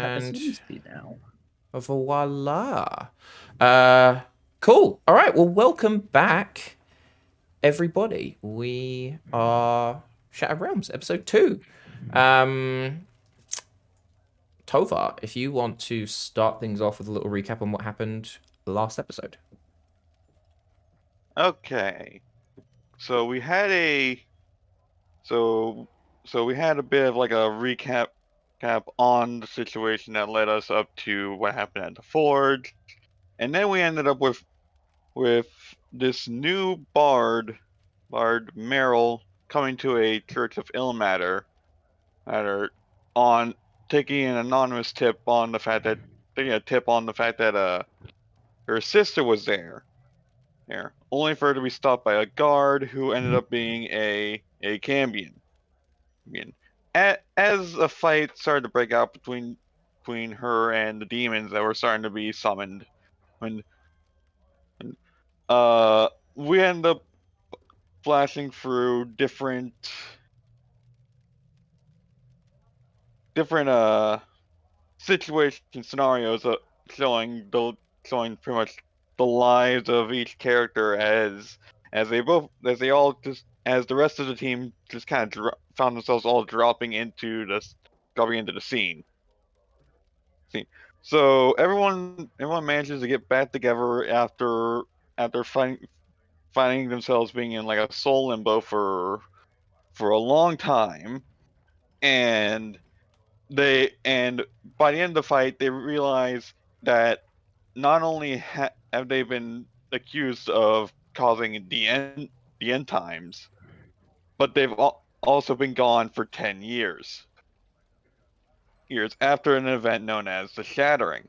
have a And CDC now. voila. Cool. All right. Well, welcome back, everybody. We are Shattered Realms, episode 2. Um, Tovar, if you want to start things off with a little recap on what happened last episode. Okay. So we had a so so we had a bit of like a recap on the situation that led us up to what happened at the forge, and then we ended up with this new bard Merrill, coming to a church of Ilmatter on taking an anonymous tip on the fact that taking a tip on the fact that her sister was there, only for her to be stopped by a guard who ended up being a Cambion. As a fight started to break out between her and the demons that were starting to be summoned, when uh we end up flashing through different situation scenarios, showing pretty much the lives of each character as they all just as the rest of the team just kind of found themselves all dropping into the scene. So everyone manages to get back together after finding themselves being in like a soul limbo for a long time, and and by the end of the fight they realize that not only have they been accused of causing the end times, but they've also been gone for 10 years after an event known as the Shattering.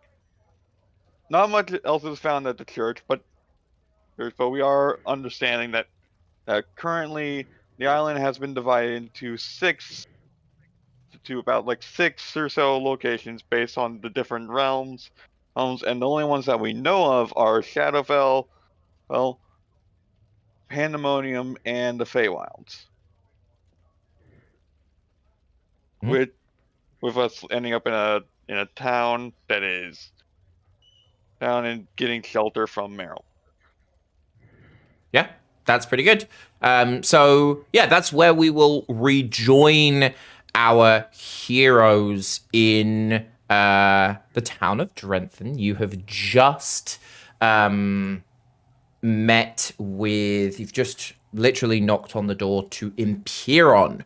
Not much else is found at the church, but we are understanding that currently the island has been divided into about like six or so locations based on the different realms, and the only ones that we know of are Shadowfell, well, Pandemonium, and the Feywilds. Mhm. With with us ending up in a town that is down and getting shelter from Meryl. Yeah, that's pretty good. So yeah, that's where we will rejoin our heroes in the town of Drenthon. You have just um, you've just literally knocked on the door to Imperion,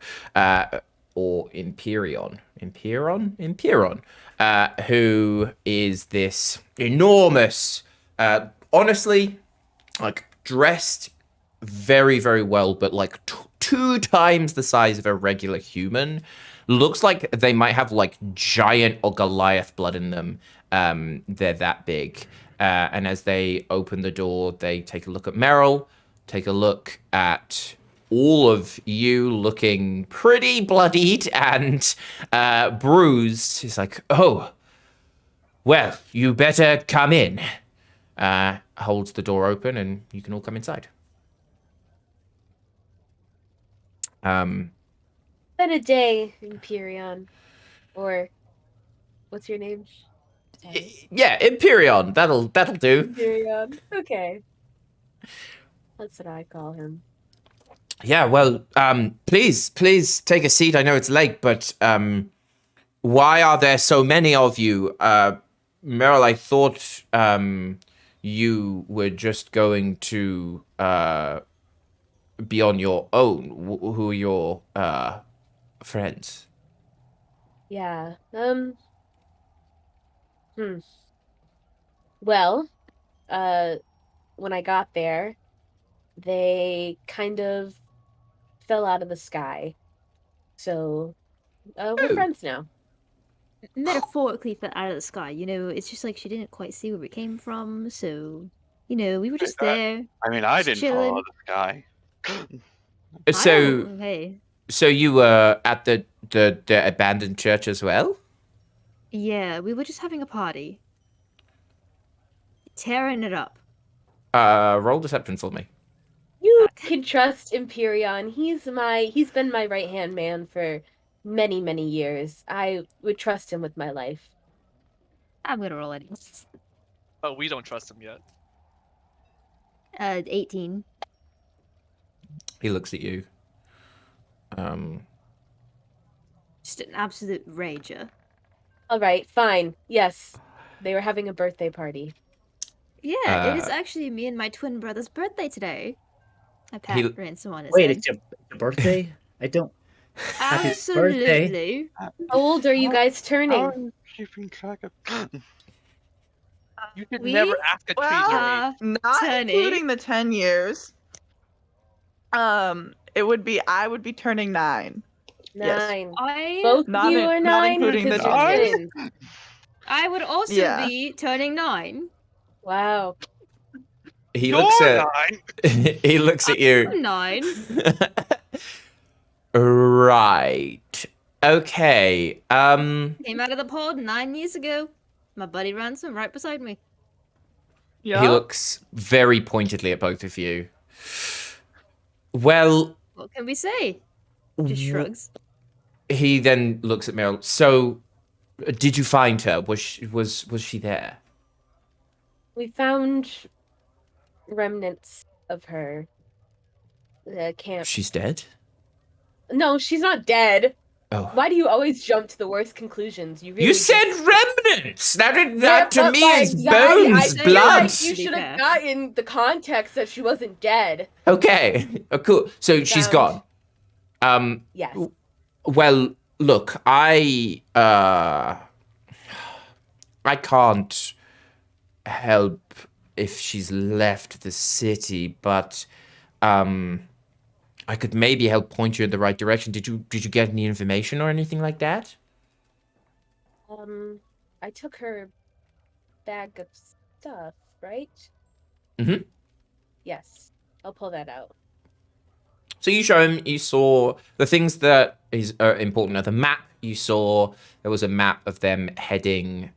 or Imperion, who is this enormous, honestly, like dressed very, very well, but like two times the size of a regular human. Looks like they might have like giant or Goliath blood in them. They're that big. And as they open the door, they take a look at Meryl, take a look at all of you looking pretty bloodied and bruised. He's like, oh, well, you better come in. Holds the door open and you can all come inside. Um, Been a day, Imperion. Or what's your name? yeah, Imperion. That'll do. Imperion. Okay. That's what I call him. Yeah, well, please take a seat. I know it's late, but why are there so many of you? Meryl, I thought you were just going to be on your own. Who are your friends? Yeah. Hmm. Well, uh, when I got there, they kind of fell out of the sky. So, we're Oh, friends now. Metaphorically fell out of the sky. It's just like she didn't quite see where we came from, so we were just there, I mean, I just didn't fall out chilling. of the sky. I so don't. Hey, so you were at the abandoned church as well? yeah, we were just having a party, tearing it up. Roll deception for me. You can trust Imperion. He's been my right-hand man for many, many years. I would trust him with my life. I'm gonna roll it. Oh, we don't trust him yet. 18. He looks at you. Just an absolute rager. All right, fine. Yes, they were having a birthday party. Yeah, it is actually me and my twin brother's birthday today. I pat He- Ransom on his Wait, head. it's your birthday? I don't. Happy birthday. Absolutely. How old are you guys How turning? are you keeping track of? You should We never ask a tree their age. are Not turning. including the 10 years. It would be I would be turning 9. Yes. 9. I Both of Not you in- are not 9 including because the you're Nine? twins. I would also Yeah. be turning 9. Wow. he You're looks at 9. he looks at you. I'm 9. Right. Okay. Came out of the pod 9 years ago. My buddy Ransom right beside me. Yeah. He looks very pointedly at both of you. Well, What can we say? Just shrugs. he then looks at Meryl. So, did you find her? Was she there? We found remnants of her. The camp. She's dead. No, she's not dead. Oh, Why do you always jump to the worst conclusions? You really you just- said remnants. That Yeah, to but, me like, is yeah, I bones, feel blood. like you should have gotten the context that she wasn't dead. Okay, cool. So she's Found- gone. Yes. Well, look, I can't help if she's left the city, but I could maybe help point you in the right direction. Did you get any information or anything like that? I took her bag of stuff, right? Mhm. Yes. I'll pull that out. So you show him, you saw the things that are important are the map. You saw there was a map of them heading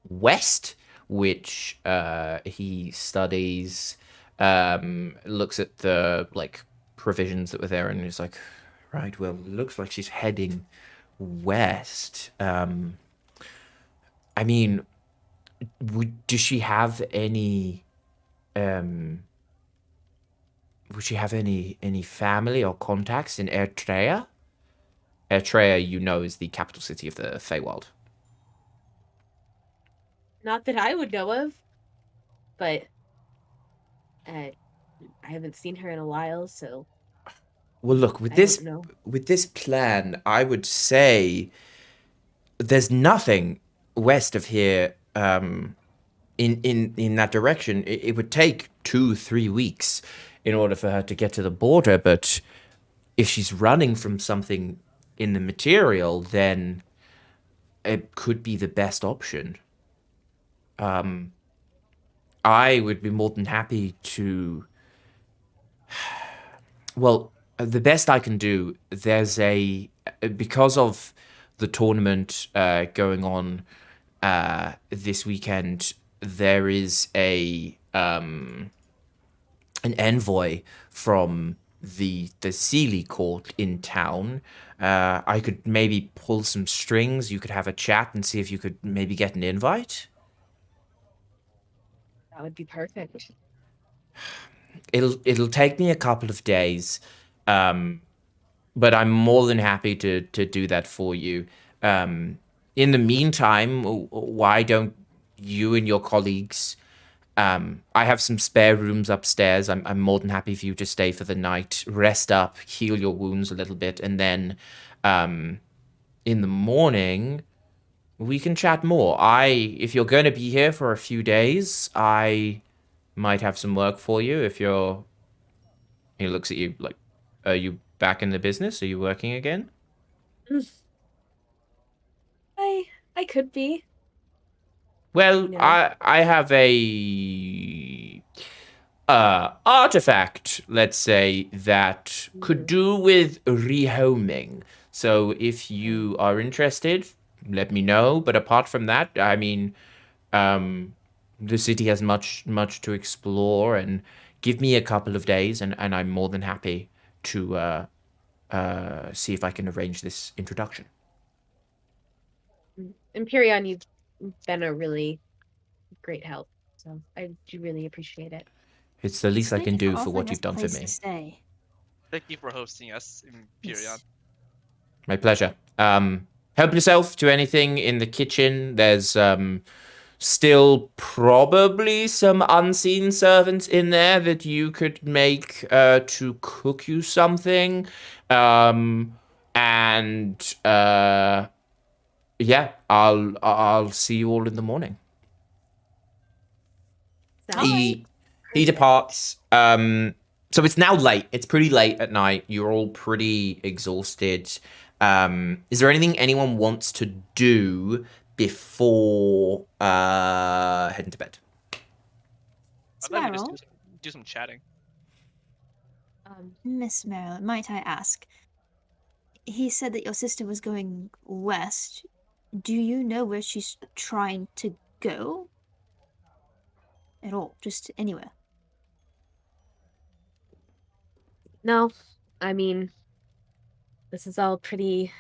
west, which he studies, looks at the like provisions that were there, and he's like, right, well, it looks like she's heading west. I mean, does she have any would she have any family or contacts in Eritrea? Eritrea, you know, is the capital city of the Feywild. Not that I would know of, but I haven't seen her in a while, so Well, look, with I this don't know. with this plan, I would say there's nothing west of here in that direction. It would take 2-3 weeks in order for her to get to the border, but if she's running from something in the material, then it could be the best option. I would be more than happy to. Well, the best I can do, because of the tournament going on this weekend, there is an envoy from the Sealy court in town. I could maybe pull some strings. You could have a chat and see if you could maybe get an invite. That would be perfect. It'll take me a couple of days, but I'm more than happy to do that for you. In the meantime, why don't you and your colleagues? I have some spare rooms upstairs. I'm more than happy for you to stay for the night, rest up, heal your wounds a little bit, and then in the morning we can chat more. If you're going to be here for a few days, I might have some work for you. He looks at you like, are you back in the business? Are you working again? I could be. Well, No. I have a artifact, let's say, that could do with rehoming. So if you are interested, let me know. But apart from that, I mean, the city has much to explore, and give me a couple of days, and I'm more than happy to see if I can arrange this introduction. Empyrean, you been a really great help. So I do really appreciate it. It's the least I Thank can you do for offering what us you've a done for place to me. stay. Thank you for hosting us in Perion. Yes. My pleasure. Help yourself to anything in the kitchen. There's still probably some unseen servants in there that you could make to cook you something. And yeah, I'll see you all in the morning. Sounds He perfect. departs. So it's now late. It's pretty late at night. You're all pretty exhausted. Is there anything anyone wants to do before heading to bed? I thought we just Meryl, do some chatting. Miss Meryl, might I ask? He said that your sister was going west. Do you know where she's trying to go? At all, just anywhere. No, I mean, this is all pretty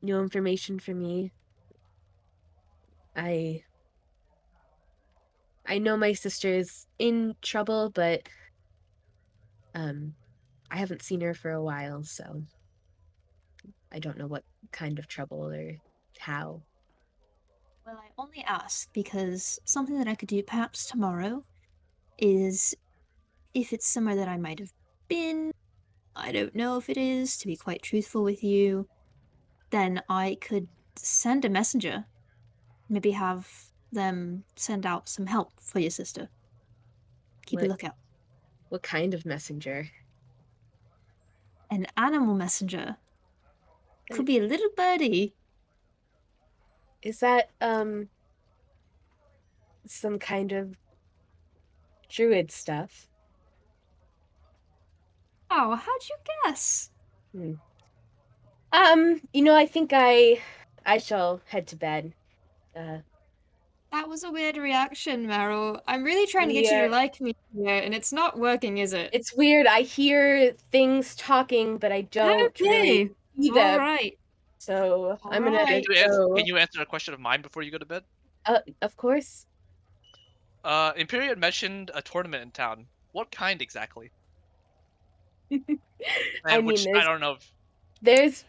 new information for me. I know my sister is in trouble, but I haven't seen her for a while, so I don't know what kind of trouble or how. Well, I only ask because something that I could do perhaps tomorrow is if it's somewhere that I might have been, I don't know if it is, to be quite truthful with you, then I could send a messenger. Maybe have them send out some help for your sister. Keep a What lookout. what kind of messenger? An animal messenger. Could be a little birdie. Is that some kind of druid stuff? Oh, how'd you guess? I think I shall head to bed. That was a weird reaction, Meryl. I'm really trying to get you Yeah. to like me here, and it's not working, is it? It's weird. I hear things talking, but I don't really Okay. see All them. right. So I'm gonna Alright. go. Can you answer a question of mine before you go to bed? Of course. Imperion mentioned a tournament in town. What kind exactly? I And mean, which I don't know if there's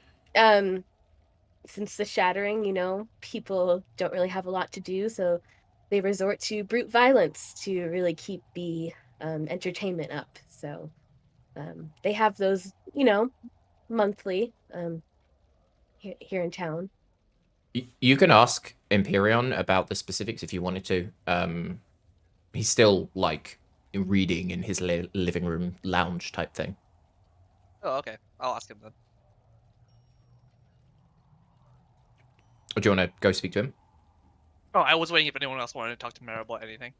since the shattering, people don't really have a lot to do, so they resort to brute violence to really keep the entertainment up. So they have those, monthly here in town. You can ask Empyreon about the specifics if you wanted to. He's still like reading in his living room lounge type thing. Oh, okay. I'll ask him then. Or do you want to go speak to him? Oh, I was waiting if anyone else wanted to talk to Mara about anything.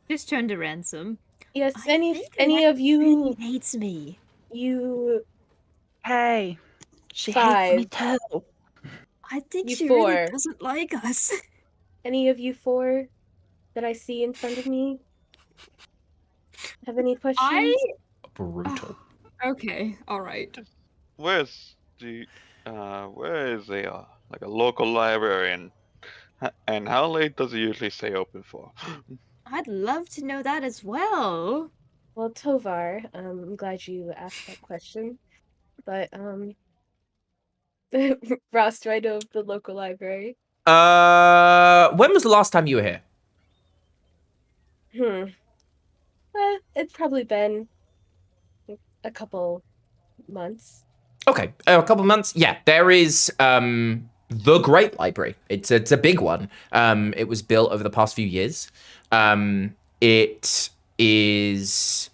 Just turn to Ransom. Yes, I any think of you really hates me. Hey, she Five. hates me too. I think You she four. really doesn't like us. Any of you four that I see in front of me have any questions? Brutal. Okay, alright. Where is a like a local librarian, and how late does it usually stay open for? I'd love to know that as well. Well, Tovar, I'm glad you asked that question. But Ross, do I know of the local library? When was the last time you were here? It's probably been a couple months. Okay, a couple months. Yeah, there is the Great Library. It's a big one. It was built over the past few years. It is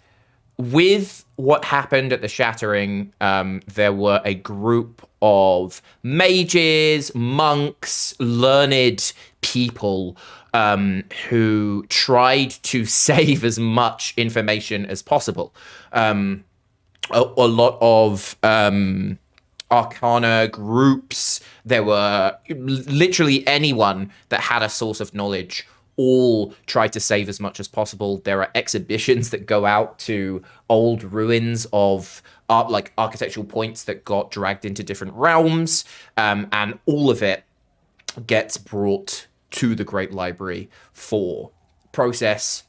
with what happened at the Shattering. There were a group of mages, monks, learned people who tried to save as much information as possible. A lot of arcana groups. There were literally anyone that had a source of knowledge all tried to save as much as possible. There are exhibitions that go out to old ruins of like architectural points that got dragged into different realms, and all of it gets brought to the Great Library for process,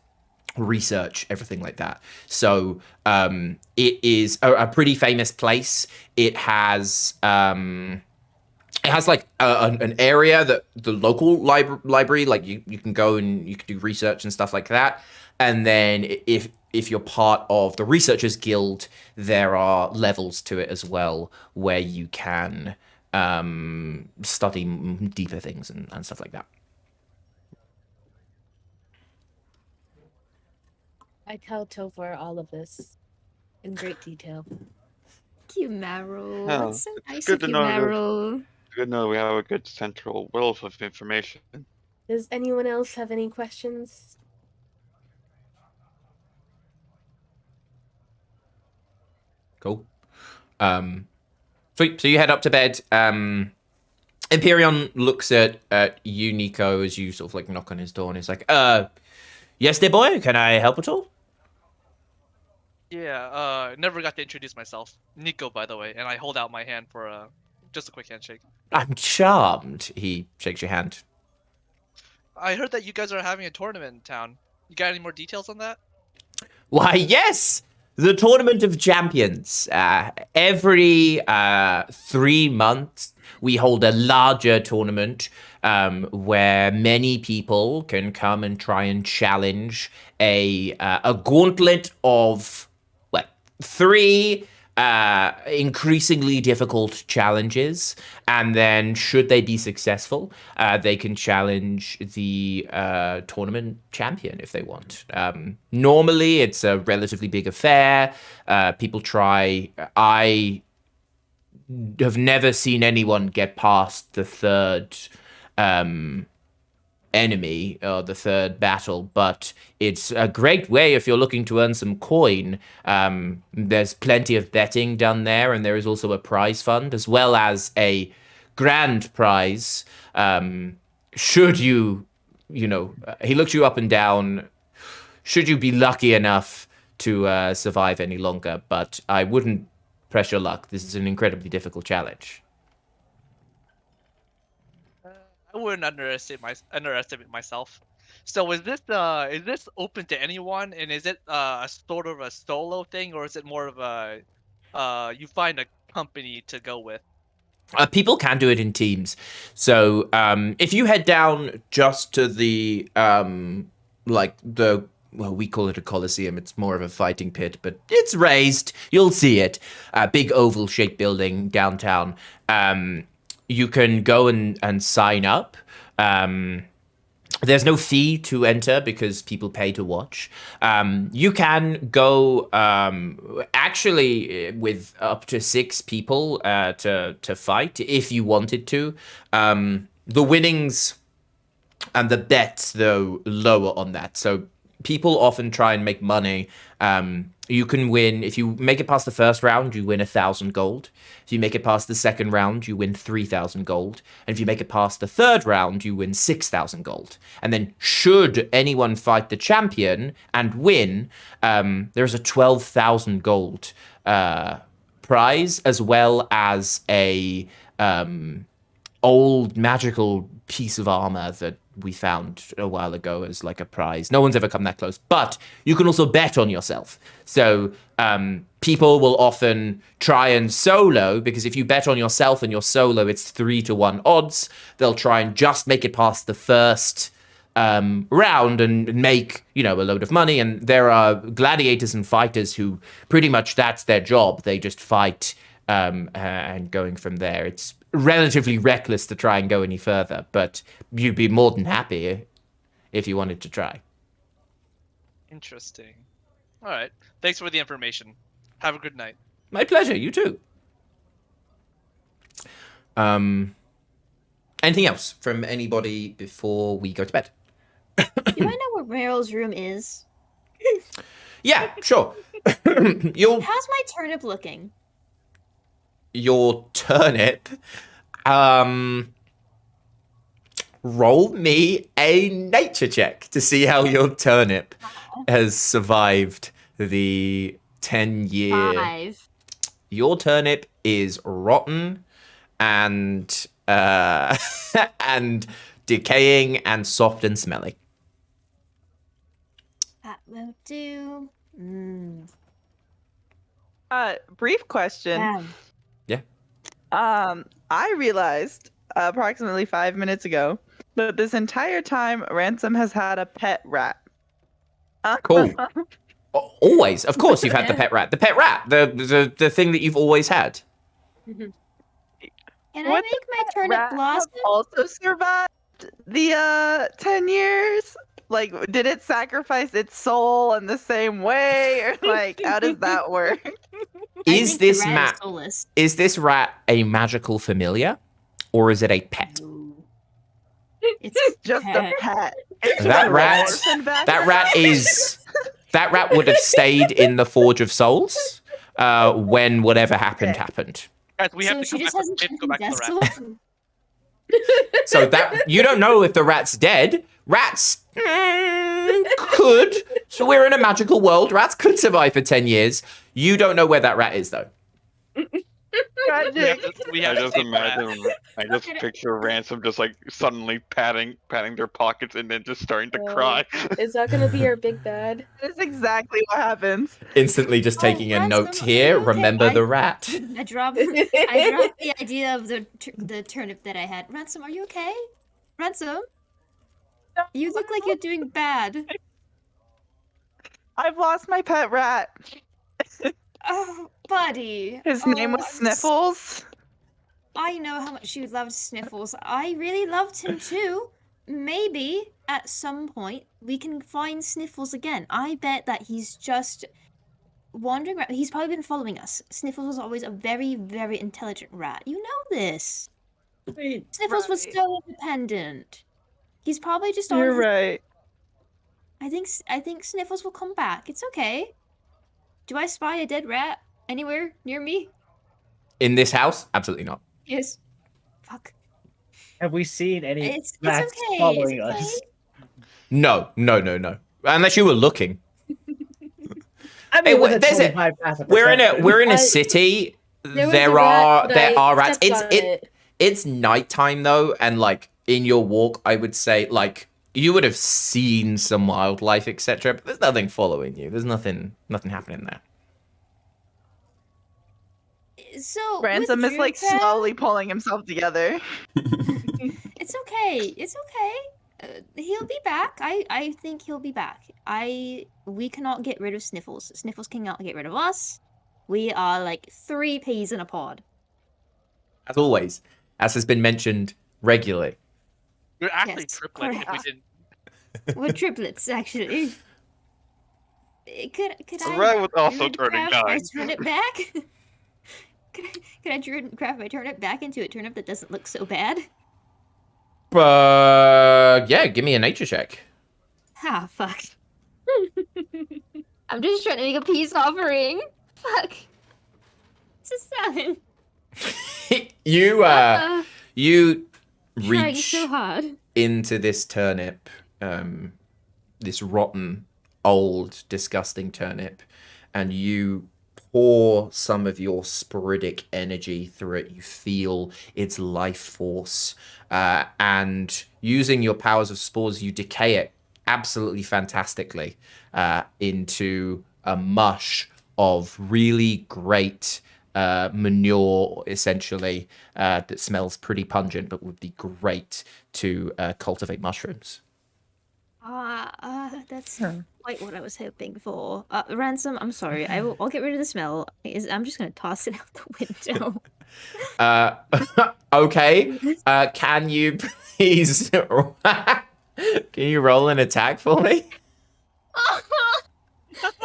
research, everything like that. So it is a pretty famous place. It has like an area that the local library, like you can go and you can do research and stuff like that. And then if you're part of the Researchers Guild, there are levels to it as well where you can study deeper things and stuff like that. I tell Topher all of this in great detail. Thank you, Meryl. Oh, That's so it's nice good of to you, know that- Meryl. Good to know we have a good central wealth of information. Does anyone else have any questions? Cool. Sweet. So you head up to bed. Imperion looks at you, Nico, as you sort of like knock on his door, and he's like, yes, dear boy, can I help at all? Yeah, never got to introduce myself. Nico, by the way, and I hold out my hand for just a quick handshake. I'm charmed. He shakes your hand. I heard that you guys are having a tournament in town. You got any more details on that? Why, yes! The Tournament of Champions. Every 3 months, we hold a larger tournament where many people can come and try and challenge a gauntlet of, what, 3 increasingly difficult challenges, and then should they be successful, they can challenge the tournament champion if they want. Normally, it's a relatively big affair. People try. I have never seen anyone get past the third enemy or the third battle, but it's a great way if you're looking to earn some coin. There's plenty of betting done there, and there is also a prize fund as well as a grand prize. Should you, he looks you up and down. Should you be lucky enough to survive any longer, but I wouldn't press your luck. This is an incredibly difficult challenge. I wouldn't underestimate myself. So is this open to anyone, and is it a sort of a solo thing, or is it more of a you find a company to go with? People can do it in teams. So if you head down just to the we call it a coliseum. It's more of a fighting pit, but it's raised. You'll see it. A big oval-shaped building downtown. You can go and sign up. There's no fee to enter because people pay to watch. You can go actually with up to 6 people to fight if you wanted to. The winnings and the bets, though, lower on that. So people often try and make money. You can win, if you make it past the first round, you win 1,000 gold. If you make it past the second round, you win 3,000 gold. And if you make it past the third round, you win 6,000 gold. And then should anyone fight the champion and win, there's a 12,000 gold prize, as well as a old magical piece of armor that we found a while ago as like a prize. No one's ever come that close, but you can also bet on yourself. So people will often try and solo, because if you bet on yourself and you're solo, it's 3-1 odds. They'll try and just make it past the first round and make, a load of money. And there are gladiators and fighters who pretty much that's their job. They just fight and going from there. It's relatively reckless to try and go any further, but you'd be more than happy if you wanted to try. Interesting. All right. Thanks for the information. Have a good night. My pleasure. You too. Anything else from anybody before we go to bed? Do I know where Meryl's room is? Yeah, sure. How's my turnip looking? Your turnip. Roll me a nature check to see how your turnip has survived the 10-year. 5. Your turnip is rotten and and decaying and soft and smelly. That will do. Brief question. Yeah. I realized approximately 5 minutes ago that this entire time Ransom has had a pet rat. Cool. Always, of course, you've had the pet rat. The pet rat, the thing that you've always had. Can I Would make my Rat turnip have blossom? also survived the 10 years? Like, did it sacrifice its soul in the same way, or like, how does that work? Is think the this rat is mat? soulless. Is this rat a magical familiar, or is it a pet? No. It's Just pet. a pet. It's That just an rat- orphan back That then? rat is. That rat would have stayed in the Forge of Souls when whatever happened Okay. happened. Guys, we have So to she come just back. hasn't We have to go back to the rat. vessel. So that you don't know if the rat's dead. Rats could. So we're in a magical world. Rats could survive for 10 years. You don't know where that rat is, though. We I have to just save the rat. imagine, I just picture Ransom just like suddenly patting their pockets and then just starting to Oh. cry. Is that gonna be our big bad? That is exactly what happens. Instantly just taking a Ransom, note are here. you okay? Remember the rat. I dropped the idea of the turnip that I had. Ransom, are you okay? Ransom? You look like you're doing bad. I've lost my pet rat. Oh, buddy. His name was Sniffles. I know how much you loved Sniffles. I really loved him too. Maybe at some point we can find Sniffles again. I bet that he's just wandering around. He's probably been following us. Sniffles was always a very, very intelligent rat. You know this. Sniffles was Right. so independent. He's probably just on You're his... right. I think Sniffles will come back. It's okay. Do I spy a dead rat anywhere near me? In this house? Absolutely not. Yes. Fuck. Have we seen any It's rats okay. following It's okay. us? No. Unless you were looking. I mean, Hey, with a there's a- 25,000 We're in a I- city. There was There a rat, but there I are rats. stepped on it. It's nighttime though, and like in your walk, I would say like you would have seen some wildlife, etc. But there's nothing following you. There's nothing happening there. So Ransom with is like Druid, slowly pulling himself together. It's okay. It's okay. He'll be back. I think he'll be back. We cannot get rid of Sniffles. Sniffles cannot get rid of us. We are like 3 peas in a pod. As always, as has been mentioned regularly. We're actually Yes, triplets if we correct. didn't. We're triplets, actually. Could The I rat was also druid turning craft my 9. turnip back? Could I druid craft my turnip back into a turnip that doesn't look so bad? Yeah, give me a nature check. Ah, fuck. I'm just trying to make a peace offering. Fuck. It's a 7. You Trying reach so hard. into this turnip, this rotten, old, disgusting turnip, and you pour some of your sporidic energy through it. You feel its life force, and using your powers of spores, you decay it absolutely fantastically into a mush of really great manure, essentially, that smells pretty pungent, but would be great to cultivate mushrooms. That's quite what I was hoping for. Ransom, I'm sorry. I'll get rid of the smell. I'm just gonna toss it out the window. Okay. Can you please... Can you roll an attack for me?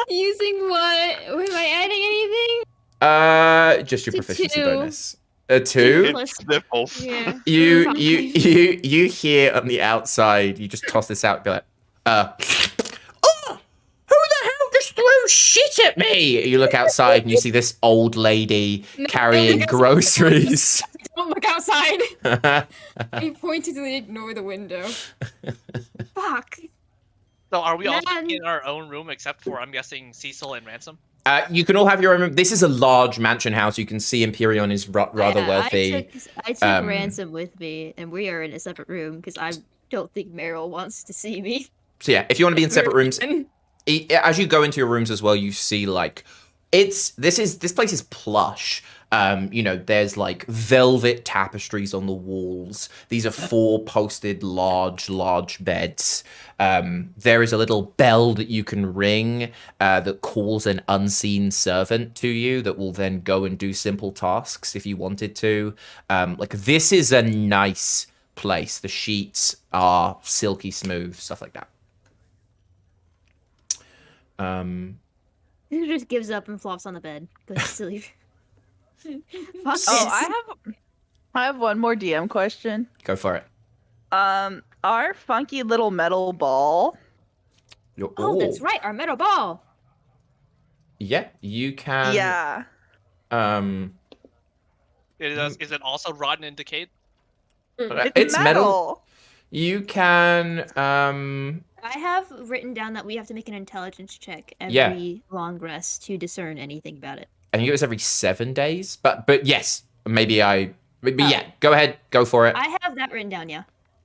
Using what? Am I adding anything? Just your To proficiency 2. bonus. A 2? It's Sniffles. Yeah. You hear on the outside, you just toss this out and be like, oh, who the hell just threw shit at me? You look outside and you see this old lady carrying groceries. Don't look outside. I pointedly ignore the window. Fuck. So are we all Man. in our own room except for, I'm guessing, Cecil and Ransom? You can all have your own. This is a large mansion house. You can see Empyrean is rather wealthy. I took Ransom with me, and we are in a separate room because I don't think Meryl wants to see me. So yeah, if you want to be in separate rooms, as you go into your rooms as well, you see like this place is plush. There's like velvet tapestries on the walls. These are 4 posted large beds. There is a little bell that you can ring that calls an unseen servant to you that will then go and do simple tasks if you wanted to. This is a nice place. The sheets are silky smooth, stuff like that. He just gives up and flops on the bed. Goes to sleep. Fuck this. I have one more DM question. Go for it. Our funky little metal ball. Oh, that's right, our metal ball. Yeah, you can. Yeah. Is it also rotten and decayed? It's metal. You can. I have written down that we have to make an intelligence check every long rest to discern anything about it. I think it was every 7 days, but yes, yeah. Go ahead, go for it. I have that written down. Yeah.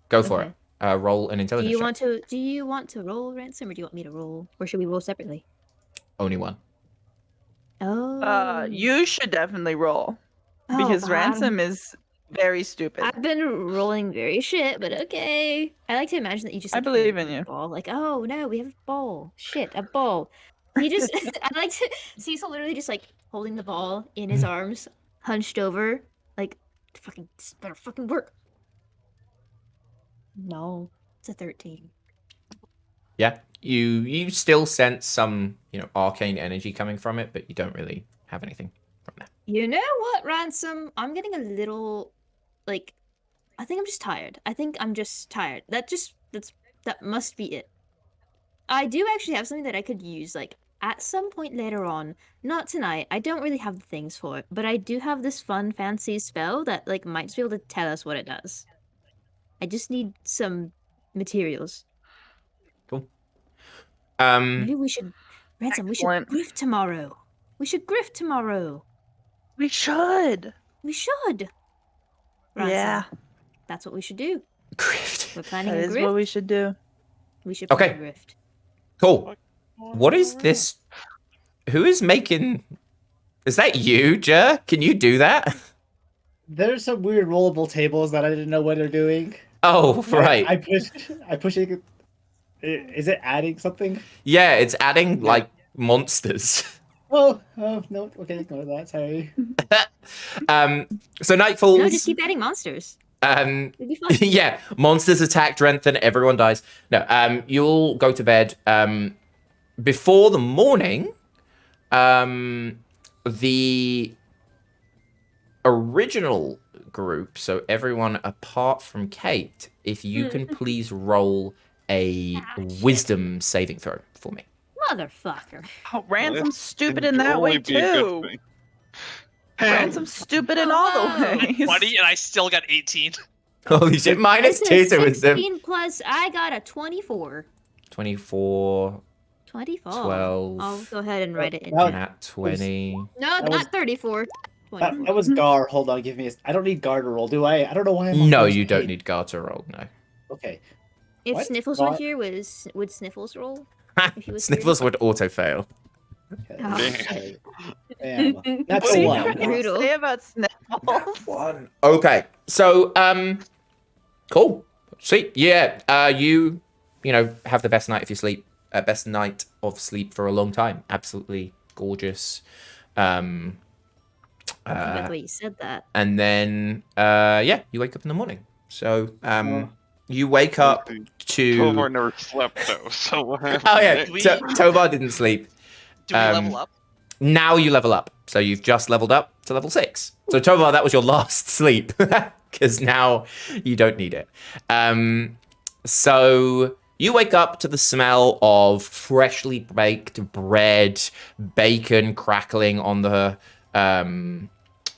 Go for it. Roll an intelligence. Do you want to roll, Ransom, or do you want me to roll, or should we roll separately? Only one. Oh. You should definitely roll because Ransom is very stupid. I've been rolling very shit, but okay. I like to imagine that you just. I believe in you. Ball. Like, oh no, we have a ball. Shit, a ball. He just. I like to. Cecil literally just like holding the ball in his arms, hunched over, like, fucking better fucking work. No, it's a 13. Yeah, you still sense some arcane energy coming from it, but you don't really have anything from that. You know what, Ransom? I'm getting a little, like, I think I'm just tired. That must be it. I do actually have something that I could use, like, at some point later on. Not tonight. I don't really have the things for it, but I do have this fun, fancy spell that, like, might be able to tell us what it does. I just need some materials. Cool. Maybe we should, Ransom, Excellent. we should grift tomorrow. We should. We should. Ransom, Yeah. that's what we should do. Grift. We're planning That a is grift. what we should do. We should plan a grift. Cool. What is this? Who is making? Is that you, Jer? Can you do that? There's some weird rollable tables that I didn't know what they're doing. Oh, right. I push it. Is it adding something? Yeah, it's adding like monsters. Oh no. Okay, ignore that. Sorry. So night falls. No, just keep adding monsters. It'd be fun. Yeah, monsters attack Drenthon, everyone dies. No, you'll go to bed. Before the morning, the original group, so everyone apart from Kate, if you can please roll a wisdom saving throw for me. Motherfucker. Oh, Ransom's stupid It'd in that way only be a good too. thing. Ransom's stupid in all the ways. 20 and I still got 18. Holy shit, minus It's 2 a to wisdom. 16 plus, I got a 24. 24, 24. 12. I'll go ahead and write it in. That- Nat 20. No, that not was- 34. That 24. was Gar. Hold on, give me. I don't need Gar to roll, do I? I don't know why I'm. on No, first you don't page. need guard to roll, no. Okay. If What? Sniffles were Gar- here, would Sniffles roll? If he was Sniffles would auto fail. Okay. Oh, Okay. Damn. That's What are a you one. trying to Brutal. say about Sniffles? Okay, so cool, sweet. Yeah, you have the best night of your sleep, best night of sleep for a long time. Absolutely gorgeous. I forgot the way you said that. And then yeah, you wake up in the morning. So you wake up to. Tovar never slept though, so what happened? Oh yeah, Do we- Tovar didn't sleep. Do we level up? Now you level up. So you've just leveled up to level 6. So Tovar, that was your last sleep. Because now you don't need it. So you wake up to the smell of freshly baked bread, bacon crackling on the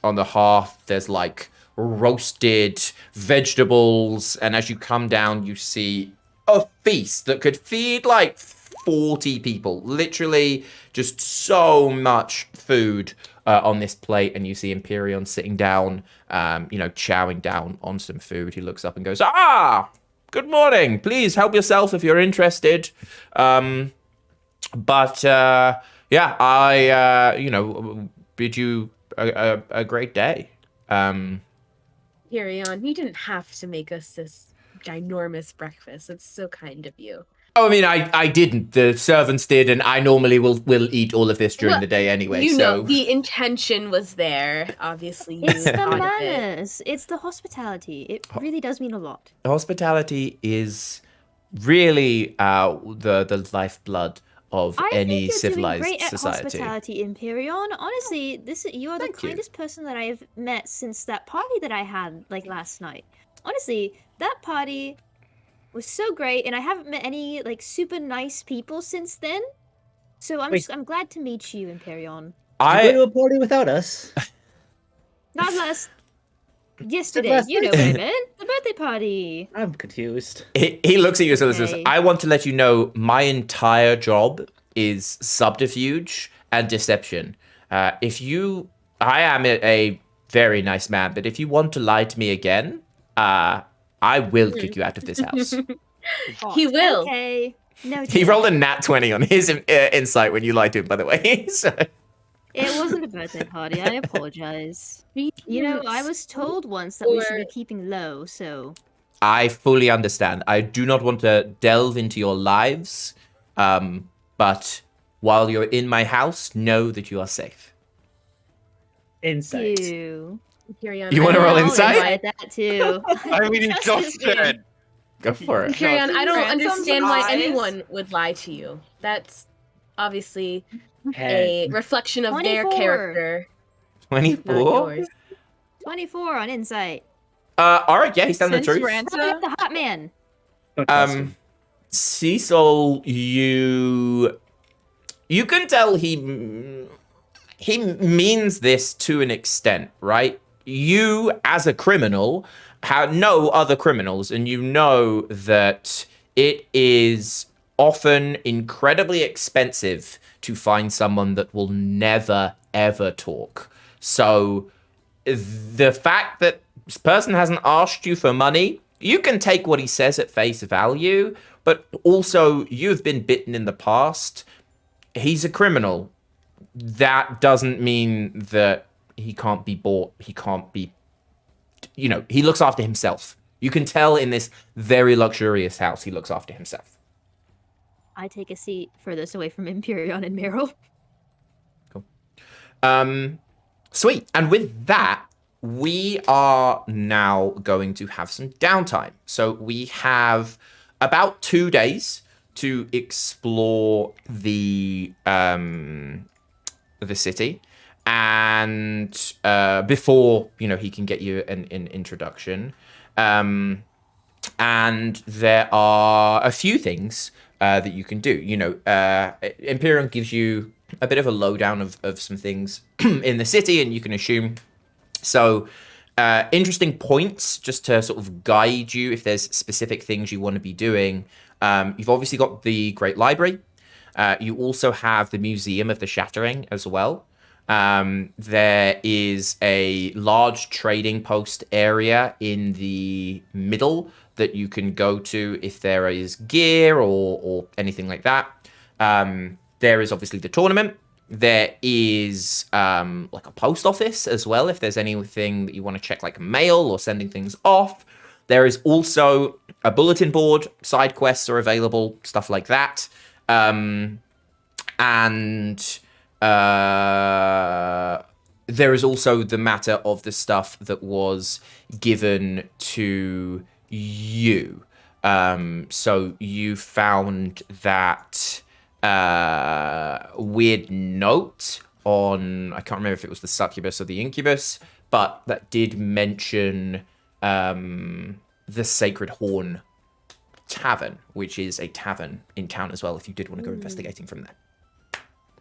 hearth. There's like roasted vegetables. And as you come down, you see a feast that could feed like 40 people. Literally just so much food on this plate. And you see Empyrean sitting down, chowing down on some food. He looks up and goes, good morning. Please help yourself if you're interested. I bid you a great day. Hirion, you didn't have to make us this ginormous breakfast. It's so kind of you. Oh, I mean, I didn't. The servants did, and I normally will eat all of this during the day anyway. You so know, the intention was there. Obviously, you It's the thought of it. manners. It's the hospitality. It really does mean a lot. Hospitality is really the lifeblood of any think you're civilized doing great at society. hospitality, Imperion. Honestly, you are the Thank you. kindest person that I've met since that party that I had last night. Honestly, that party was so great, and I haven't met any super nice people since then. So I'm glad to meet you, Imperion. Did you go to a party without us? Not yesterday. You know what I meant. The birthday party. I'm confused. He looks at you and says, Okay. I want to let you know my entire job is subterfuge and deception. I am a very nice man, but if you want to lie to me again, I will kick you out of this house. He will. Okay. No. He rolled a nat 20 on his insight when you lied to him, by the way. So. It wasn't a birthday party. I apologize. You know, I was told once that we should be keeping low, so... I fully understand. I do not want to delve into your lives, but while you're in my house, know that you are safe. Insight. You want to roll insight? That too. I mean, he just said. Go for it. Hirion, I don't Ransoms understand why eyes. anyone would lie to you. That's obviously Hey. a reflection of their 24. character, not 24? yours. 24 on insight. All right, yeah, he's telling the Since truth. ransom, Look at the hot man. Don't trust him. Cecil, you can tell he means this to an extent, right? You, as a criminal, know other criminals, and you know that it is often incredibly expensive to find someone that will never, ever talk. So the fact that this person hasn't asked you for money, you can take what he says at face value, but also you've been bitten in the past. He's a criminal. That doesn't mean that he can't be bought. He can't be, he looks after himself. You can tell in this very luxurious house, he looks after himself. I take a seat furthest away from Imperion and Meryl. Cool. Sweet. And with that, we are now going to have some downtime. So we have about 2 days to explore the city, and before he can get you an introduction. And there are a few things that you can do. Imperium gives you a bit of a lowdown of some things in the city, and you can assume. So, interesting points just to sort of guide you if there's specific things you want to be doing. You've obviously got the Great Library. You also have the Museum of the Shattering as well. There is a large trading post area in the middle that you can go to if there is gear or anything like that. There is obviously the tournament. There is like a post office as well if there's anything that you want to check, like mail or sending things off. There is also a bulletin board. Side quests are available, stuff like that. There is also the matter of the stuff that was given to you. So you found that weird note on, I can't remember if it was the succubus or the incubus, but that did mention the Sacred Horn Tavern, which is a tavern in town as well, if you did want to go investigating from there.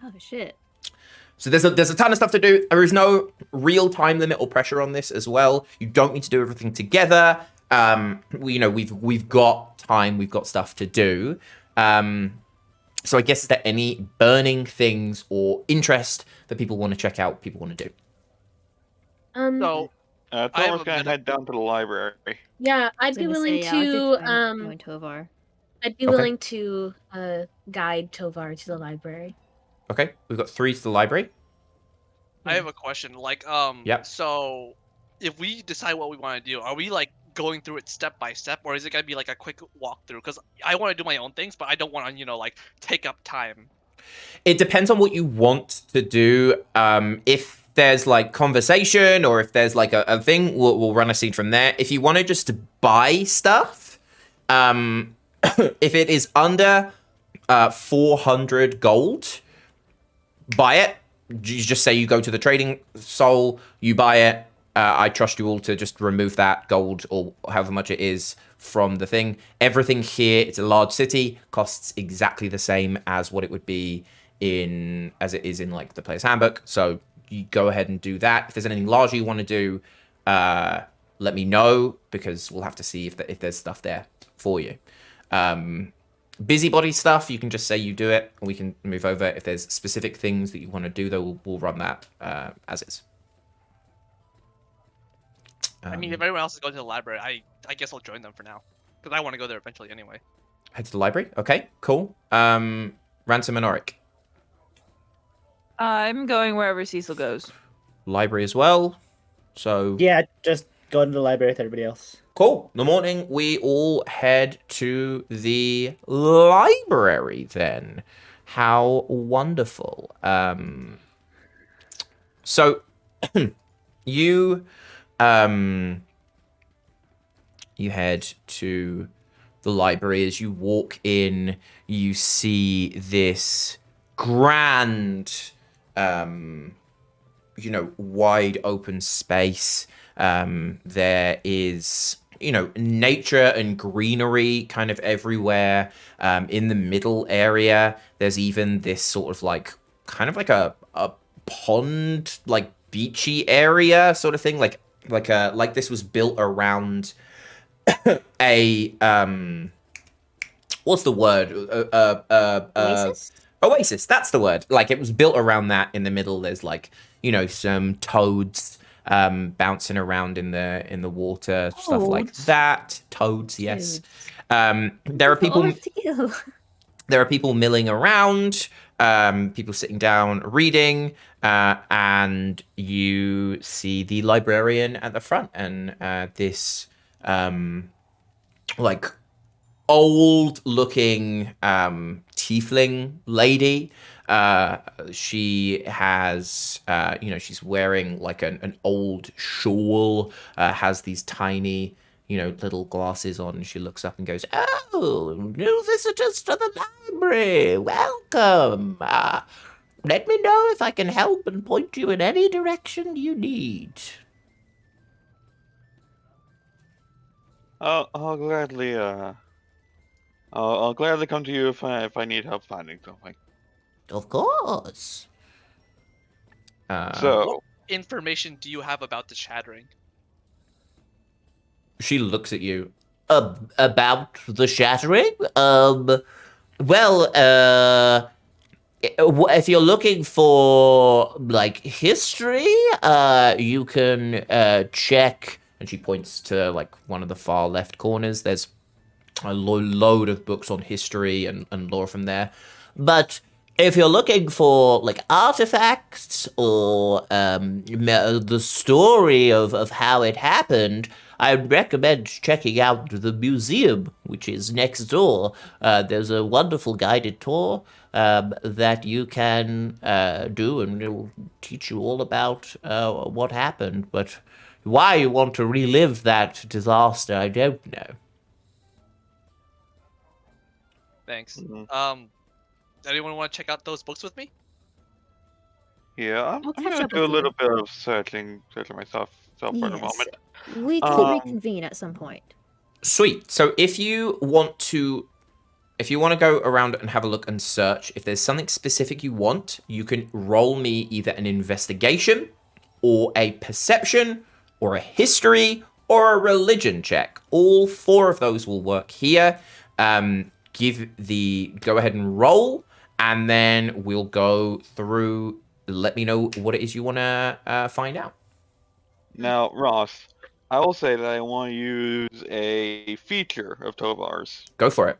Oh shit. So there's a ton of stuff to do. There is no real time limit or pressure on this as well. You don't need to do everything together. We've got time. We've got stuff to do. So I guess, is there any burning things or interest that people want to check out, people want to do? So I have Tovar's a gonna bit of head down to the library. Yeah, I I'd was be gonna willing say, yeah, I'd be to fine going Tovar. I'd be Okay. willing to guide Tovar to the library. Okay, we've got 3 to the library. I have a question. Like, Yep. so if we decide what we want to do, are we like going through it step by step, or is it gonna be like a quick walkthrough? Because I want to do my own things, but I don't want to, like take up time. It depends on what you want to do. If there's like conversation or if there's like a thing, we'll run a scene from there. If you want to just buy stuff, if it is under 400 gold, buy it. You just say you go to the trading soul, you buy it. I trust you all to just remove that gold or however much it is from the thing. Everything here, it's a large city, costs exactly the same as what it would be as it is in like the player's handbook. So you go ahead and do that. If there's anything larger you want to do, let me know, because we'll have to see if there's stuff there for you. Busybody stuff, you can just say you do it, and we can move over. If there's specific things that you want to do, though, we'll run that as is. I mean, if everyone else is going to the library, I guess I'll join them for now, because I want to go there eventually anyway. Head to the library. Okay, cool. Ransom and Oric. I'm going wherever Cecil goes. Library as well. So Yeah, just go to the library with everybody else. cool. In the morning, we all head to the library then. How wonderful. So you you head to the library. As you walk in, you see this grand wide open space. There is, nature and greenery kind of everywhere. In the middle area, there's even this sort of like, kind of like a pond, like beachy area sort of thing. Like this was built around a, what's the word? Oasis? Oasis, that's the word. Like, it was built around that. In the middle, there's like, some toads bouncing around in the water, stuff like Toads? that. Toads, yes. Dudes. There are people Ordeal. there are people milling around, people sitting down reading, and you see the librarian at the front, and this like old looking tiefling lady. She has she's wearing like an old shawl, has these tiny little glasses on. She looks up and goes, "Oh, new visitors to the library, welcome. Let me know if I can help and point you in any direction you need." I'll gladly I'll gladly come to you if I need help finding something. Of course. So What information do you have about the shattering? She looks at you. About the shattering? Well, if you're looking for, like, history, you can check, and she points to, like, one of the far left corners. There's a load of books on history and lore from there. But if you're looking for, like, artifacts or the story of how it happened, I would recommend checking out the museum, which is next door. There's a wonderful guided tour that you can do, and it'll teach you all about what happened. But why you want to relive that disaster, I don't know. Thanks. Mhm. Anyone want to check out those books with me? yeah, I'm I'll catch gonna up do a with you. little bit of searching myself for the Yes. moment. We can Um, reconvene at some point. Sweet. So if you want to go around and have a look and search, if there's something specific you want, you can roll me either an investigation or a perception or a history or a religion check. All 4 of those will work here. Go ahead and roll. and then we'll go through. Let me know what it is you want to find out. Now, Ross, I will say that I want to use a feature of Tovar's. Go for it.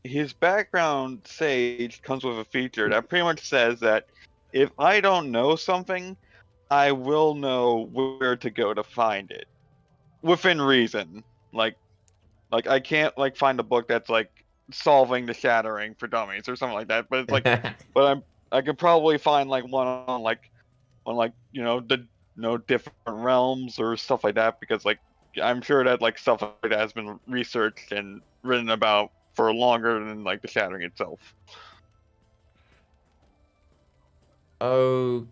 His background Sage comes with a feature that pretty much says that if I don't know something, I will know where to go to find it within reason. Like I can't like find a book that's like solving the shattering for dummies or something like that. But it's like, I could probably find like one on like the different realms or stuff like that, because like I'm sure that like stuff like that has been researched and written about for longer than like the shattering itself. Okay,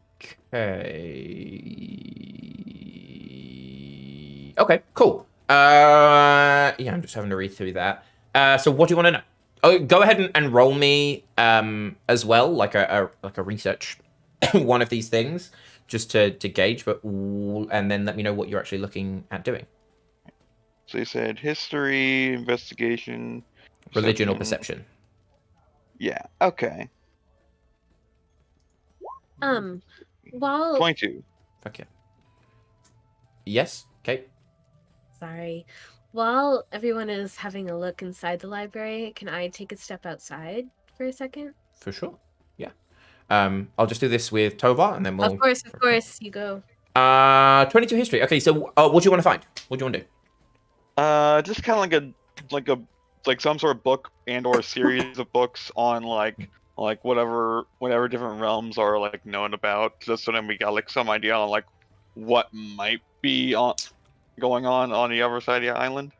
cool. Yeah, I'm just having to read through that. So what do you want to know? Oh, go ahead and roll me as well, like a research one of these things, just to gauge. And then let me know what you're actually looking at doing. So you said history, investigation, Religion or perception? Yeah. Okay. While 22. Okay. Yes. Okay. Sorry. While everyone is having a look inside the library, can I take a step outside for a second? For sure. Yeah. I'll just do this with Tovar, and then we'll. Of course, you go. 22 history. Okay, so what do you want to find? What do you want to do? Just kind of like some sort of book and or series of books on like whatever different realms are like known about, just so then we got like some idea on like what might be going on the other side of the island.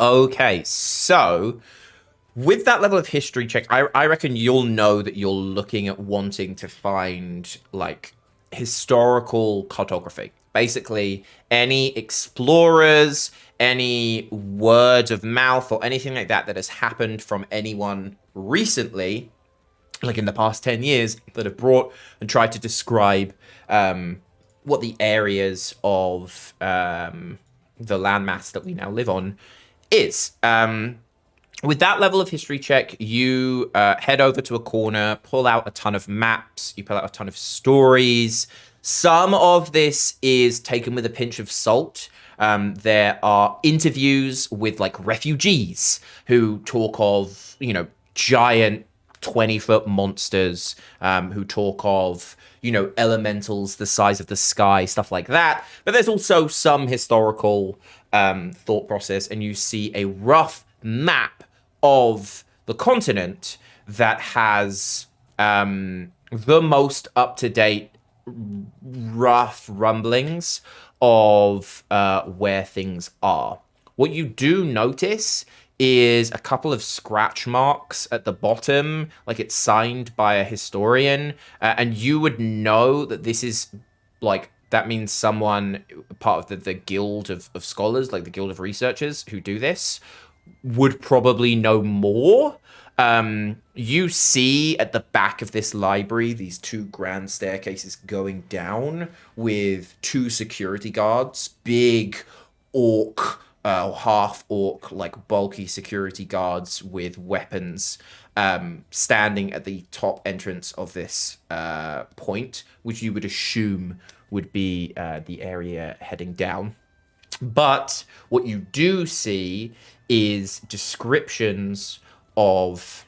Okay, so with that level of history check, I reckon you'll know that you're looking at wanting to find like historical cartography. Basically, any explorers, any word of mouth, or anything like that has happened from anyone recently, like in the past 10 years, that have brought and tried to describe what the areas of the landmass that we now live on is. With that level of history check, you head over to a corner, pull out a ton of maps, you pull out a ton of stories. Some of this is taken with a pinch of salt. There are interviews with like refugees who talk of, giant 20-foot monsters, who talk of, elementals the size of the sky, stuff like that. But there's also some historical thought process, and you see a rough map of the continent that has the most up-to-date rough rumblings of where things are. What you do notice is a couple of scratch marks at the bottom, like it's signed by a historian, and you would know that this is like that means someone part of the guild of scholars, like the guild of researchers who do this, would probably know more. You see at the back of this library these two grand staircases going down with two security guards, big orc, half orc, like bulky security guards with weapons, standing at the top entrance of this point, which you would assume would be the area heading down. But what you do see is descriptions of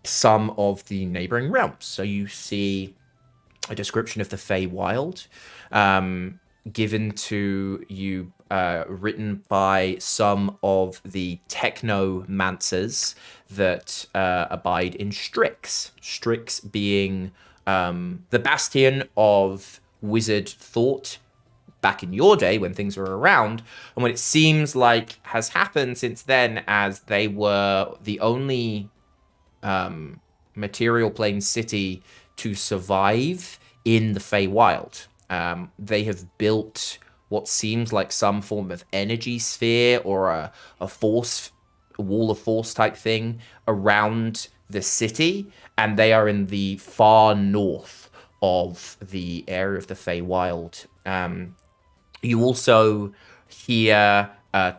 some of the neighboring realms. So you see a description of the Feywild, given to you, written by some of the technomancers that abide in Strix. Strix being the bastion of wizard thought back in your day when things were around, and what it seems like has happened since then, as they were the only material plane city to survive in the Feywild. They have built what seems like some form of energy sphere or a wall of force type thing around the city, and they are in the far north of the area of the Feywild. You also hear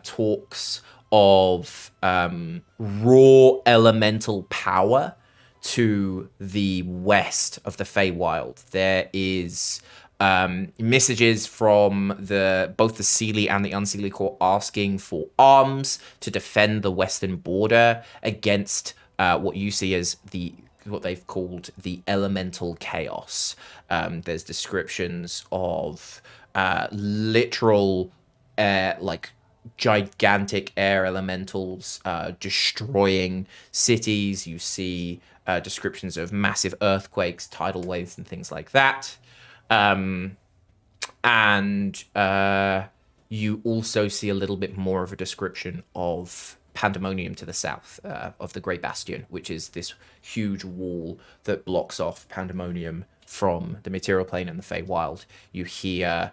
talks of raw elemental power to the west of the Feywild. There is messages from both the Seelie and the Unseelie Court asking for arms to defend the western border against what you see as what they've called the elemental chaos. There's descriptions of literal like gigantic air elementals destroying cities. You see descriptions of massive earthquakes, tidal waves, and things like that. And you also see a little bit more of a description of Pandemonium to the south of the Great Bastion, which is this huge wall that blocks off Pandemonium from the material plane and the Feywild. You hear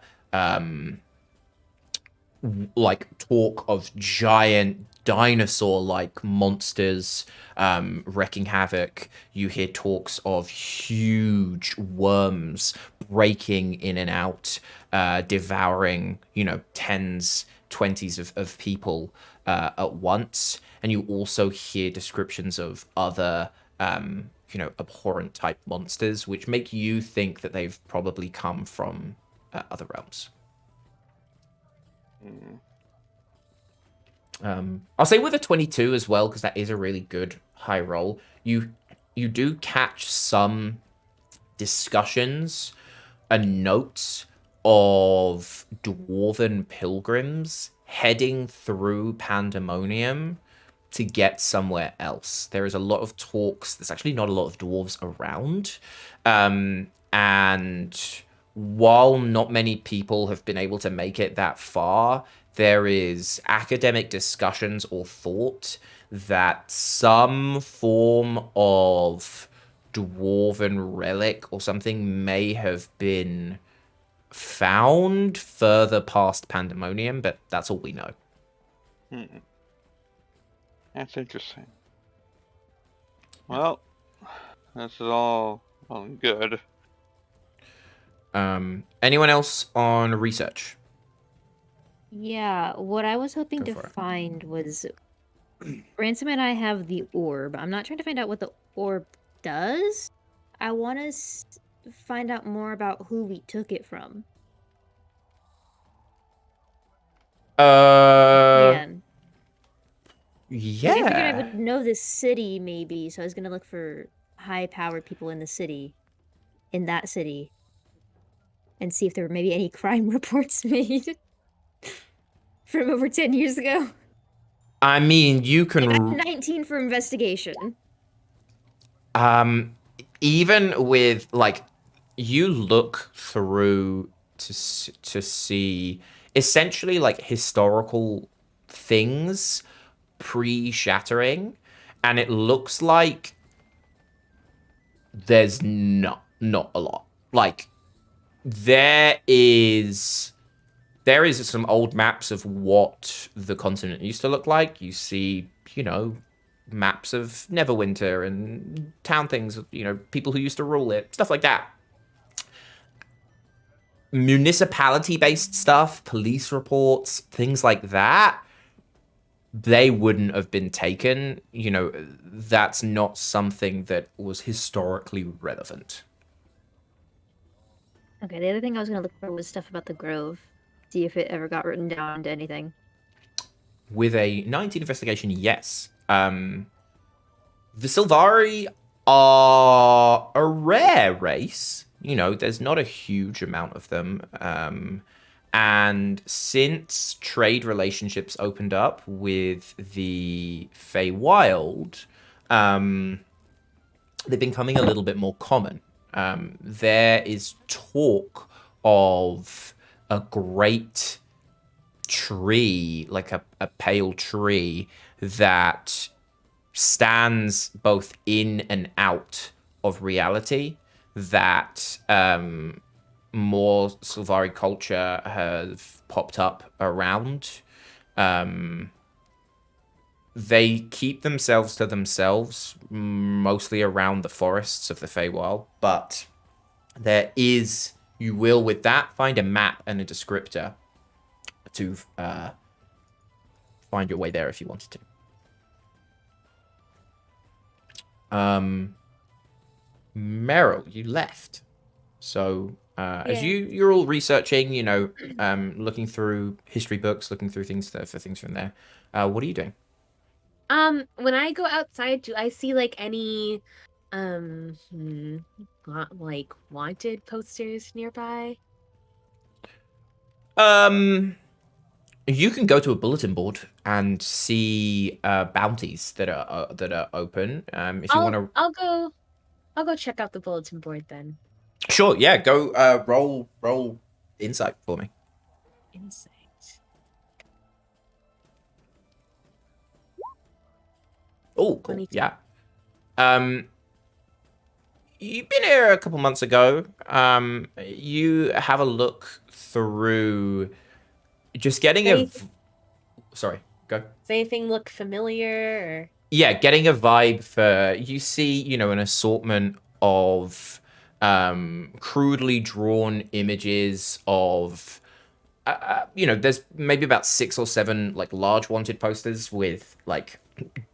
like talk of giant dinosaur-like monsters wreaking havoc. You hear talks of huge worms breaking in and out, devouring, tens, 20s of people at once. And you also hear descriptions of other abhorrent type monsters, which make you think that they've probably come from other realms. I'll say with a 22 as well, because that is a really good high roll. You do catch some discussions and notes of dwarven pilgrims heading through Pandemonium to get somewhere else. There is a lot of talks. There's actually not a lot of dwarves around. And while not many people have been able to make it that far, there is academic discussions or thought that some form of dwarven relic or something may have been found further past Pandemonium, but that's all we know. That's interesting. Well, this is all good. Anyone else on research? Yeah, what I was hoping Go to for it. find was Ransom and I have the orb. I'm not trying to find out what the orb does. I want to find out more about who we took it from. Man. Yeah. I figured I would know this city maybe, so I was gonna look for high-powered people in the city, in that city, and see if there were maybe any crime reports made from over 10 years ago. I mean, you can. I got 19 for investigation. Even with you look through to see essentially like historical things pre-shattering, and it looks like there's not a lot. Like there is some old maps of what the continent used to look like. You see, maps of Neverwinter and town things, people who used to rule it, stuff like that. Municipality-based stuff, police reports, things like that, they wouldn't have been taken. That's not something that was historically relevant. Okay, the other thing I was gonna look for was stuff about the Grove. See if it ever got written down into anything. With a 19 investigation, yes. The Sylvari are a rare race. There's not a huge amount of them. And since trade relationships opened up with the Feywild, they've been becoming a little bit more common. There is talk of a great tree, like a pale tree, that stands both in and out of reality, that more Sylvari culture have popped up around. They keep themselves to themselves, mostly around the forests of the Feywild, but you will with that find a map and a descriptor to find your way there if you wanted to. Meryl, you left. So as Yeah. you're all researching, looking through history books, looking through things for things from there. What are you doing? When I go outside, do I see like any like wanted posters nearby? You can go to a bulletin board and see bounties that are open. If you want to, I'll go check out the bulletin board then. sure, yeah, go roll insight for me. Insight. Oh, cool. 22. Yeah. You've been here a couple months ago. You have a look through, just getting a. Sorry, go. Does anything look familiar? Yeah, getting a vibe for, you see, an assortment of crudely drawn images of there's maybe about 6 or 7 like large wanted posters with like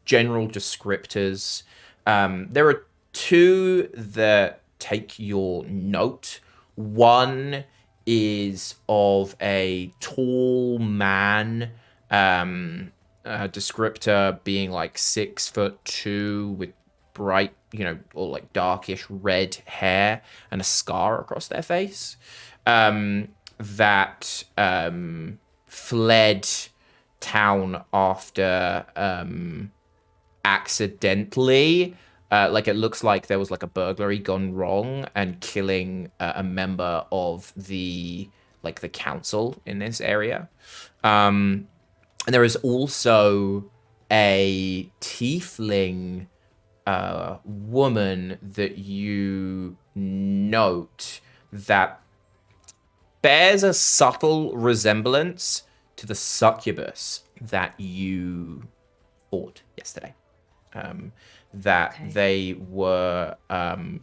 general descriptors. There are 2 that take your note. One is of a tall man, descriptor being like 6'2" with bright, or like darkish red hair and a scar across their face. That fled town after accidentally, like it looks like there was like a burglary gone wrong and killing a member of the council in this area. And there is also a tiefling woman that you note that bears a subtle resemblance to the succubus that you fought yesterday. They were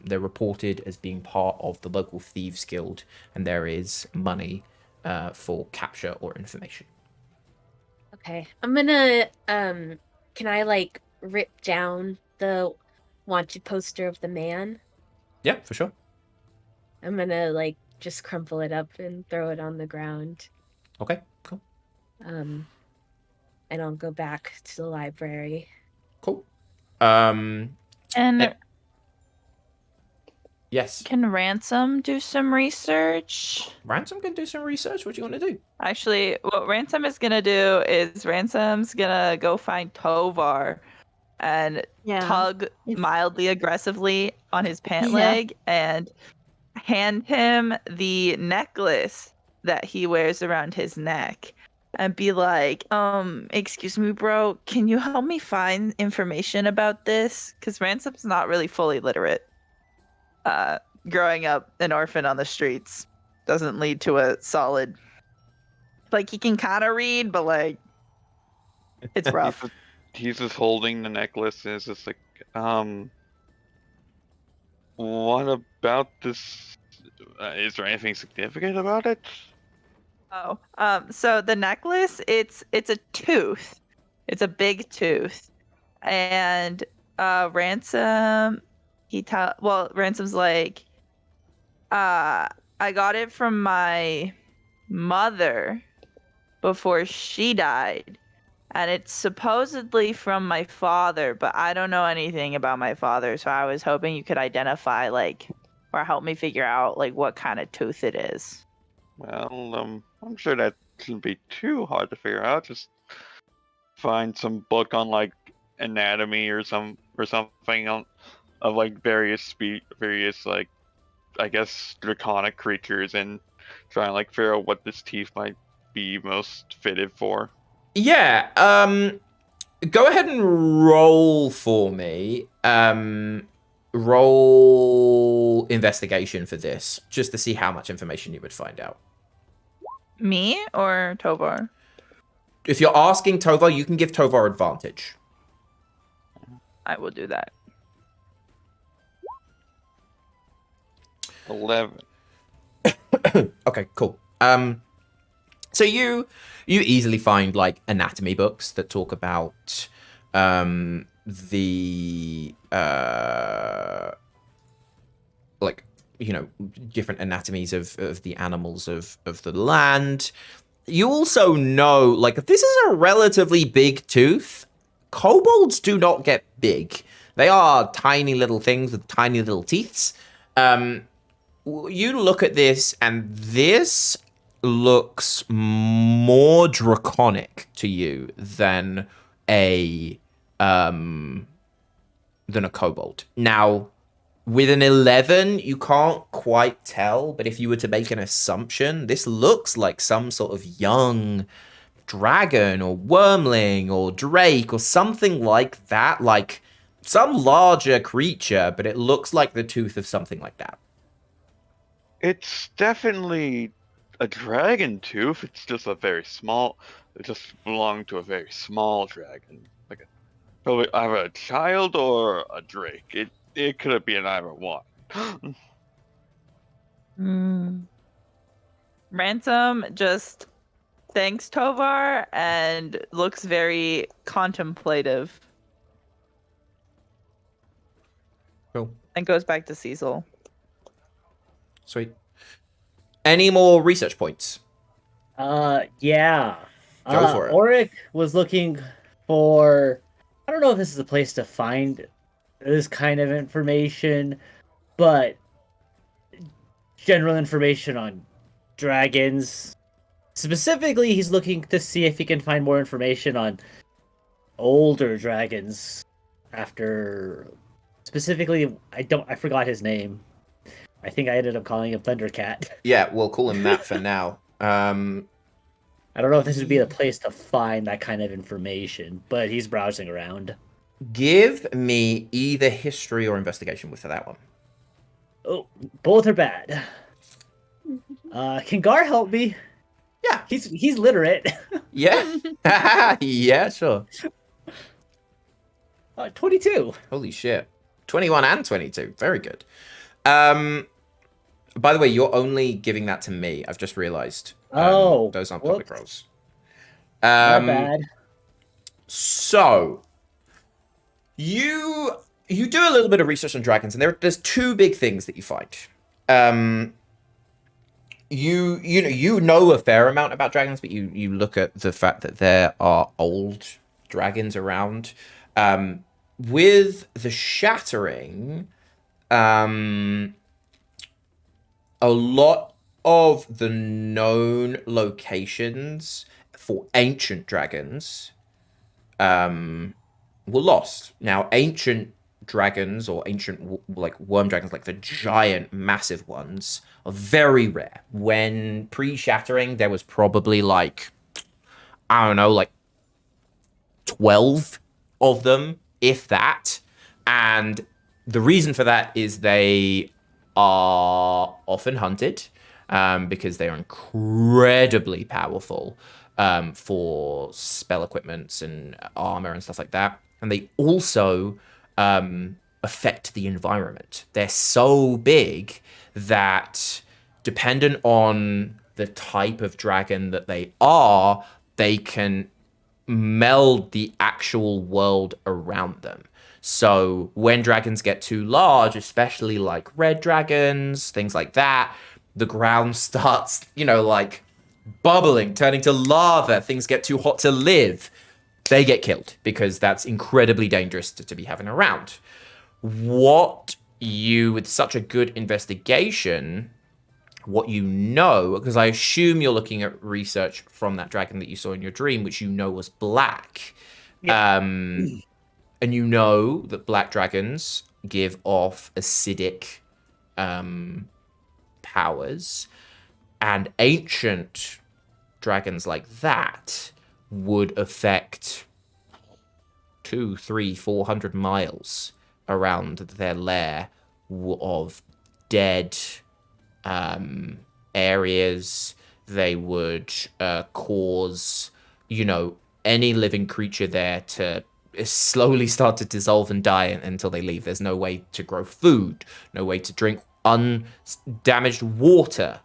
they're reported as being part of the local thieves guild, and there is money for capture or information. Okay. I'm gonna can I like rip down the wanted poster of the man? Yeah, for sure. I'm gonna like just crumple it up and throw it on the ground. Okay, cool. And I'll go back to the library. Cool. And yes. can Ransom do some research? Ransom can do some research. What do you want to do? Actually, what Ransom is gonna do is Ransom's gonna go find Tovar and tug mildly aggressively on his pant leg and hand him the necklace that he wears around his neck and be like, excuse me, bro, can you help me find information about this? Because Ransom's not really fully literate. Growing up an orphan on the streets doesn't lead to a solid, like, he can kind of read, but like it's rough. He's just holding the necklace and it's just like, what about this? Is there anything significant about it? Oh, so the necklace, it's a tooth. It's a big tooth. And Ransom, Ransom's like, I got it from my mother before she died. And it's supposedly from my father, but I don't know anything about my father, so I was hoping you could identify, like, or help me figure out, like, what kind of tooth it is. Well, I'm sure that shouldn't be too hard to figure out. Just find some book on like anatomy or something of like various like, I guess, draconic creatures and try and like figure out what this teeth might be most fitted for. Yeah, go ahead and roll for me. Roll investigation for this, just to see how much information you would find out. Me or Tovar? If you're asking Tovar, you can give Tovar advantage. I will do that. 11. Okay, cool. So you easily find like anatomy books that talk about the like, you know, different anatomies of the animals of the land. You also know, like, if this is a relatively big tooth, kobolds do not get big. They are tiny little things with tiny little teeths. You look at this, and this looks more draconic to you than a kobold. Now, with an 11, you can't quite tell, but if you were to make an assumption, this looks like some sort of young dragon or wormling or drake or something like that, like some larger creature, but it looks like the tooth of something like that. It's definitely a dragon tooth. It's just a very small. It just belonged to a very small dragon, like probably either a child or a drake. It could have been either one. Ransom just thanks Tovar and looks very contemplative. Cool. And goes back to Cecil. Sweet. Any more research points? Yeah. Go for it. Auric was looking for... I don't know if this is a place to find this kind of information, but general information on dragons. Specifically, he's looking to see if he can find more information on older dragons. After... Specifically, I forgot his name. I think I ended up calling him Thundercat. Yeah, we'll call him that for now. I don't know if this would be the place to find that kind of information, but he's browsing around. Give me either history or investigation with that one. Oh, both are bad. Can Gar help me? Yeah. He's literate. Yeah. Yeah, sure. 22. Holy shit. 21 and 22. Very good. By the way, you're only giving that to me. I've just realized. Those aren't public rolls. Not bad. So, you do a little bit of research on dragons, and there's two big things that you find. You know a fair amount about dragons, but you look at the fact that there are old dragons around. With the shattering, a lot of the known locations for ancient dragons were lost. Now, ancient dragons or ancient like worm dragons, like the giant massive ones, are very rare. When pre-shattering, there was probably like, I don't know, like 12 of them, if that. And the reason for that is they are often hunted because they are incredibly powerful for spell equipments and armor and stuff like that. And they also affect the environment. They're so big that, dependent on the type of dragon that they can meld the actual world around them. So when dragons get too large, especially like red dragons, things like that, the ground starts, like bubbling, turning to lava. Things get too hot to live. They get killed because that's incredibly dangerous to be having around. With such a good investigation, what you know, because I assume you're looking at research from that dragon that you saw in your dream, which you know was black. Yep. And you know that black dragons give off acidic powers, and ancient dragons like that would affect 200, 300, 400 miles around their lair of dead areas. They would cause, any living creature there to slowly start to dissolve and die until they leave. There's no way to grow food, no way to drink undamaged water.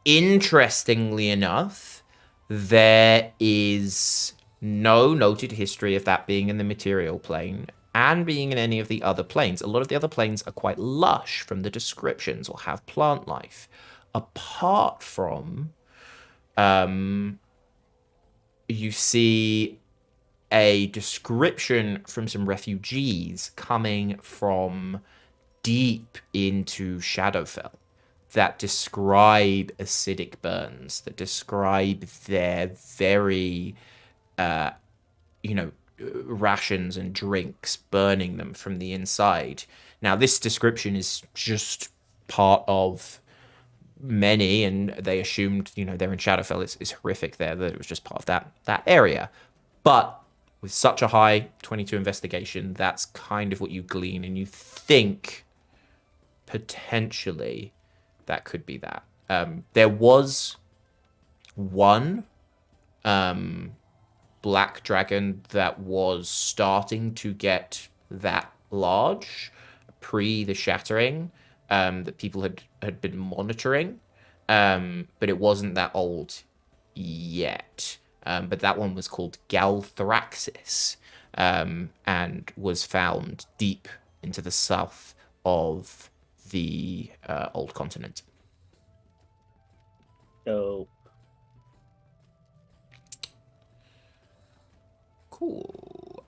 Interestingly enough, there is no noted history of that being in the material plane and being in any of the other planes. A lot of the other planes are quite lush from the descriptions or have plant life. Apart from, you see a description from some refugees coming from deep into Shadowfell that describe acidic burns, that describe their very, rations and drinks burning them from the inside. Now, this description is just part of many, and they assumed, they're in Shadowfell. It's horrific there that it was just part of that area. But with such a high 22 investigation, that's kind of what you glean, and you think potentially that could be that. There was one black dragon that was starting to get that large pre the shattering, that people had been monitoring, but it wasn't that old yet. But that one was called Galthraxis, and was found deep into the south of the old continent. So Cool.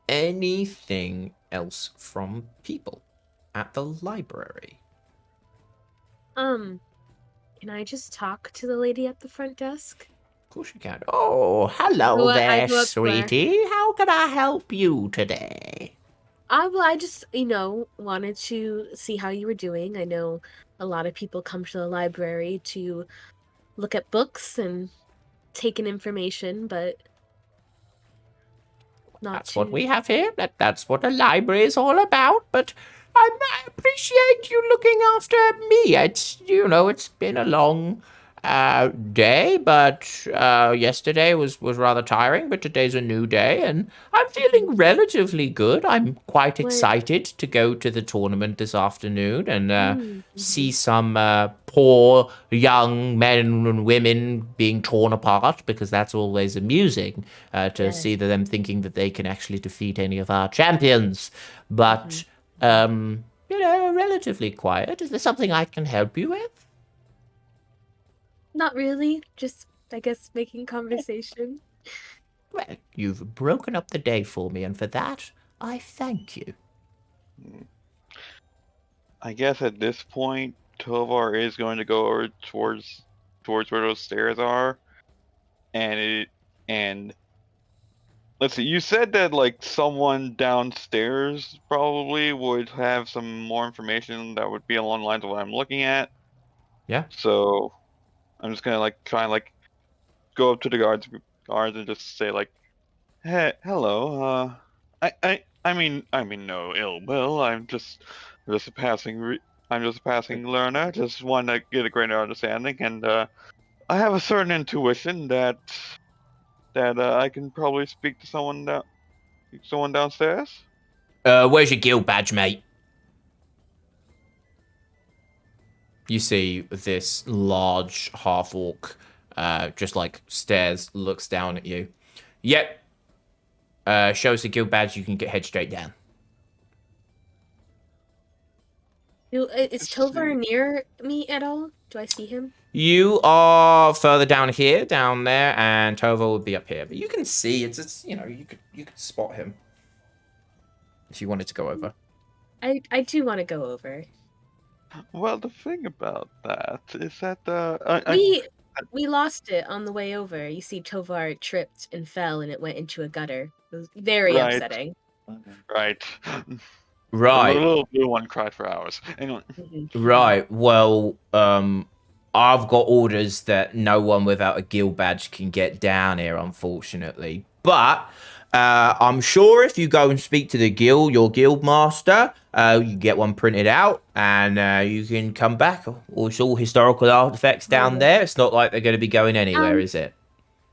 Anything else from people at the library? Can I just talk to the lady at the front desk? Of course you can. Oh, hello I there, go up to her. sweetie. How can I help you today? I just, wanted to see how you were doing. I know a lot of people come to the library to look at books and take in information, but not That's to. what we have here. That's what a library is all about. But I appreciate you looking after me. It's been a long day, but yesterday was rather tiring. But today's a new day, and I'm feeling relatively good. I'm quite excited to go to the tournament this afternoon and see some poor young men and women being torn apart, because that's always amusing to see them thinking that they can actually defeat any of our champions. But relatively quiet. Is there something I can help you with? Not really. Just, I guess, making conversation. Well, you've broken up the day for me, and for that, I thank you. I guess at this point, Tovar is going to go over towards where those stairs are, and let's see. You said that like someone downstairs probably would have some more information that would be along the lines of what I'm looking at. Yeah. So I'm just gonna try and go up to the guards and just say hey, hello. I mean no ill will. I'm just a passing learner. Just want to get a greater understanding, and I have a certain intuition that I can probably speak to someone downstairs. Where's your guild badge, mate? You see this large half-orc just stares, looks down at you. Yep. Show us the guild badge, you can head straight down. Is Tovar near me at all? Do I see him? You are further down here, down there, and Tovar would be up here. But you can see it's you could spot him if you wanted to go over. I do want to go over. Well, the thing about that is that we lost it on the way over. You see, Tovar tripped and fell, and it went into a gutter. It was very upsetting. Right. Right. The little blue one cried for hours. Anyway. Right. Well, I've got orders that no one without a guild badge can get down here, unfortunately. But I'm sure if you go and speak to your guild master, you get one printed out, and you can come back. It's all historical artifacts down there. It's not like they're going to be going anywhere, is it?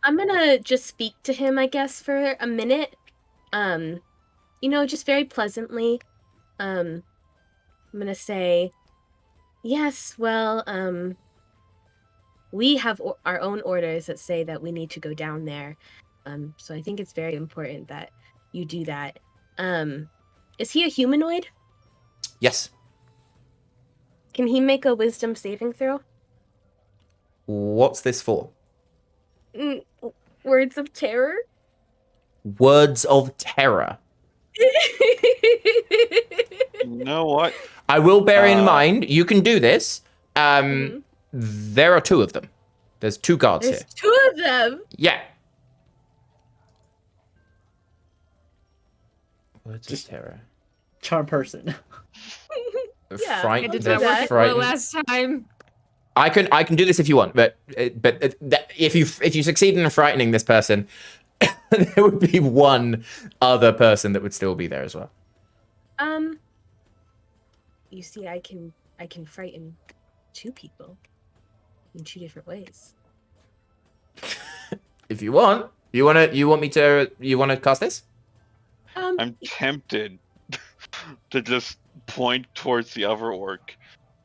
I'm gonna just speak to him, I guess, for a minute. Just very pleasantly. I'm gonna say, yes, well, we have our own orders that say that we need to go down there. So I think it's very important that you do that. Is he a humanoid? Yes. Can he make a wisdom saving throw? What's this for? Words of terror? Words of terror. You know what? I will bear in mind, you can do this. There are 2 of them. There's 2 guards There's here. 2 of them. Yeah. Words Just of terror. Charm person. Yeah, Fright- I did they're that. Well, frightened. last time. I can do this if you want, but if you succeed in frightening this person, there would be 1 other person that would still be there as well. You see, I can frighten 2 people in 2 different ways. If you want me to cast this? I'm tempted to just point towards the other orc,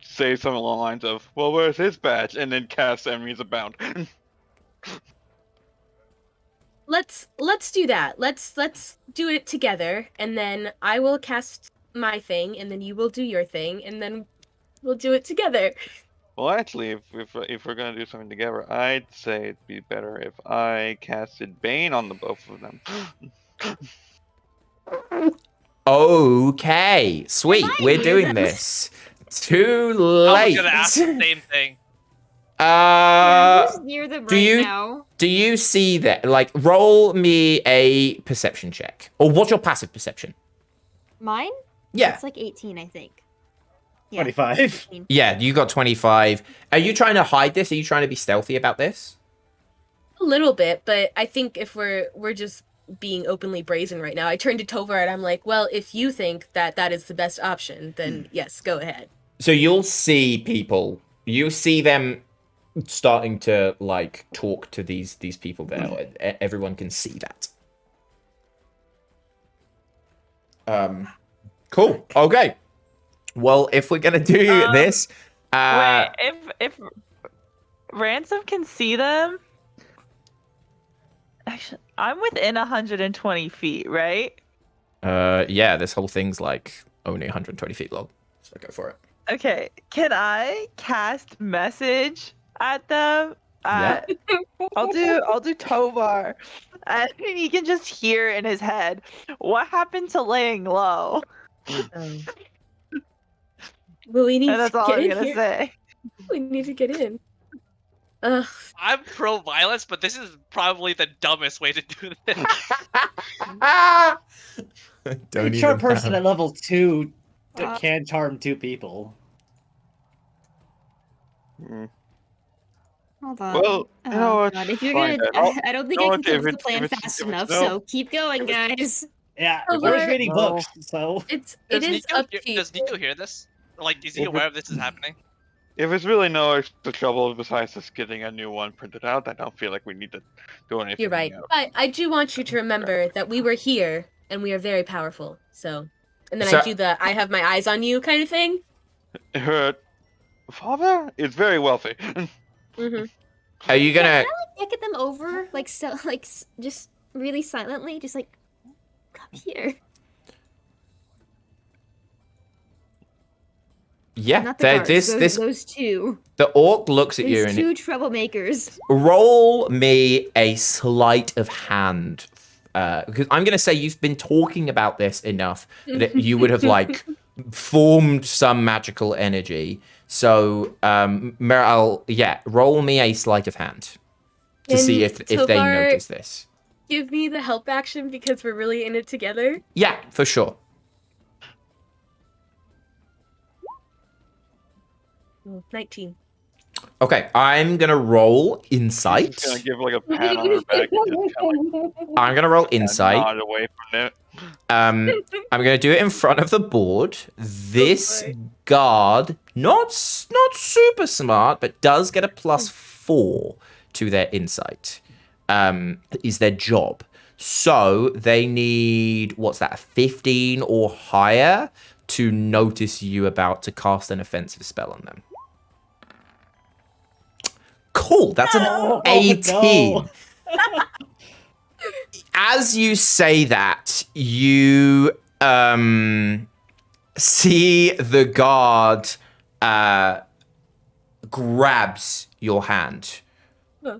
say something along the lines of, "Well, where's his badge?" and then cast Enemies Abound. Let's do that. Let's do it together, and then I will cast my thing, and then you will do your thing, and then we'll do it together. Well, actually, if we're gonna do something together, I'd say it'd be better if I casted Bane on the both of them. Okay, sweet. We're doing this. Too late. I was gonna ask the same thing. Who's near them do right you- now? Do you see that? Like, roll me a perception check. Or what's your passive perception? Mine? Yeah. It's like 18, I think. 25. Yeah, you got 25. Are you trying to hide this? Are you trying to be stealthy about this? A little bit, but I think if we're just being openly brazen right now, I turn to Tovar and I'm like, well, if you think that that is the best option, then yes, go ahead. So you'll see people. You see them starting to like talk to these people there. Everyone can see that. Cool. Okay. Well, if we're gonna do this, wait, if Ransom can see them, actually, I'm within 120 feet, right? yeah, this whole thing's like only 120 feet long, so go for it. Okay, can I cast message at them? Yeah. I'll do Tovar, and he can just hear in his head what happened to laying low. Well, we need And that's to all get I'm in gonna here. say. We need to get in. Ugh. I'm pro violence, but this is probably the dumbest way to do this. Don't Charm even person have- at level 2 that can charm 2 people. Hold on. Well, you know what? God, if you're Fine gonna, then. I don't think you know I what, can if come up with it's- the plan if it's- fast if it's enough. no- So keep going, guys. Yeah, Tovar- we're reading No. books, so It Does is Nico, up to you. does Nico hear this? Like, is he Well, aware of this is happening? If it's really no extra trouble besides just getting a new one printed out, I don't feel like we need to do anything. You're right. else. But I do want you to remember that we were here and we are very powerful. So, and then So- I do the "I have my eyes on you" kind of thing. Her father is very wealthy. Mm-hmm. Are you gonna? Look at them over, like so, like just really silently, just like come here. Yeah, Not the guards, this those 2. the orc looks at you Those and 2 troublemakers. roll me a sleight of hand. Because I'm gonna say you've been talking about this enough that you would have like formed some magical energy. So, Meryl, yeah, roll me a sleight of hand to see if they Tovar, notice this. Give me the help action because we're really in it together. Yeah, for sure. Oh, 19. Okay, I'm gonna roll He's insight. just gonna give like a pat on her back and just kind of I'm gonna roll like insight. nod away from it. I'm gonna do it in front of the board. This boy. guard, not super smart, but does get a +4 to their insight. Is their job. So they need what's that, a 15 or higher to notice you about to cast an offensive spell on them. Oh, that's an Oh, 18. no. As you say that, you see the guard grabs your hand. Huh.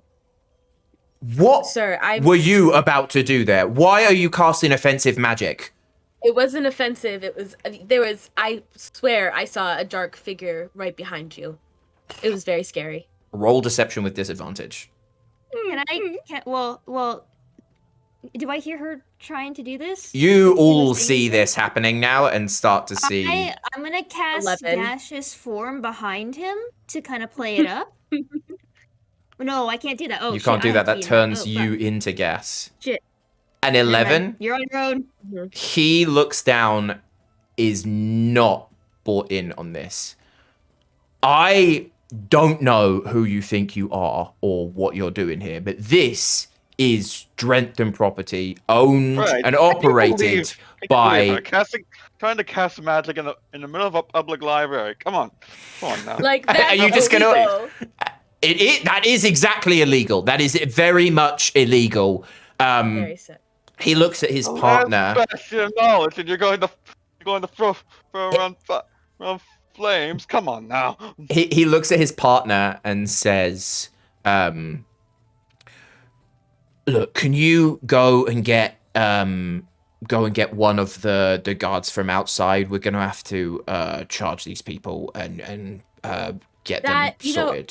What Sir, were you about to do there? Why are you casting offensive magic? It wasn't offensive. It was I swear I saw a dark figure right behind you. It was very scary. Roll deception with disadvantage. Well, do I hear her trying to do this? You all saying see so? this happening now and start to see. I'm gonna cast 11. gaseous form behind him to kind of play it up. No, I can't do that. Oh, You shit, can't do I that. have to That be in turns Oh, you fuck. into gas. Shit. An Never mind. 11, You're on your own. he looks down, is not bought in on this. I don't know who you think you are or what you're doing here, but this is Drentham property, owned Right. and Can you operated believe by. her trying to cast magic in the middle of a public library? Come on now. Like Are that's you just gonna- illegal. That is exactly illegal. That is very much illegal. Very sick. He looks at his partner. That's your knowledge, and you're going to throw around flames. Come on now. He looks at his partner and says, "Look, can you go and get one of the guards from outside? We're gonna have to charge these people and get them sorted."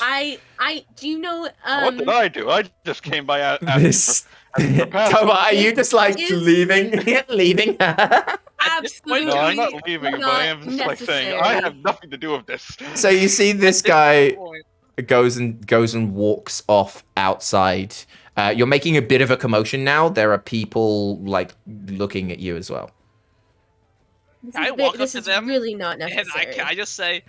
Do you know What did I do? I just came by asking This. for passage. Toma, are you just like Is- leaving her? absolutely No, I'm not leaving, but I am just like saying I necessary. have nothing to do with this. So you see this guy goes and walks off outside. You're making a bit of a commotion now. There are people like looking at you as well. I walk up This to is them, really not and necessary. I just say,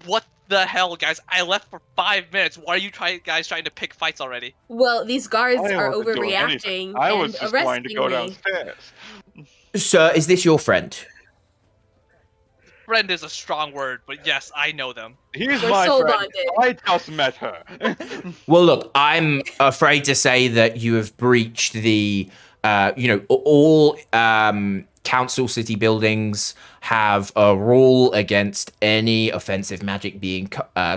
"What the hell, guys? I left for 5 minutes. Why are you guys trying to pick fights already?" Well, these guards I are wasn't doing anything. overreacting I and was just arresting going to go me. downstairs. Sir, is this your friend? Friend is a strong word, but yes, I know them. He's We're my soul friend. bonded. I just met her. Well, look, I'm afraid to say that you have breached the, all council city buildings have a rule against any offensive magic being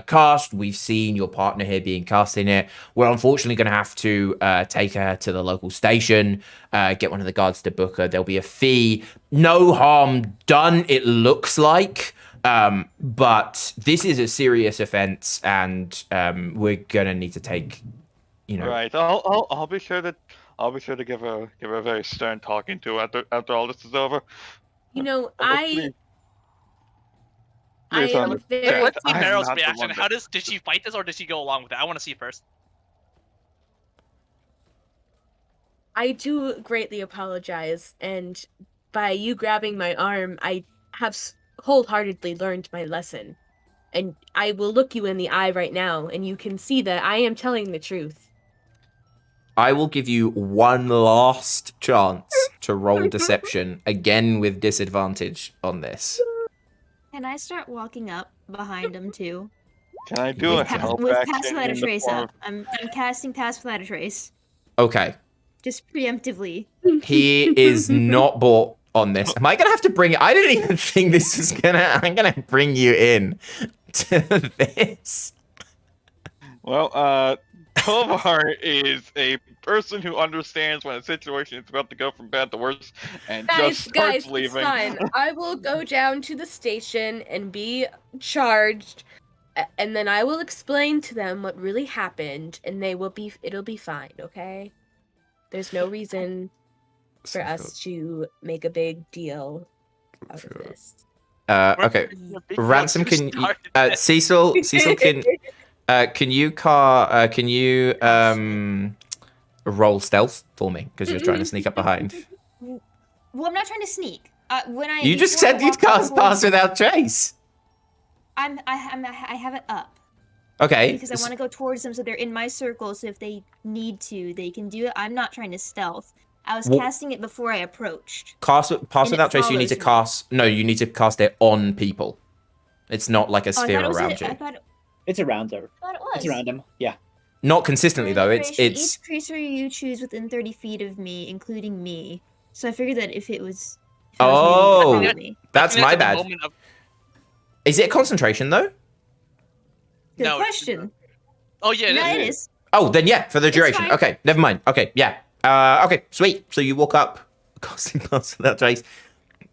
cast. We've seen your partner here being cast in it. We're unfortunately going to have to take her to the local station, get one of the guards to book her. There'll be a fee. No harm done, it looks like. But this is a serious offense, and we're gonna need to take, Right. I'll be sure to give her a very stern talking to after all this is over. You know, Please, I am understand. very. Let's see I'm Meryl's not the reaction. one Did she fight this or did she go along with it? I want to see first. I do greatly apologize, and by you grabbing my arm, I have wholeheartedly learned my lesson. And I will look you in the eye right now, and you can see that I am telling the truth. I will give you one last chance to roll deception, again with disadvantage on this. Can I start walking up behind him too? Can I do a help With action Pass Without a in the Trace form up. I'm casting Pass Without a Trace. Okay. Just preemptively. He is not bought on this. Am I gonna have to bring it? I didn't even think this was I'm gonna bring you in to this. Well, Tovar is a person who understands when a situation is about to go from bad to worse and just starts Guys, leaving. it's fine. I will go down to the station and be charged, and then I will explain to them what really happened, and it'll be fine, okay? There's no reason for us to make a big deal out of this. Okay. Ransom, can you, Cecil can you roll stealth for me because you're trying to sneak up behind? Well, I'm not trying to sneak. You just said you'd cast Pass Without Trace. I have it up. Okay. Because I want to go towards them so they're in my circle, so if they need to, they can do it. I'm not trying to stealth. I was casting it before I approached. Pass And Without it Trace, you need to follows me. cast... No, you need to cast it on people. It's not like a Oh, I sphere thought it was around you. I thought It's around her. it was. It's around him. Yeah. Not consistently For though. information, It's each creature you choose within 30 feet of me, including me. So I figured that if I was moving I think oh, that me. I that's think that's my at the bad. moment of Is it concentration though? Good no. question. Oh yeah, No, it it is. is. Oh, then yeah, for the It's duration. fine. Okay, never mind. Okay, yeah. Okay, sweet. So you walk up, casting past that trace.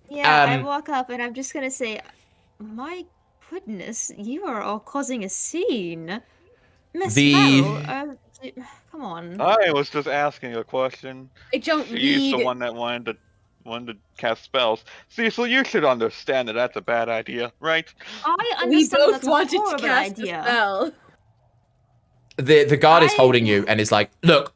Yeah, I Um, walk up and I'm just gonna say, my goodness, you are all causing a scene. Miss the Meryl, come on. I was just asking a question. I don't She's the need. one that wanted to cast spells. Cecil, you should understand that that's a bad idea, right? I We understand both that's a wanted to horrible cast a idea. spell. the guard is holding you and is like, look,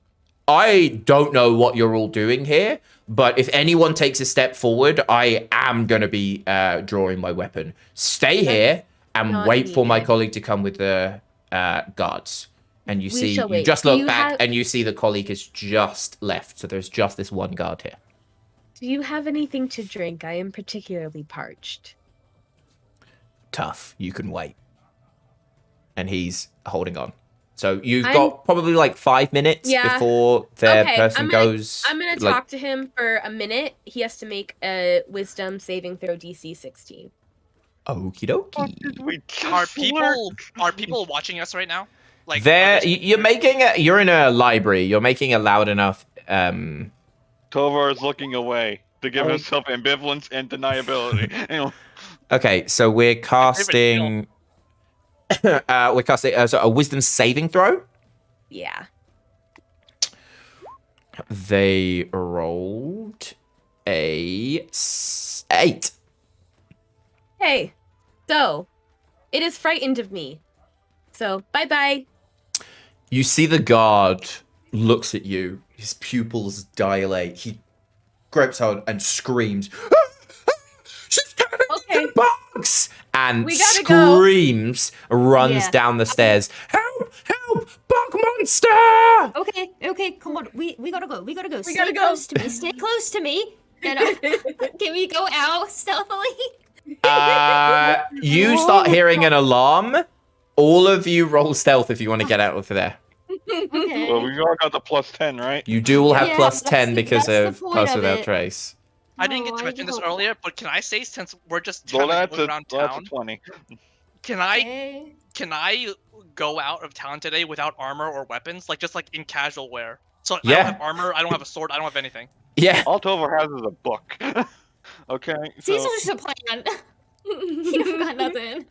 I don't know what you're all doing here, but if anyone takes a step forward, I am gonna be drawing my weapon. Stay here and not wait for my needed. colleague to come with the guards. And you We see, shall you wait. just Do look you back have- and you see the colleague has just left. So there's just this one guard here. Do you have anything to drink? I am particularly parched. Tough. You can wait. And he's holding on. So you've I'm- got probably like 5 minutes Yeah. before their Okay, person goes. I'm gonna like, talk to him for a minute. He has to make a Wisdom saving throw DC 16. Okie dokie. We just Are people watching us right now? Like There, are they- you're in a library. You're making a loud enough. Tovar is looking away to give himself ambivalence and deniability. Anyway, Okay, so we're favorite casting. We're casting so a wisdom saving throw. Yeah. They rolled a 8. Hey, so it is frightened of me. So bye bye. You see the guard looks at you. His pupils dilate. He grabs hold and screams. She's turning Okay. into bugs! And We gotta go. screams, runs Yeah. down the stairs. Help! Help! Bug monster! Okay, come on. We gotta go. We gotta go. We Stay gotta go. close to me. Stay close to me. And can we go out stealthily? You start hearing an alarm. All of you roll stealth if you want to get out of there. Okay. well, we all got the +10, right? You do all have Yeah, plus that's 10 the- because that's the of point Post of Without it. Trace. I didn't get to No, mention this don't. earlier, but can I say since we're just Well, kind of that's going a around that's a town, 20. can I Okay. can I go out of town today without armor or weapons, like just like in casual wear? So I Yeah. don't have armor, I don't have a sword, I don't have anything. Yeah. All Tovar has is a book. Okay, so Caesar's just a plan. He don't got nothing.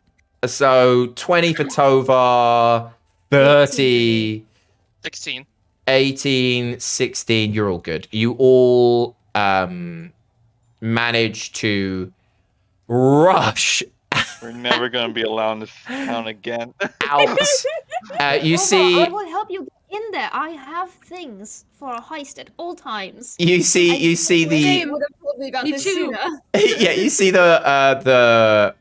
So 20 for Tovar, 30, 16. 18, 16. You're all good. You all manage to rush we're never gonna be allowed in this town again. out. You I see, will help you get in there. I have things for a heist at all times. you see the Same. Would have told me about Me this too. sooner. yeah, you see the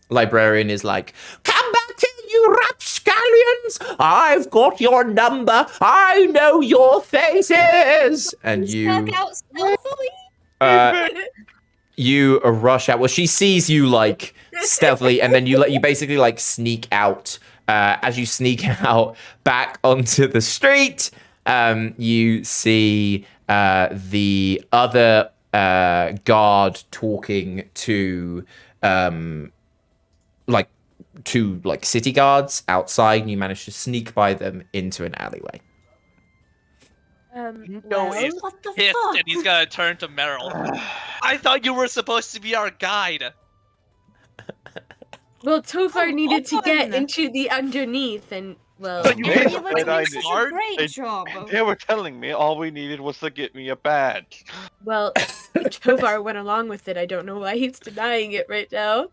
librarian is like, come back here, you rapscallions! I've got your number. I know your faces. And Just you back out stealthily. you rush out. Well, she sees you like stealthily, and then you basically like sneak out. As you sneak out back onto the street, you see the other guard talking to like city guards outside, and you manage to sneak by them into an alleyway. No, he's What the pissed fuck? and he's gonna turn to Meryl. I thought you were supposed to be our guide. Well, Tofar Oh, needed to get fun. into the underneath, and well, But you They did You were said doing I such did. a great They- job. They were telling me all we needed was to get me a badge. well, Tofar went along with it. I don't know why he's denying it right now.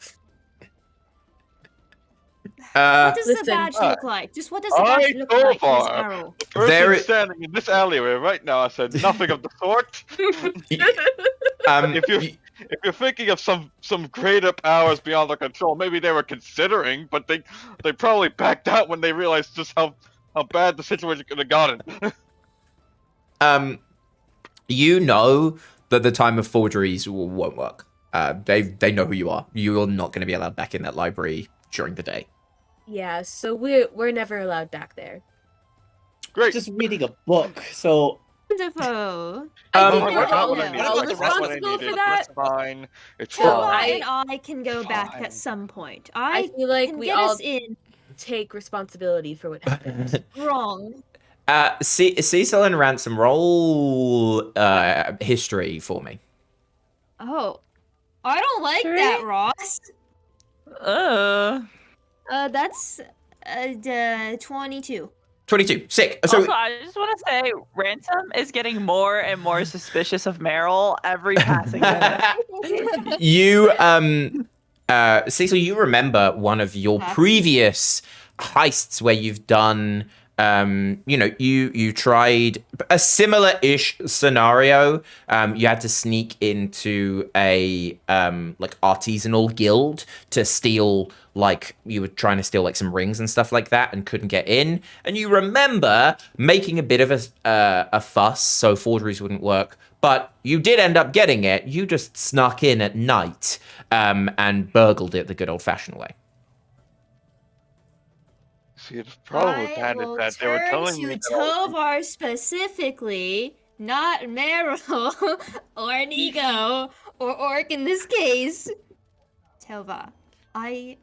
What does the Listen. badge look like? Just what does the badge look like, Miss Tovar. Meryl? The person There i- standing in this alleyway right now, I said nothing of the sort. If you- If you're thinking of some greater powers beyond their control, maybe they were considering, but they probably backed out when they realized just how bad the situation could have gotten. You know that the time of forgeries won't work. They know who you are. You're not going to be allowed back in that library during the day. Yeah, so we're never allowed back there. Great. just reading a book. So Wonderful. I Oh, think that's we're not all, what I no. needed. What all about the That's rest not of what I responsible needed. for that. It's fine. It's So Tova fine. and I can go back Fine. at some point. I I feel like can we get all us in take responsibility for what happened. wrong. Cecil and Ransom, roll history for me. Oh, I don't like that, Ross. That's 22. 22. Sick. So Also, I just want to say, Ransom is getting more and more suspicious of Meryl every passing minute. you Cecil, you remember one of your previous heists where you've done you tried a similar-ish scenario. You had to sneak into a like artisanal guild to steal, like you were trying to steal like some rings and stuff like that and couldn't get in. And you remember making a bit of a fuss so forgeries wouldn't work, but you did end up getting it. You just snuck in at night and burgled it the good old-fashioned way. See, the problem with I that is will that they were turn telling me to that I was Tovar specifically, not Meryl or Nico or Orc in this case. Tova, I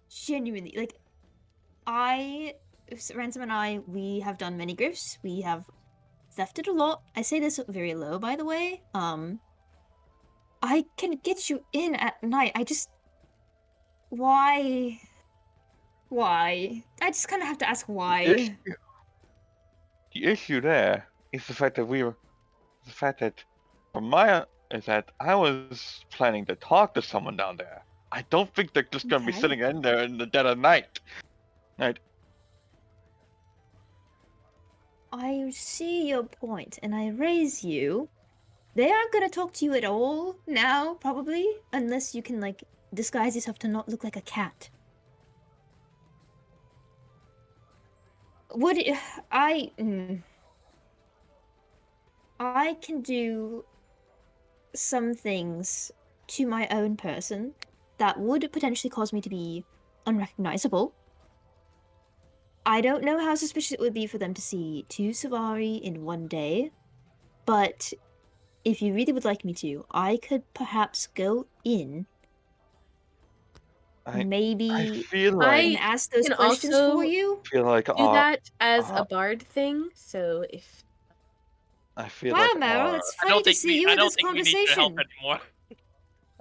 genuinely like. Ransom and I, we have done many grifts. We have thefted a lot. I say this very low, by the way. I can get you in at night. I just. Why? Why? I just kind of have to ask why. the issue there is the fact that from my is that I was planning to talk to someone down there. I don't think they're just gonna be Okay. sitting in there in the dead of night. Right? I see your point, and I raise you. They aren't gonna talk to you at all now, probably, unless you can like disguise yourself to not look like a cat. Would I? I can do some things to my own person that would potentially cause me to be unrecognizable. I don't know how suspicious it would be for them to see two Savari in one day, but if you really would like me to, I could perhaps go in, I maybe, feel I like and ask those can questions also for you. feel like do that as a bard thing. So if I feel Wow, like Meryl, it's I funny don't to think see we you I in don't this think we need your help conversation. anymore.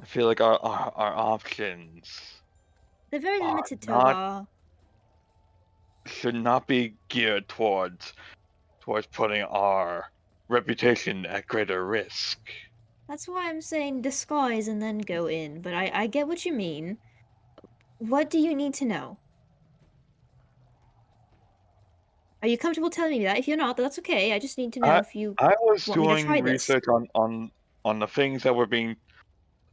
I feel like our options They're very are limited, not- Tovar. should not be geared towards putting our reputation at greater risk. That's why I'm saying disguise and then go in, but I get what you mean. What do you need to know? Are you comfortable telling me that? If you're not, that's okay. I just need to know if you I was want me to try doing this. research on the things that were being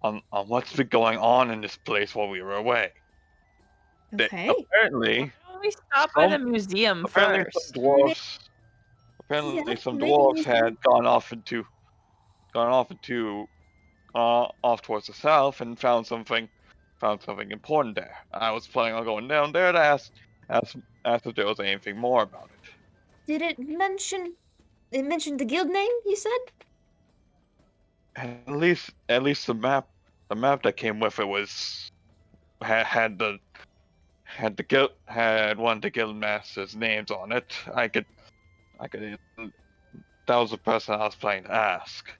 on what's been going on in this place while we were away. Okay. Apparently, Why don't we stop by the some museum apparently first? some maybe dwarves you had gone off towards the south and found something important there. I was planning on going down there to ask if there was anything more about it. Did it mention? It mentioned the guild name. You said. At least the map that came with it was had one of the guild masters' names on it. I could that was the person I was planning to ask.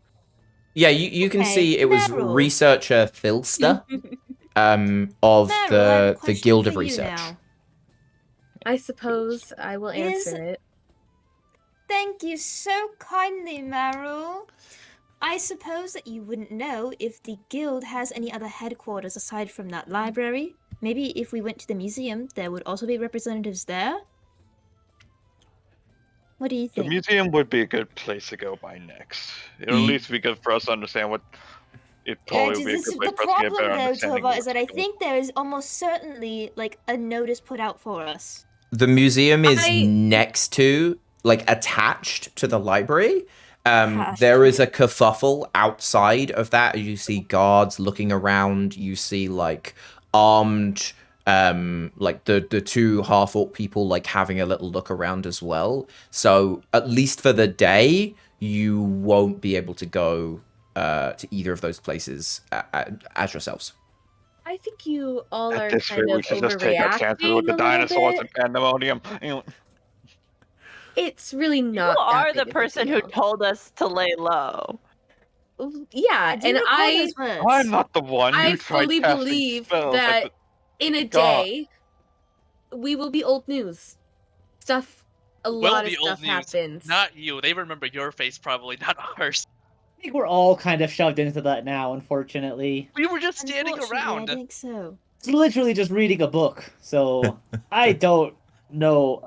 Yeah, you can Okay, see it was Meryl. researcher Filster of Meryl, I have a the question Guild for of you Research. now. I suppose I will answer it. Thank you so kindly, Meryl. I suppose that you wouldn't know if the guild has any other headquarters aside from that library. Maybe if we went to the museum, there would also be representatives there? What do you The think? museum would be a good place to go by next. It'll at least be good for us to understand what. It probably would be a good place The for us to get a better problem, though, understanding. Tova, is that I think there is almost certainly like a notice put out for us. The museum is I- next to, like, attached to the library. Attached There to is a it. kerfuffle outside of that. You see guards looking around. You see, like, armed like the two half-orc people like having a little look around as well. So at least for the day, you won't be able to go to either of those places as yourselves. I think you all At are this rate, kind we of should just take our chances overreacting with the a little dinosaurs bit. and pandemonium. It's really You not that are the big of a person who deal. told us to lay low. Yeah, I do and recall those words. I'm not the one who I tried fully casting believe spells at that in a God. day we will be old news. A Will lot of be old stuff news. happens. Not you. They remember your face probably, not ours. I think we're all kind of shoved into that now, unfortunately. We were just standing Unfortunately, around. I think so. It's literally just reading a book, so I don't know.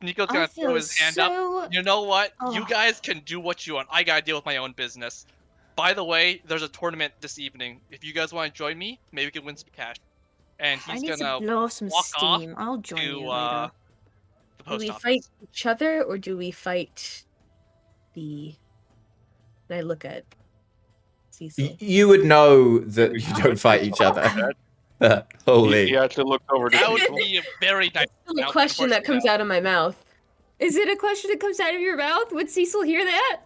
Nico's I gonna throw feel his hand up. so. You know what? You Oh. guys can do what you want. I gotta deal with my own business. By the way, there's a tournament this evening. If you guys want to join me, maybe we can win some cash. And I he's need to gonna blow off some walk off steam. I'll join to you later. the Do post we office. fight each other or do we fight the... And I look at Cecil. You would know that you don't fight each other. Holy. He actually looked over to That would Cecil. be a very nice. It's still a outfit, question that comes unfortunately, out of my mouth. Is it a question that comes out of your mouth? Would Cecil hear that?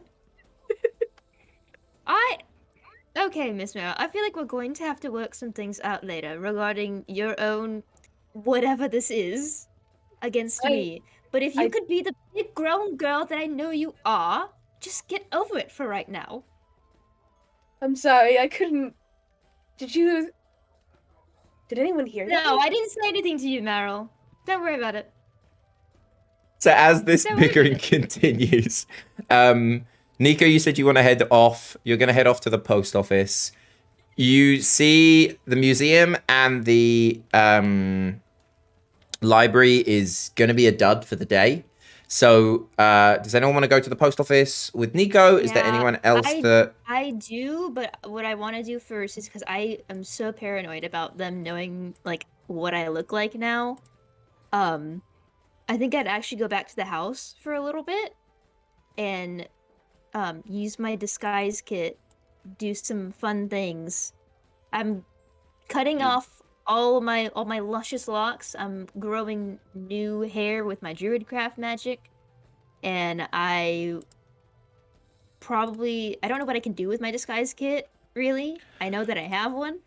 Okay, Miss Mara, I feel like we're going to have to work some things out later regarding your own whatever this is against me. But if you could be the big grown girl that I know you are, just get over it for right now. I'm sorry, I couldn't... Did anyone hear that? No, I didn't say anything to you, Meryl. Don't worry about it. So as this bickering continues, Nico, you said you want to head off. You're going to head off to the post office. You see the museum and the library is going to be a dud for the day. So does anyone want to go to the post office with Nico? Is there anyone else that... I do, but what I want to do first is because I am so paranoid about them knowing, like, what I look like now. I think I'd actually go back to the house for a little bit and use my disguise kit, do some fun things. I'm cutting off all my luscious locks. I'm growing new hair with my druidcraft magic, and I don't know what I can do with my disguise kit. Really, I know that I have one.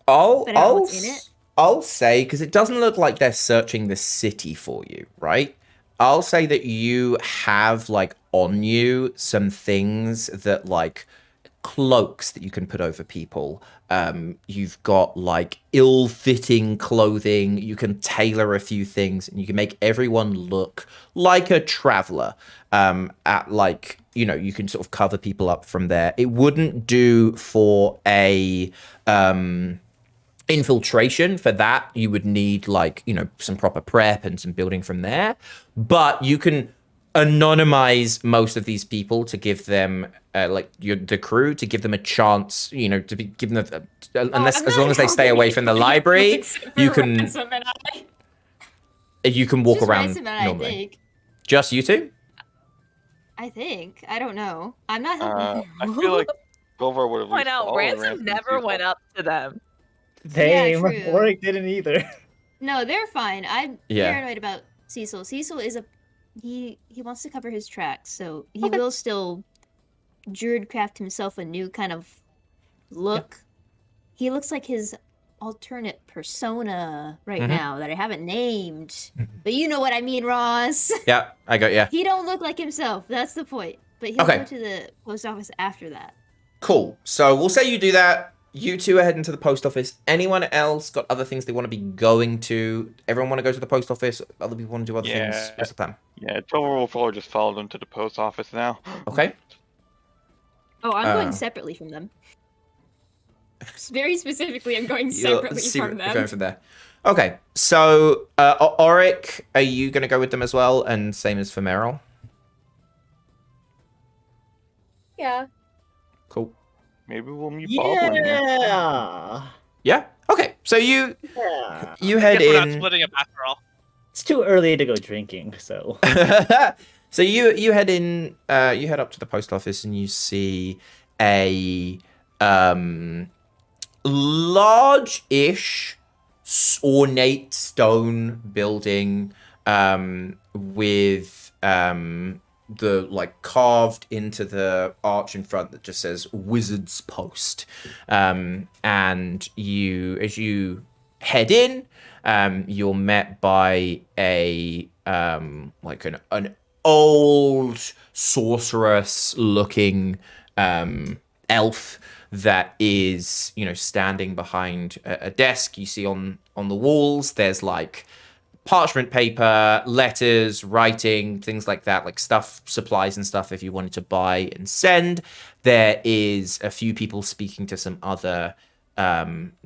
But I don't know what's in it. I'll say, because it doesn't look like they're searching the city for you, right? I'll say that you have, like, on you some things that, like, cloaks that you can put over people. You've got, like, ill-fitting clothing. You can tailor a few things, and you can make everyone look like a traveler. At, like, you know, you can sort of cover people up from there. It wouldn't do for a... infiltration. For that you would need, like, you know, some proper prep and some building from there, but you can anonymize most of these people to give them like the crew, to give them a chance, you know, to be given as long as they stay away from the library, you can walk around normally. Just you two? I think. I don't know. I'm not I feel like Govar would have Point out, Ransom never went up to them. Same. true. Warwick didn't either. No, they're fine. I'm Yeah. paranoid about Cecil. Cecil is he wants to cover his tracks, so he will still druidcraft himself a new kind of look. Yeah. He looks like his alternate persona right now that I haven't named. But you know what I mean, Ross. Yeah, I got you. He don't look like himself. That's the point. But he'll go to the post office after that. Cool. So we'll say you do that. You two are heading to the post office. Anyone else got other things they want to be going to? Everyone want to go to the post office? Other people want to do other things? What's the plan? Yeah, Tover will probably just follow them to the post office now. Okay. Oh, I'm going separately from them. Very specifically, I'm going separately from them. Going from there. Okay. So, Auric, are you going to go with them as well? And same as for Meryl? Yeah. Cool. Maybe we'll meet Bob. Yeah. Okay. So you head We're in. not splitting up after all. It's too early to go drinking, so. So you head in. You head up to the post office and you see a large-ish, ornate stone building with the like carved into the arch in front that just says Wizard's Post. And you, as you head in, you're met by a like an old sorceress looking elf that is, you know, standing behind a desk. You see on the walls there's like parchment paper, letters, writing, things like that, like stuff, supplies and stuff if you wanted to buy and send. There is a few people speaking to some other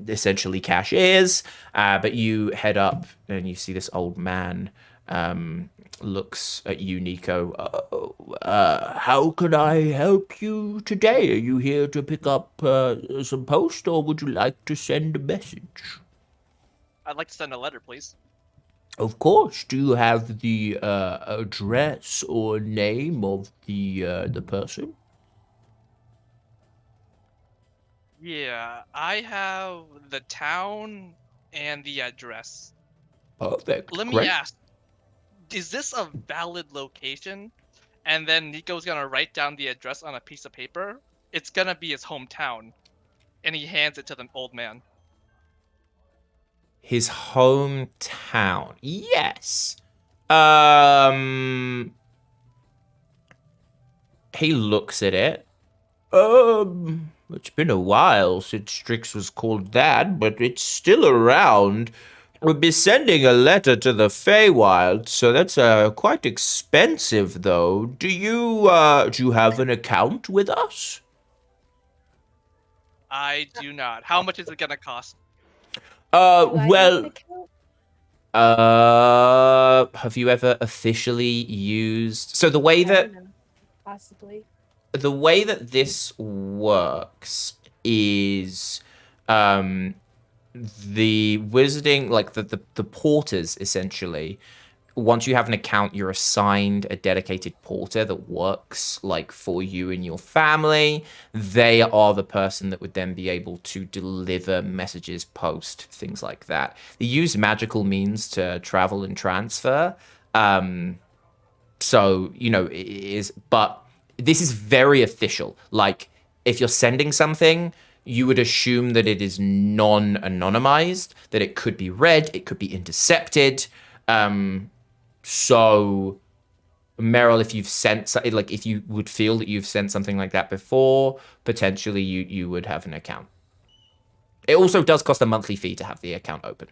essentially cashiers, but you head up and you see this old man looks at you, Nico. How can I help you today? Are you here to pick up some post, or would you like to send a message? I'd like to send a letter, please. Of course. Do you have the address or name of the person? Yeah, I have the town and the address. Perfect. Let me Great. ask, is this a valid location? And then Nico's gonna write down the address on a piece of paper. It's gonna be his hometown. And he hands it to the old man. His hometown. Yes. Um. He looks at it. It's been a while since Strix was called that, but it's still around. We'll be sending a letter to the Feywild, so that's quite expensive, though. Do you have an account with us? I do not. How much is it gonna cost? Well, have you ever officially used? So the way that possibly the way that this works is the wizarding, like the porters essentially, once you have an account, you're assigned a dedicated porter that works like for you and your family. They are the person that would then be able to deliver messages, post, things like that. They use magical means to travel and transfer. So, you know, it is, but this is very official. Like, if you're sending something, you would assume that it is non-anonymized, that it could be read, it could be intercepted. So, Meryl, if you've sent, like, if you would feel that you've sent something like that before, potentially you would have an account. It also does cost a monthly fee to have the account open.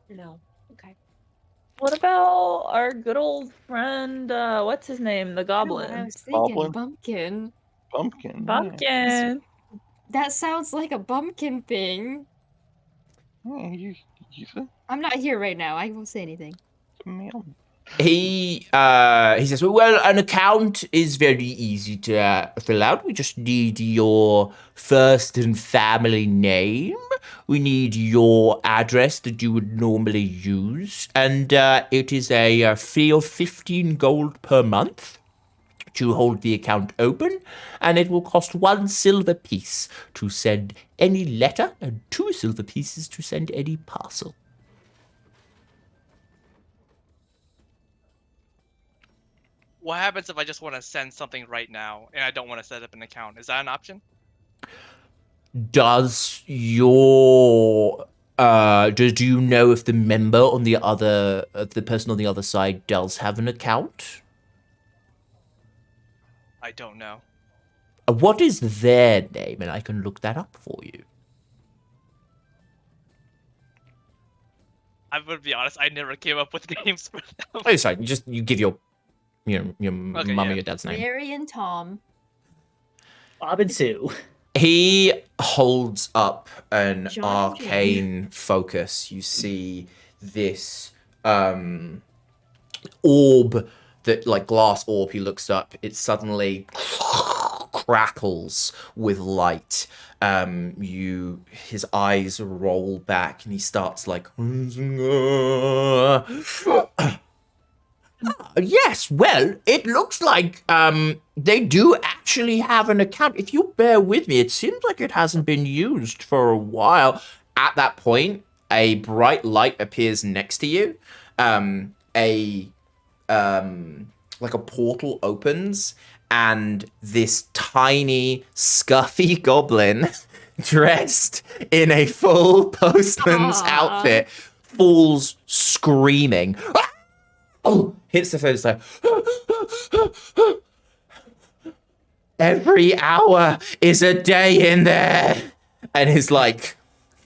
No. Okay. What about our good old friend, what's his name? The goblin. I was thinking Goblin? bumpkin. Pumpkin. Bumpkin. That sounds like a bumpkin thing. Yeah, he's a I'm not here right now. I won't say anything. male. He says, well, an account is very easy to fill out. We just need your first and family name. We need your address that you would normally use. And it is a fee of 15 gold per month to hold the account open. And it will cost 1 silver piece to send any letter and 2 silver pieces to send any parcel. What happens if I just want to send something right now and I don't want to set up an account? Is that an option? Does your do you know if the member on the other the person on the other side does have an account? I don't know. What is their name, and I can look that up for you. I'm gonna be honest. I never came up with names for them. Oh, sorry. You give your mum or your dad's name. Mary and Tom. Bob and Sue. He holds up an John arcane focus. You see this orb, that like glass orb. He looks up. It suddenly crackles with light. His eyes roll back and he starts like Yes, well, it looks like they do actually have an account. If you bear with me, it seems like it hasn't been used for a while. At that point, a bright light appears next to you. A like a portal opens, and this tiny, scuffy goblin dressed in a full postman's outfit falls screaming. Oh, hits the first like every hour is a day in there, and is like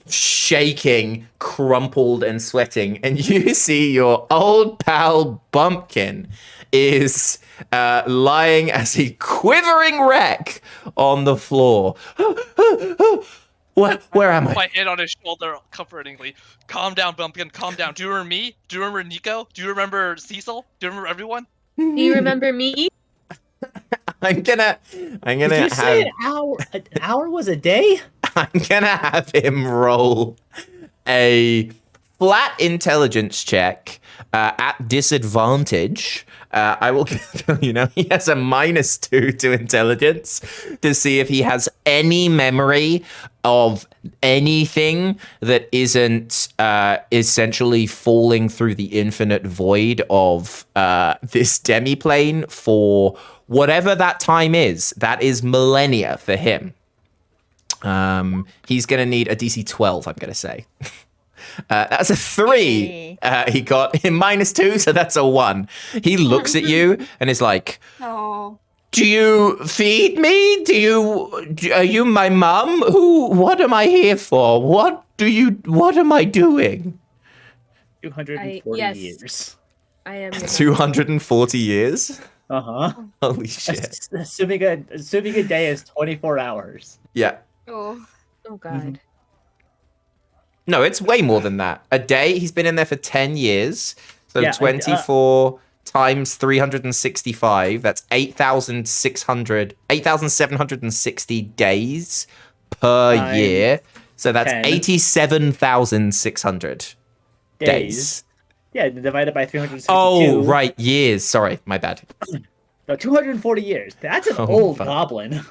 shaking, crumpled and sweating, and you see your old pal Bumpkin is lying as a quivering wreck on the floor. Where am I? My head on his shoulder comfortingly. Calm down, Bumpkin, calm down. Do you remember me? Do you remember Nico? Do you remember Cecil? Do you remember everyone? Do you remember me? I'm gonna Did you have say an hour? An hour was a day? I'm gonna have him roll a flat intelligence check at disadvantage. I will tell you now, he has a -2 to intelligence to see if he has any memory of anything that isn't essentially falling through the infinite void of this demiplane for whatever that time is. That is millennia for him. He's gonna need a DC 12, I'm gonna say. That's a 3. He got him -2, so that's a 1. He looks at you and is like, Oh. "Do you feed me? Are you my mum? What am I here for? What am I doing?" 240 yes. years. I am. 240 years? Uh-huh. Holy shit. Assuming a day is 24 hours. Yeah. Oh. Oh God. No, it's way more than that. A day, he's been in there for 10 years. So Yeah, 24 times 365, that's 8,760 days per Times year. So that's 10. 87,600 days. Yeah, divided by 362. Oh, right, years. Sorry, my bad. No, 240 years. That's an old fuck. goblin.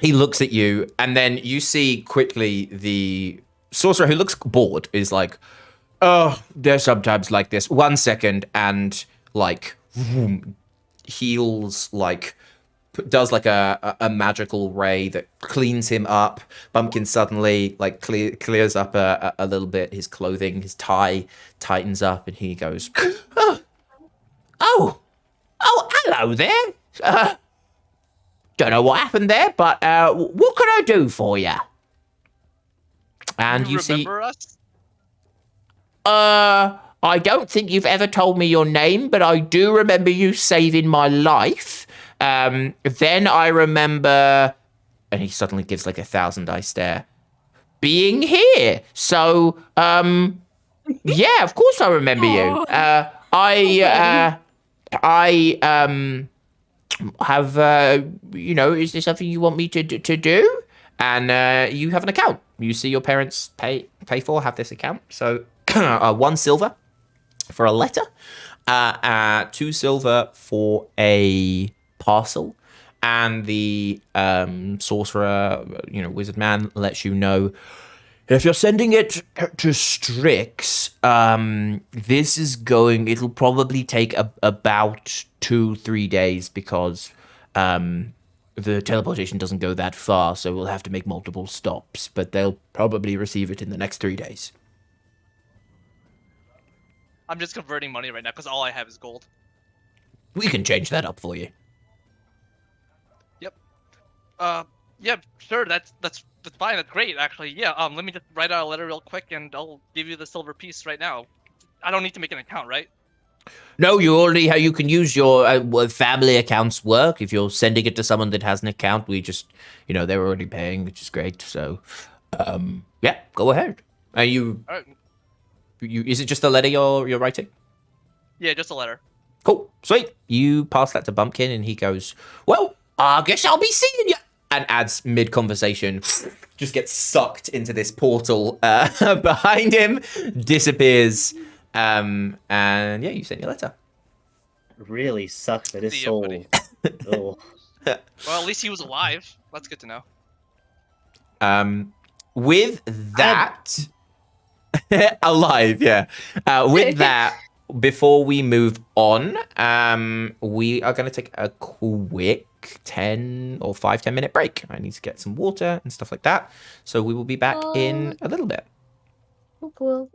He looks at you, and then you see quickly the sorcerer, who looks bored, is like, "Oh, they're sometimes like this. 1 second," and like heals, like does like a magical ray that cleans him up. Bumpkin suddenly like clears up a little bit. His clothing, his tie tightens up, and he goes, "Oh, hello there. Don't know what happened there, but what can I do for you?" And you see, remember us? I don't think you've ever told me your name, but I do remember you saving my life. Then I remember, and he suddenly gives like 1,000 eye stare, being here. So, yeah, of course I remember you. I have, is there something you want me to do? And you have an account. You see your parents pay for, have this account. So 1 silver for a letter, 2 silver for a parcel. And the sorcerer, wizard man lets you know, if you're sending it to Strix, it'll probably take about 2-3 days, because the teleportation doesn't go that far, so we'll have to make multiple stops, but they'll probably receive it in the next 3 days. I'm just converting money right now because all I have is gold. We can change that up for you. Yep. Yeah, sure. That's fine. That's great, actually. Yeah. Let me just write out a letter real quick, and I'll give you the silver piece right now. I don't need to make an account, right? No, you can use your family accounts work. If you're sending it to someone that has an account, we just, they're already paying, which is great. So, yeah, go ahead. Are you? All right. Is it just a letter you're writing? Yeah, just a letter. Cool, sweet. You pass that to Bumpkin, and he goes, "Well, I guess I'll be seeing you." And adds mid-conversation, just gets sucked into this portal behind him, disappears, And yeah, you sent your letter. Really sucks that his See ya, soul. buddy. Oh. Well, at least he was alive. That's good to know. With that, alive, yeah. With that, before we move on, we are going to take a quick 10 or 5-10 minute break. I need to get some water and stuff like that. So we will be back in a little bit. Cool.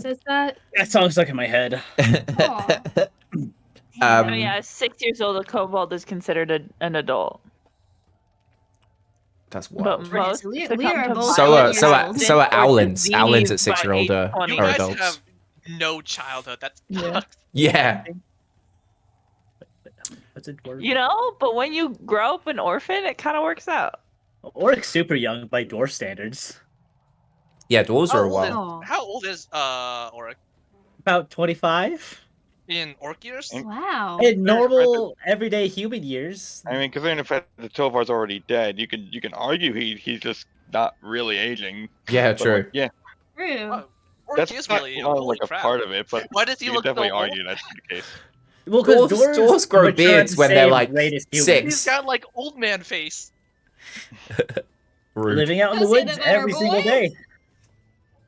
says that? That song stuck in my head. Aw. Oh Um, yeah, 6 years old, a kobold is considered an adult. That's But wild. Right, most so we succumb are to both So, 8 violent years old. so are or Owlins. Owlins disease at by 6-year-old age are 20. You guys adults. have no childhood. That's Yeah. Yeah. What's a dwarf? You know, but when you grow up an orphan, it kind of works out. Oric's super young by dwarf standards. Yeah, dwarves How are a old is while. Aw. how old is Auric About 25. in orc years? Wow. In normal, everyday human years. I mean, considering the fact that the Tovar's already dead, you can argue he's just not really aging. Yeah, But like, true. yeah, True. Wow, orc that's is not really young. Holy like a crap! part of it, but Why does he you could look so definitely old? argue that's the case. Well, because Dwarves grow mature at beards the when they're same like rate as humans. 6. He's got like old man face. Rude. Living out in the Don't say woods that about our every single boy. day.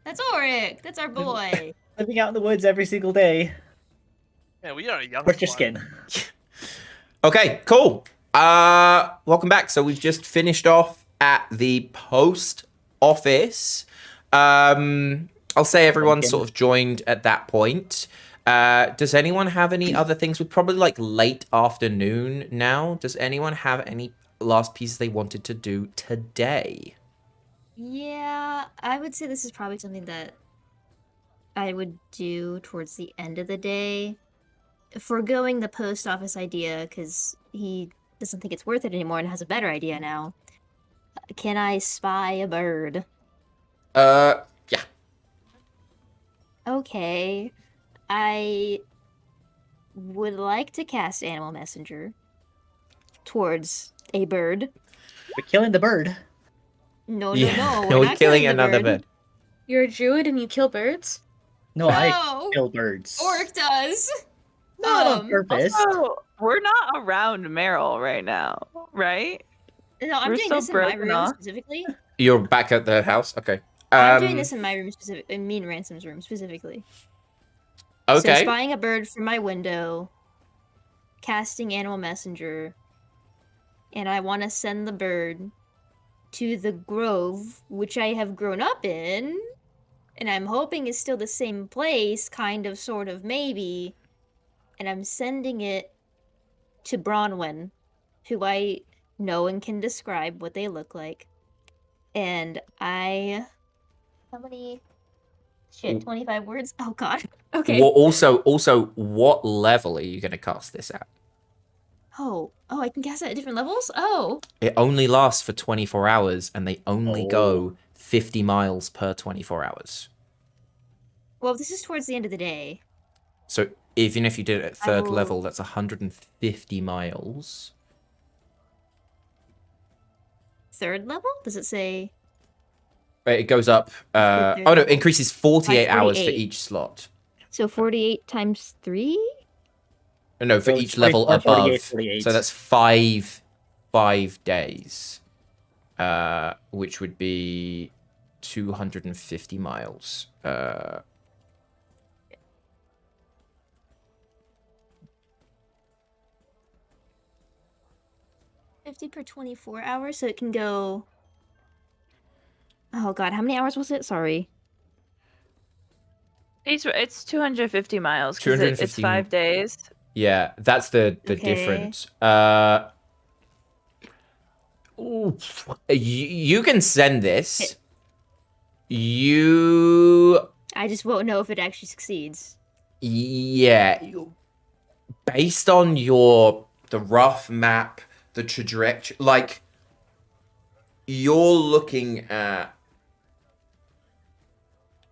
That's Auric. That's our boy. Living out in the woods every single day. Yeah, we are a young Torch your squad. skin. Okay, cool. Welcome back. So we've just finished off at the post office. I'll say everyone Lincoln. sort of joined at that point. Does anyone have any other things? We're probably like late afternoon now. Does anyone have any last pieces they wanted to do today? Yeah, I would say this is probably something that I would do towards the end of the day. Foregoing the post office idea because he doesn't think it's worth it anymore and has a better idea now. Can I spy a bird? Yeah. Okay. I would like to cast Animal Messenger towards a bird. We're killing the bird. No, Yeah. no, We're we're not killing the another bird. bird. You're a druid and you kill birds? No, I No. kill birds. Auric does. Not on Um, purpose. Also, we're not around Meryl right now, right? No, I'm We're doing still this in my broken room off. specifically. You're back at the house? Okay. I'm doing this in my room specifically, in me and Ransom's room specifically. So Okay. spying a bird from my window, casting Animal Messenger, and I want to send the bird to the grove, which I have grown up in, and I'm hoping is still the same place, kind of, sort of, maybe. And I'm sending it to Bronwyn, who I know and can describe what they look like. And how many? Shit, 25 words? Oh god. Okay. Well, also, what level are you going to cast this at? Oh, I can cast it at different levels? Oh. It only lasts for 24 hours, and they only Oh. go 50 miles per 24 hours. Well, this is towards the end of the day. So even if you did it at third will- level, that's 150 miles. Third level? Does it say? It goes up. third Oh no, level. increases 48 hours for 48. each slot. So 48 times 3? No, for So it's each level 24, 48, above. 48. So that's 5 days, which would be 250 miles. 50 per 24 hours, so it can go... Oh god, how many hours was it? Sorry. It's 250 miles because it's 250 5 days. Yeah, that's the Okay. difference. You can send this. You I just won't know if it actually succeeds. Yeah, based on the rough map, the trajectory, like you're looking at.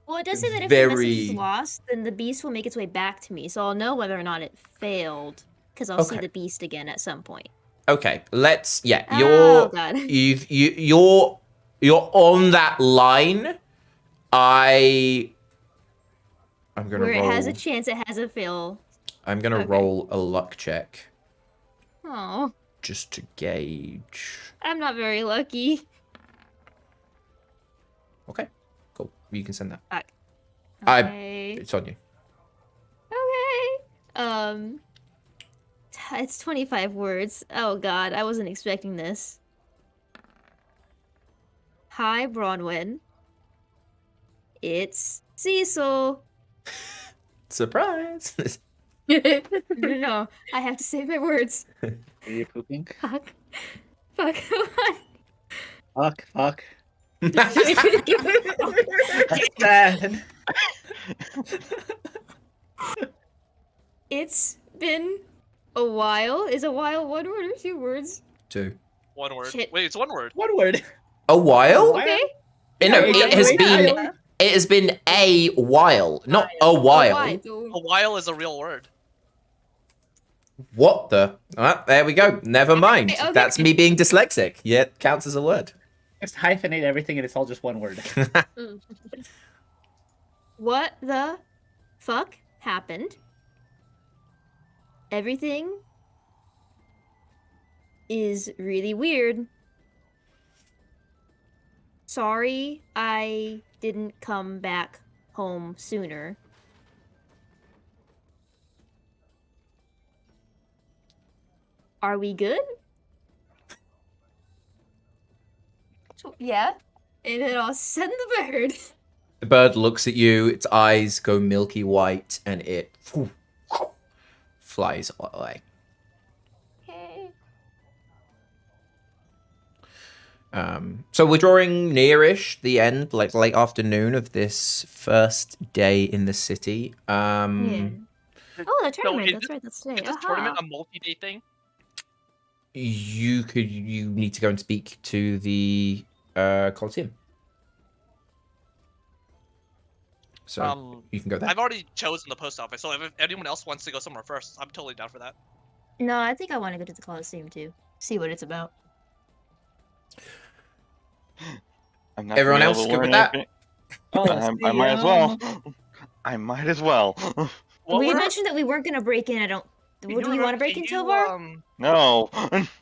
Well, it does say that if the message is Very- lost, then the beast will make its way back to me, so I'll know whether or not it failed, because I'll see Okay. the beast again at some point. Okay, you're Oh, God. you're on that line. I'm gonna Where roll. it has a chance, it has a fail. I'm gonna Okay. roll a luck check Oh, just to gauge. I'm not very lucky. Okay, cool. You can send that. Okay. It's on you. Okay. It's 25 words. Oh god, I wasn't expecting this. Hi, Bronwyn. It's Cecil. Surprise. No, I have to save my words. Are you pooping? Fuck. Fuck. Fuck. That's bad. It's been a while. Is a while one word or 2 words? 2. One word. Shit. Wait, it's one word. One word. A while? Okay. No, Yeah, it has been a while, not a while. A while is a real word. What the? There we go. Never mind. Okay. That's me being dyslexic. Yeah, it counts as a word. Just hyphenate everything and it's all just one word. What the fuck happened? Everything is really weird. Sorry I didn't come back home sooner. Are we good? Yeah. And then I'll send the bird. The bird looks at you, its eyes go milky white, and it flies away. Okay. So we're drawing nearish the end, like late afternoon of this first day in the city. Yeah. Oh, the So tournament. is That's this- right. That's today. Is this tournament a multi-day thing? You need to go and speak to the Coliseum. So you can go there. I've already chosen the post office, so if anyone else wants to go somewhere first, I'm totally down for that. No, I think I want to go to the Coliseum too. See what it's about. I'm not Everyone gonna be else able to good with learn that? anything. I might as well. I might as well. We mentioned that we weren't gonna break in. Do you want to break in, Tovar? No.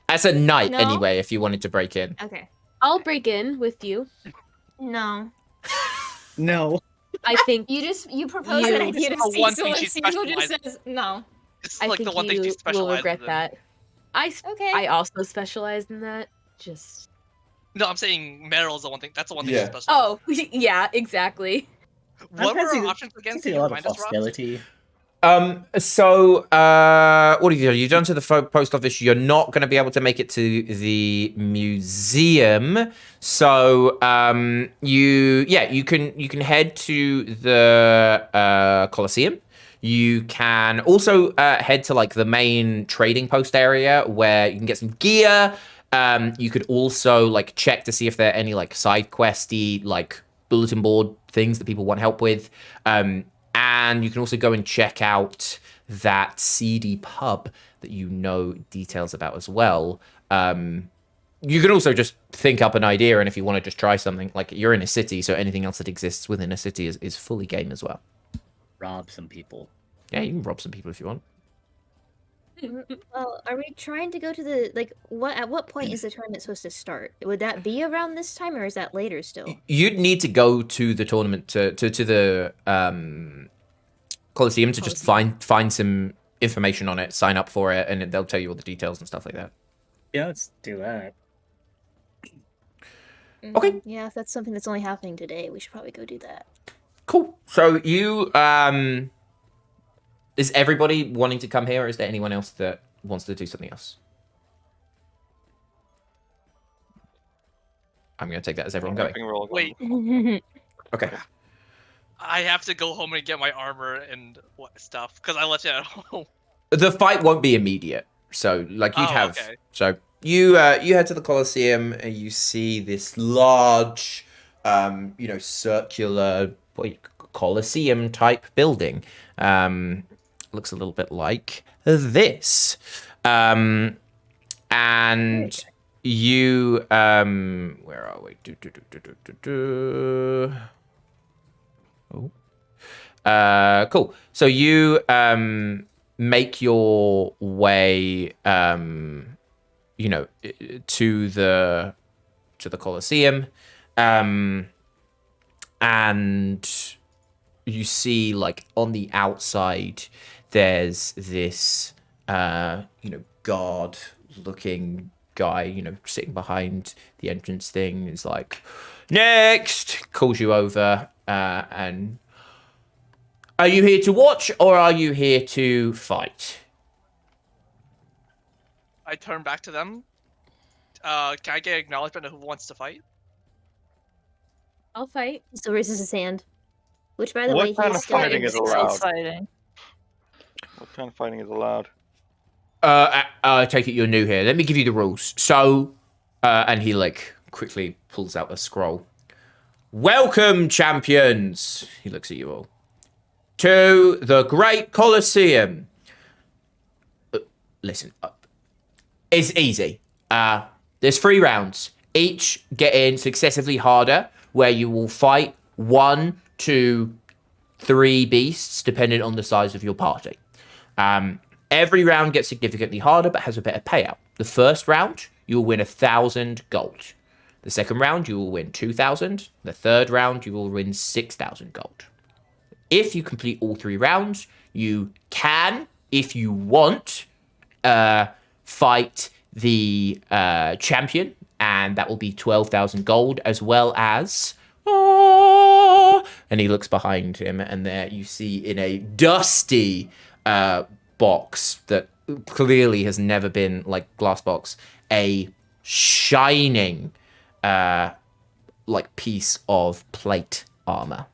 As a night, No? anyway, if you wanted to break in. Okay. I'll break in with you. No. No. I think You proposed that idea to This is the one Cecil, thing and she Cecil just specializes says no. It's I like think the one thing she you will specializes regret in. that. Okay. I also specialize in that. Just No, I'm saying Meryl's the one thing. That's the one thing Yeah. she specializes. oh yeah, exactly. What were our options again? See Can a you lot of remind us, Rob? hostility. What have you done? You've done to the post office. You're not going to be able to make it to the museum. So, you can head to the Coliseum. You can also head to like the main trading post area where you can get some gear. You could also like check to see if there are any like side questy like bulletin board things that people want help with. And you can also go and check out that seedy pub that you know details about as well. You can also just think up an idea, and if you want to just try something, like you're in a city, so anything else that exists within a city is fully game as well. Rob some people. Yeah, you can rob some people if you want. Well, are we trying to go to the at what point is the tournament supposed to start? Would that be around this time, or is that later still? You'd need to go to the tournament to the Coliseum to just find some information on it, sign up for it, and they'll tell you all the details and stuff like that. Yeah, let's do that. Okay. Yeah, if that's something that's only happening today, we should probably go do that. Cool. So you is everybody wanting to come here, or is there anyone else that wants to do something else? I'm going to take that as everyone going. Wait. Okay. I have to go home and get my armor and stuff because I left it at home. The fight won't be immediate, so like you'd have. Okay. So you head to the Coliseum and you see this large, circular Coliseum type building. Looks a little bit like this, and you where are we? Cool. So you make your way to the Colosseum, and you see like on the outside there's this guard looking guy sitting behind the entrance thing. Is like, next, calls you over, and Are you here to watch or are you here to fight? I turn back to them. Can I get acknowledgement of who wants to fight? I'll fight. He still raises his hand. Which, by the What way, kind he's of still fighting in is disguise. allowed? Fighting. What kind of fighting is allowed? I take it you're new here. Let me give you the rules. So, and he like quickly pulls out a scroll. Welcome, champions. He looks at you all. To the Great Colosseum. Listen, it's easy. There's 3 rounds. Each getting successively harder, where you will fight 1 to 3 beasts, depending on the size of your party. Every round gets significantly harder, but has a better payout. The first round, you will win 1,000 gold. The second round, you will win 2,000. The third round, you will win 6,000 gold. If you complete all 3 rounds, you can, if you want, fight the champion, and that will be 12,000 gold, as well as... and he looks behind him, and there you see in a dusty box that clearly has never been like glass box, a shining like piece of plate armor.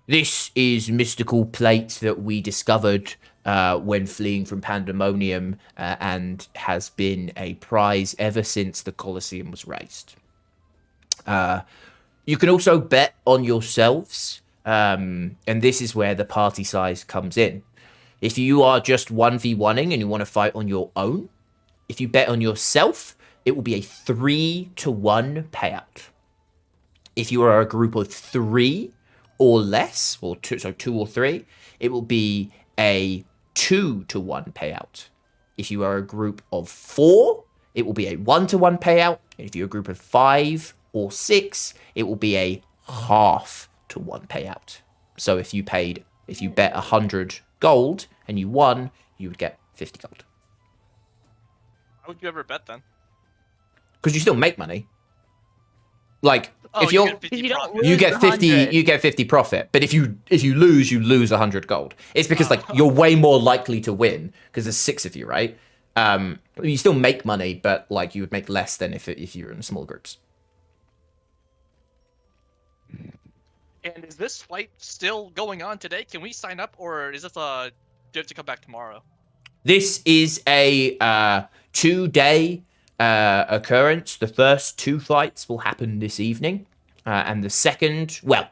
This is mystical plate that we discovered when fleeing from Pandemonium, and has been a prize ever since the Colosseum was raised. You can also bet on yourselves, and this is where the party size comes in. If you are just 1v1ing and you want to fight on your own, if you bet on yourself, it will be a 3-to-1 payout. If you are a group of 3 or less, or 2 or 3, it will be a 2-to-1 payout. If you are a group of 4, it will be a 1-to-1 payout. And if you're a group of 5 or 6, it will be a half-to-1 payout. So if you bet 100 gold and you won, you would get 50 gold. Why would you ever bet then? Because you still make money. Like if you you're get 50 You don't profit. you lose get 50 100. you get 50 profit, but if you lose, you lose 100 gold. It's because like you're way more likely to win because there's 6 of you, right? You still make money, but like you would make less than if you're in small groups. And is this fight still going on today? Can we sign up, or is this do you have to come back tomorrow? This is a 2-day occurrence. The first 2 fights will happen this evening, and the second, well,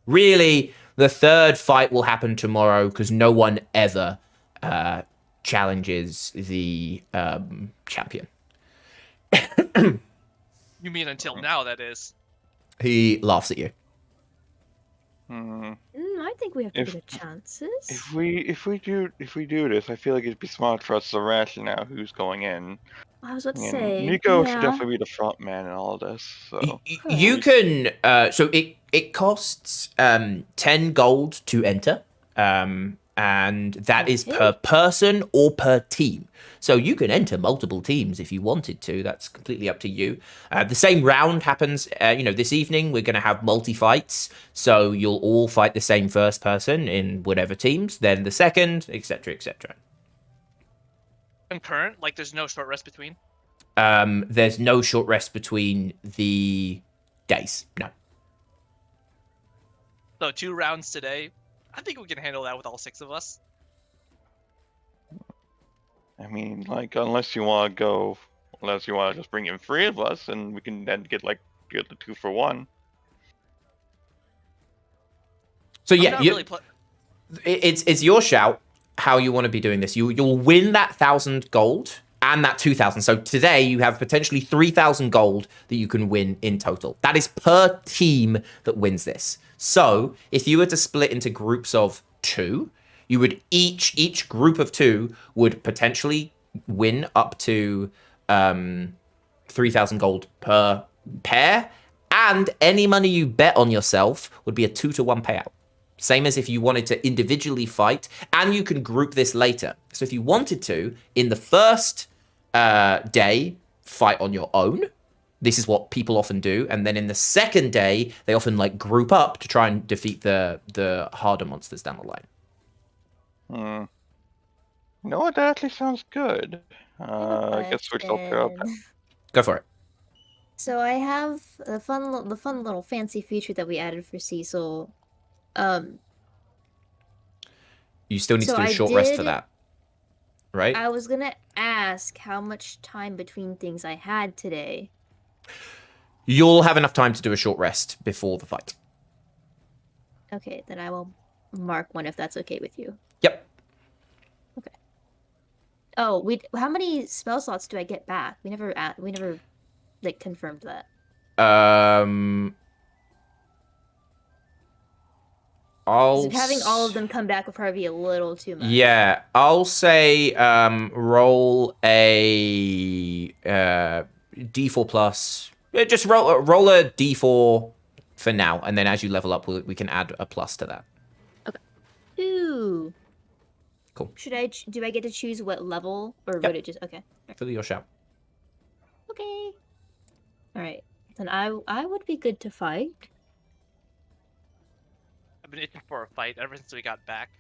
really, the third fight will happen tomorrow because no one ever challenges the champion. You mean until now, that is. He laughs at you. I think we have to give it chances. If we do this, I feel like it'd be smart for us to ration out who's going in. I was about to And say, Nico should definitely be the front man in all this. So You can so it costs 10 gold to enter, and that is per person or per team. So you can enter multiple teams if you wanted to. That's completely up to you. The same round happens, this evening. We're going to have multi-fights. So you'll all fight the same first person in whatever teams, then the second, etc., etc. Concurrent? Like there's no short rest between? There's no short rest between the days. No. So 2 rounds today. I think we can handle that with all 6 of us. I mean, like, unless you want to just bring in 3 of us, and we can then get the 2 for 1. So yeah, it's your shout how you want to be doing this. You'll win that 1,000 gold and that 2,000. So today you have potentially 3,000 gold that you can win in total. That is per team that wins this. So if you were to split into groups of 2, you would each group of 2 would potentially win up to 3,000 gold per pair, and any money you bet on yourself would be a 2-to-1 payout. Same as if you wanted to individually fight, and you can group this later. So if you wanted to, in the first day, fight on your own, this is what people often do. And then in the second day, they often like group up to try and defeat the harder monsters down the line. You know what? That actually sounds good. I guess we shall pair up. Go for it. So I have the fun little fancy feature that we added for Cecil. You still need to So do a I short rest for did- that, right? I was gonna ask how much time between things I had today. You'll have enough time to do a short rest before the fight. Okay, then I will mark one if that's okay with you. Yep. Oh, how many spell slots do I get back? We never like confirmed that. Having all of them come back would probably be a little too much. Yeah, I'll say roll a d4 plus. Just roll a d4 for now, and then as you level up, we can add a plus to that. Okay. 2. Cool. Do I get to choose what level, or Yep. would it just okay? Fill your shout. Okay. All right. Then I would be good to fight. I've been itching for a fight ever since we got back.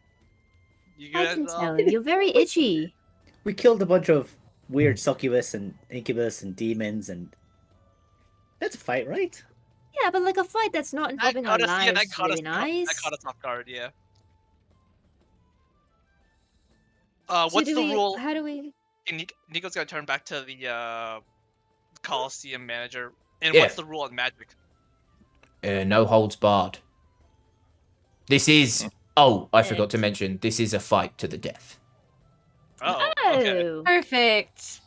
You I guys, can tell you're very itchy. We killed a bunch of weird succubus and incubus and demons, and that's a fight, right? Yeah, but like a fight that's not involving our lives is really nice. That caught us off guard, yeah. So What's the rule? How do we? Nico's gonna turn back to the Coliseum manager. And Yeah. what's the rule on magic? No holds barred. This is. Oh, I forgot to mention. This is a fight to the death. Oh, okay. Perfect.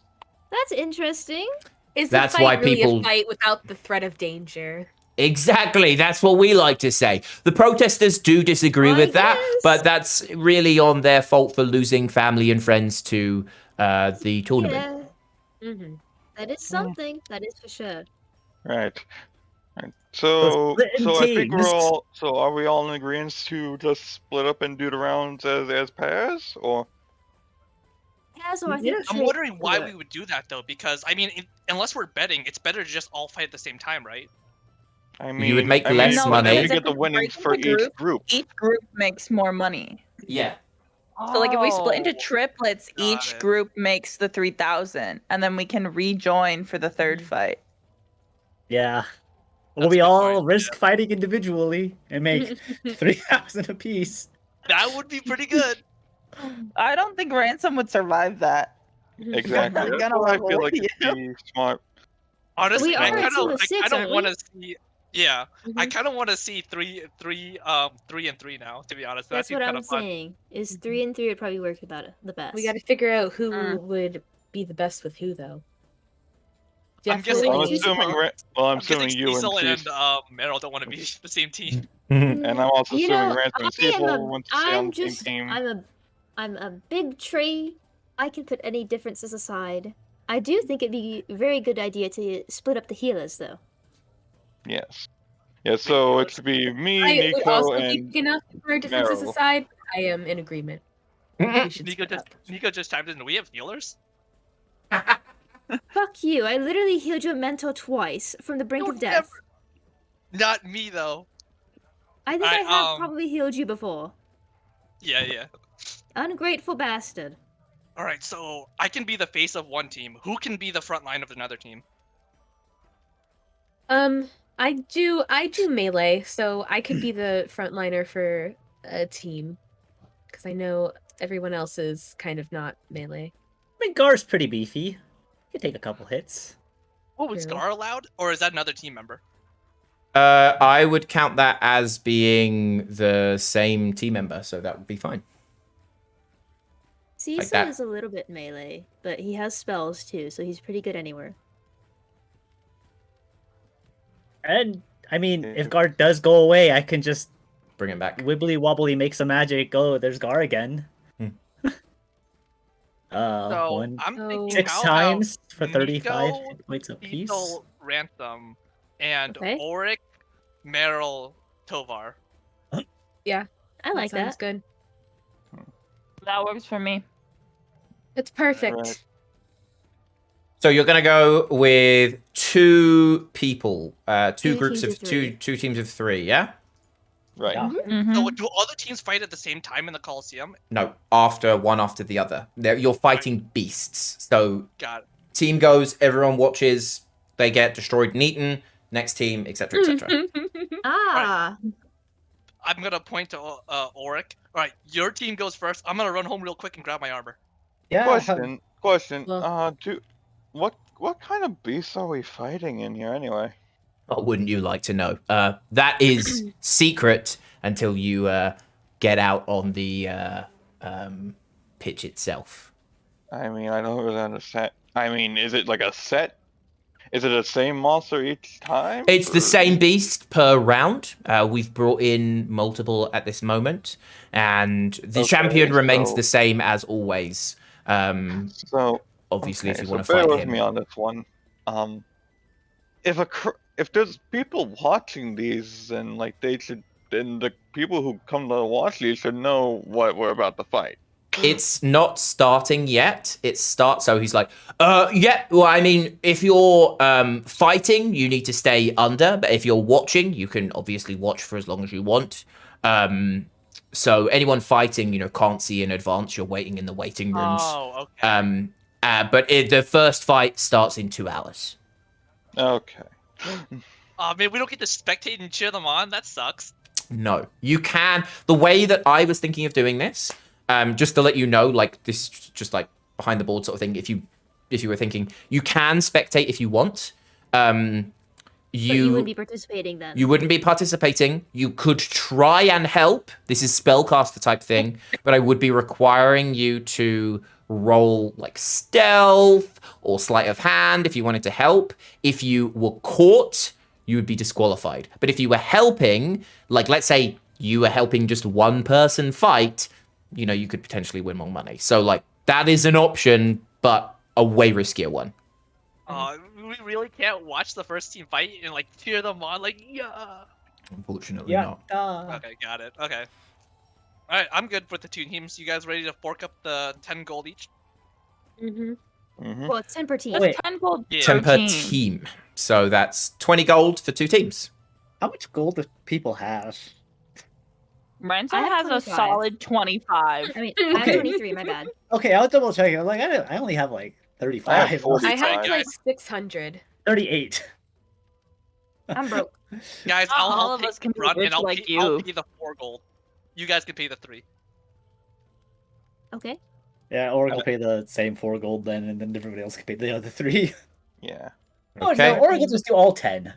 That's interesting. Is That's the fight why really people- a fight without the threat of danger? Exactly. That's what we like to say. The protesters do disagree with that, but that's really on their fault for losing family and friends to the tournament. Yeah. That is something. That is for sure. Right. So split in I think we're teams. all. So are we all in agreement to just split up and do the rounds as pairs, or? Yeah, so I think I'm wondering why we would do that though, because I mean, unless we're betting, it's better to just all fight at the same time, right? I mean, You would make less No, money. We because get if the we winnings break for into each group. Each group makes more money. Yeah. So like if we split into Oh, triplets, got each it. group makes the 3,000, and then we can rejoin for the third fight. Yeah. Or That's we a good all point, risk fighting individually and make 3,000 apiece. That would be pretty good. I don't think Ransom would survive that. Exactly. I'm That's gonna what I level feel with like it'd be smart. Honestly, We I are a kind team of, of six, I kind of aren't want we? to see. Yeah, I kind of want to see three and three now. To be honest, That's that what seems kind I'm of fun. saying. Is 3 and 3 would probably work about the best. We got to figure out who Mm. would be the best with who, though. I'm guessing Definitely. I'm assuming. I'm assuming you and Cecil and Cecil, Meryl don't want to be the same team. and I'm also You assuming know, Ransom and I am Cecil want to stay on I'm the same just team. I'm a big tree. I can put any differences aside. I do think it'd be a very good idea to split up the healers, though. Yes. Yeah. So it should be me, I would Nico, also be and big enough for our differences Meryl. aside. I am in agreement. We should split up. Nico just chimed in. We have healers. Fuck you! I literally healed your mentor twice from the brink You of death. Not me though. I think I have um, probably healed you before. Yeah. Ungrateful bastard. All right, so I can be the face of one team. Who can be the front line of another team? I do melee, so I could be the frontliner for a team because I know everyone else is kind of not melee. I think Gar's pretty beefy. He could take a couple hits. Oh, is True. Scar allowed, or is that another team member? I would count that as being the same team member, so that would be fine. Cecil that. is a little bit melee, but he has spells too, so he's pretty good anywhere. And, I mean, if Gar does go away, I can just Bring him back. wibbly wobbly make some magic. Oh, there's Gar again. So One, I'm thinking 6 how times for about 35 Nico, hit points apiece. Cecil, Ransom, and Okay. Auric, Meryl, Tovar. I like Sounds that. good. That works for me. It's perfect. Right. So you're gonna go with 2 people, two Two groups teams of of three. two teams of 3. Yeah. Right. Yeah. So do all the teams fight at the same time in the Coliseum? No, one after the other. You're fighting beasts. So Got it. team goes, everyone watches, they get destroyed and eaten. Next team, etc., etc. Ah. I'm gonna point to Auric. All right, your team goes first. I'm gonna run home real quick and grab my armor. Yeah. Question. Well- What kind of beasts are we fighting in here anyway? What wouldn't you like to know? That is secret until you get out on the pitch itself. I mean, I don't really understand. I mean, is it like a set? Is it the same monster each time? It's the or- same beast per round. We've brought in multiple at this moment, and the Okay, champion remains so- the same as always. So Obviously, okay, if you so want to bear fight with him. me on this one. If there's people watching these, and like then the people who come to watch these should know what we're about to fight. It's not starting yet. So he's like, yeah, well, I mean, if you're fighting, you need to stay under, but if you're watching, you can obviously watch for as long as you want. So anyone fighting, can't see in advance. You're waiting in the waiting rooms. Oh, okay. But the first fight starts in 2 hours. Okay. Oh man, we don't get to spectate and cheer them on. That sucks. No, you can. The way that I was thinking of doing this, just to let you know, like this is just like behind the board sort of thing. If you were thinking, you can spectate if you want. But you wouldn't be participating then. You wouldn't be participating. You could try and help. This is spellcaster type thing, but I would be requiring you to roll like stealth or sleight of hand if you wanted to help. If you were caught, you would be disqualified. But if you were helping, like let's say you were helping just one person fight, you could potentially win more money. So like that is an option, but a way riskier one. We really can't watch the first team fight and like cheer them on. Like, yeah. Unfortunately Yeah. not. Okay, got it. Okay. All right, I'm good with the 2 teams. You guys ready to fork up the 10 gold each? Mm-hmm. Mm-hmm. Well, it's 10 per team. Wait. 10 gold Yeah. 10 per 13. team. So that's 20 gold for 2 teams. How much gold do people have? Ransom I have has a 25. solid 25. I mean, I have Okay. 23, my bad. Okay, I'll double check. I'm like, I only have like 35. I have 40. I have Guys. like 600. 38. I'm broke. Guys, Not I'll all of take us can be run rich and I'll like I'll you. pay the 4 gold. You guys can pay the 3. Okay. Yeah, Oric will pay the same 4 gold then, and then everybody else can pay the other 3. Yeah. Oh Okay. no, Oric will just do all 10.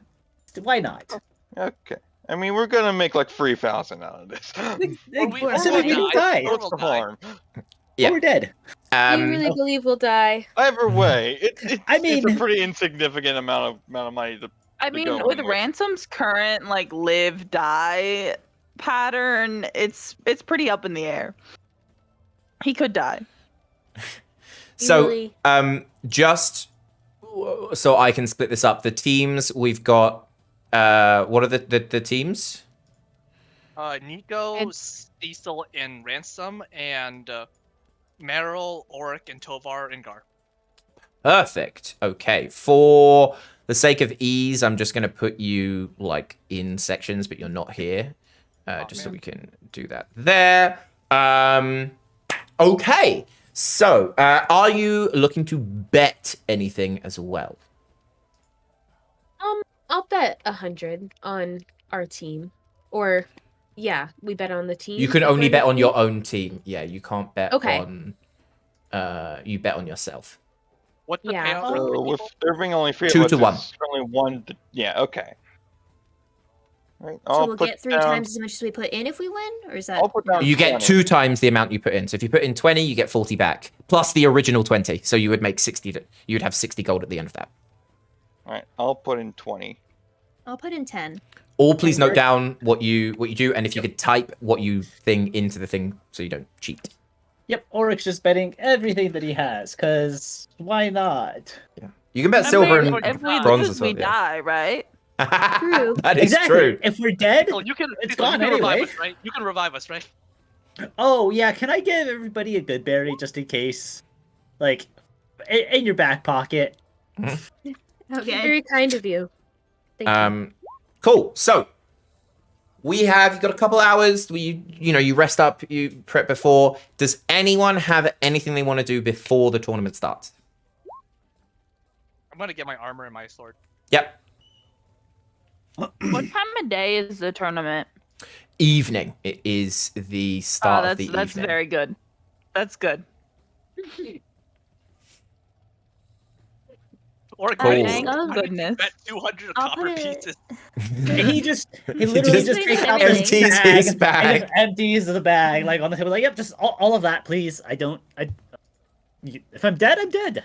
Why not? Okay. I mean, we're gonna make like 3,000 out of this. Or So we'll we don't die. die. Or What's we'll the die. harm? Yeah. Or we're dead. Do you really believe we'll die? Either way, it's I it's mean- a pretty insignificant amount of money to I to mean, go with in Ransom's current like live die pattern, it's pretty up in the air. He could die. So, Really? just so I can split this up, the teams we've got. What are the teams? Nico, And- Cecil, and Ransom, and Meryl, Auric, and Tovar, and Gar. Perfect. Okay. For the sake of ease, I'm just going to put you like in sections, but you're not here, just so man. we can do that there. Okay. So, are you looking to bet anything as well? I'll bet 100 on our team. Or, yeah, we bet on the team. You can if only we're bet on your team. own team. Yeah, you can't bet Okay. on. You bet on yourself. What's the Yeah. payout? for So three with people? there being only 3 2 of to us, 1. it's only 1 to, yeah, okay. Right, So I'll we'll put get 3 down, times as much as we put in if we win? Or is that. I'll put down You get 20. 2 times the amount you put in. So if you put in 20, you get 40 back, plus the original 20. So you would make 60. You would have 60 gold at the end of that. Alright, I'll put in 20. I'll put in 10. All please And note down what you do, and if you could type what you thing into the thing so you don't cheat. Yep, Oric's just betting everything that he has, because why not? You can bet I silver mean, and if we bronze lose, as well. we die, right? True. That is Exactly. true. If we're dead, Oh, you can. It's Cecil, gone you can revive anyway. us, right? You can revive us, right? oh yeah, can I give everybody a good berry just in case? Like, in your back pocket. Okay. Very kind of you. Thank you. Cool. So you've got a couple hours where you rest up, you prep before. Does anyone have anything they want to do before the tournament starts? I'm gonna get my armor and my sword. Yep. What time of day is the tournament? Evening. It is the start of the evening. That's very good. That's good. Or Cool. Thank goodness. Bet 200 I'll copper put it- pieces. He literally just takes out empties his bag. and just empties the bag like on the table. Like, yep, just all of that, please. If I'm dead, I'm dead.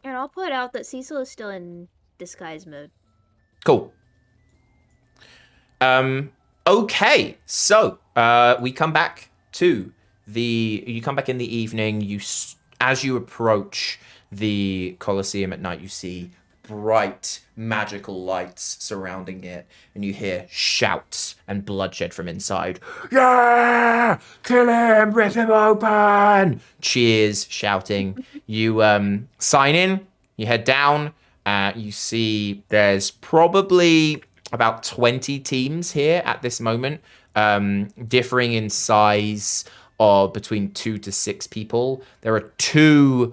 And I'll put out that Cecil is still in disguise mode. Cool. Okay, so we come back to you come back in the evening. As you approach the Colosseum at night, you see bright magical lights surrounding it, and you hear shouts and bloodshed from inside. Yeah, kill him, rip him open. Cheers, shouting. You sign in, you head down. You see there's probably about 20 teams here at this moment, differing in size of between 2 to 6 people. There are 2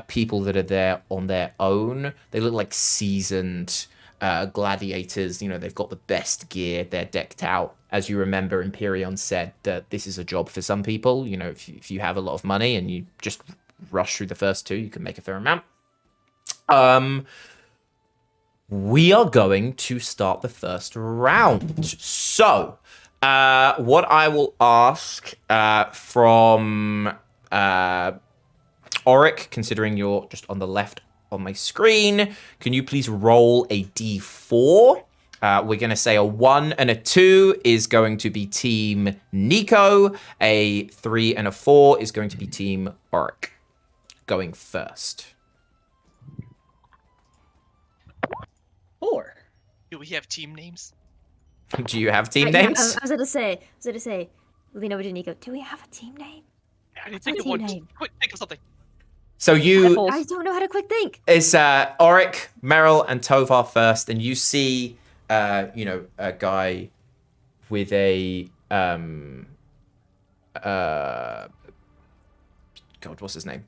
people that are there on their own. They look like seasoned gladiators. They've got the best gear. They're decked out. As you remember, Empyreon said that this is a job for some people. If you have a lot of money and you just rush through the first 2, you can make a fair amount. We are going to start the first round. So, what I will ask from Auric, considering you're just on the left on my screen, can you please roll a d4? We're going to say a 1 and a 2 is going to be Team Nico. A 3 and a 4 is going to be Team Auric. Going first. 4. Do we have team names? Do you have team Yeah, names? I was gonna say, lean over to Nico. Do we have a team name? I didn't What's our think of team one. name? Quick, think of something. So I don't know how to quick think. it's Auric, Meryl, and Tovar first, and you see, a guy with a God, what's his name?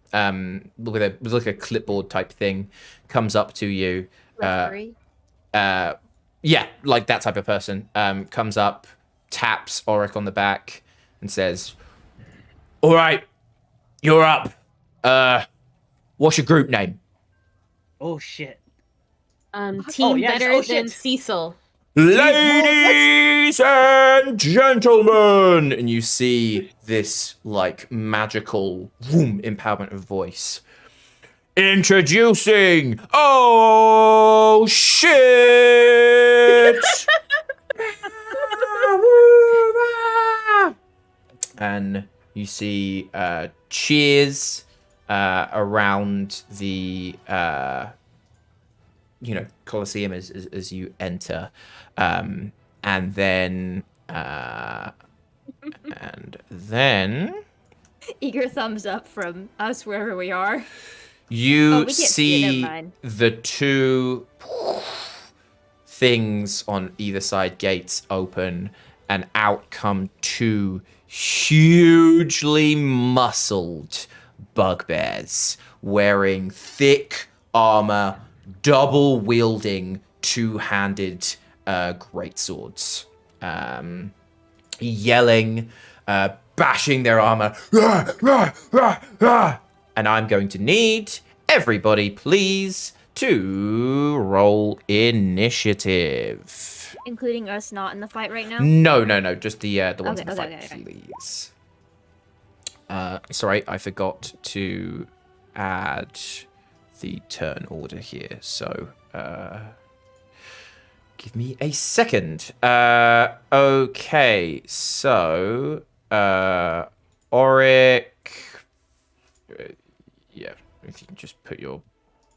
With like a clipboard type thing, comes up to you. Referee. Yeah, like that type of person. Comes up, taps Auric on the back, and says, "All right, you're up. What's your group name?" Oh shit. Team yes. better Oh, than shit. Cecil. Ladies and gentlemen, and you see this like magical empowerment of voice. Introducing, oh shit! And you see cheers around the Colosseum as you enter, and then Eager thumbs up from us wherever we are. you we can't see it, never see mind. the 2 things on either side gates open, and out come 2 hugely muscled bugbears wearing thick armor, double wielding 2-handed greatswords, yelling, bashing their armor. Rah, rah, rah, rah. And I'm going to need everybody, please, to roll initiative. Including us not in the fight right now? No, just the ones in the Okay, fight, okay. please. Sorry, I forgot to add the turn order here, so give me a second. Okay, so Auric, yeah, if you can just put your.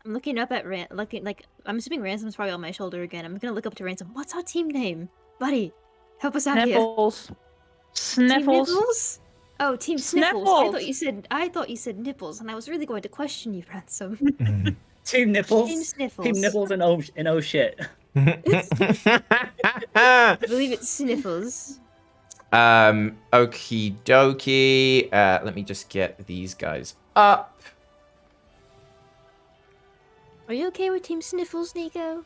I'm looking up at I'm assuming Ransom's probably on my shoulder again. I'm gonna look up to Ransom. What's our team name? Buddy, help us out Sniffles. here. Sniffles. Team Nipples? Oh, Team Sniffles. I Sniffles. thought you said nipples, and I was really going to question you, Ransom. Team Nipples. Team Sniffles. Team Nipples and oh shit. I believe it's Sniffles. Okie dokie. Let me just get these guys up. Are you okay with Team Sniffles, Nico?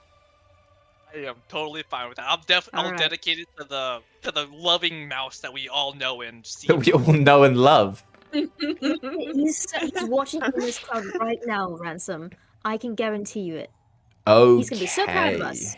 I am totally fine with that. I'll Alright. dedicate it to the loving mouse that we all know and see. That we all know and love. He's watching in this crowd right now, Ransom. I can guarantee you it. Okay. He's gonna be so proud of us.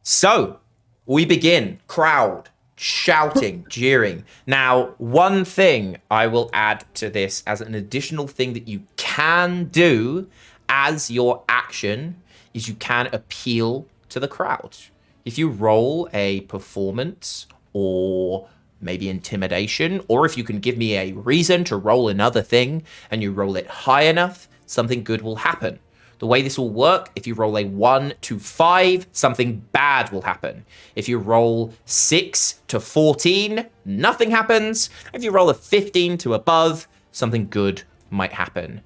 So, we begin. Crowd shouting, jeering. Now, one thing I will add to this as an additional thing that you can do as your action is you can appeal to the crowd. If you roll a performance or maybe intimidation, or if you can give me a reason to roll another thing and you roll it high enough, something good will happen. The way this will work, if you roll a 1 to 5, something bad will happen. If you roll 6 to 14, nothing happens. If you roll a 15 to above, something good might happen.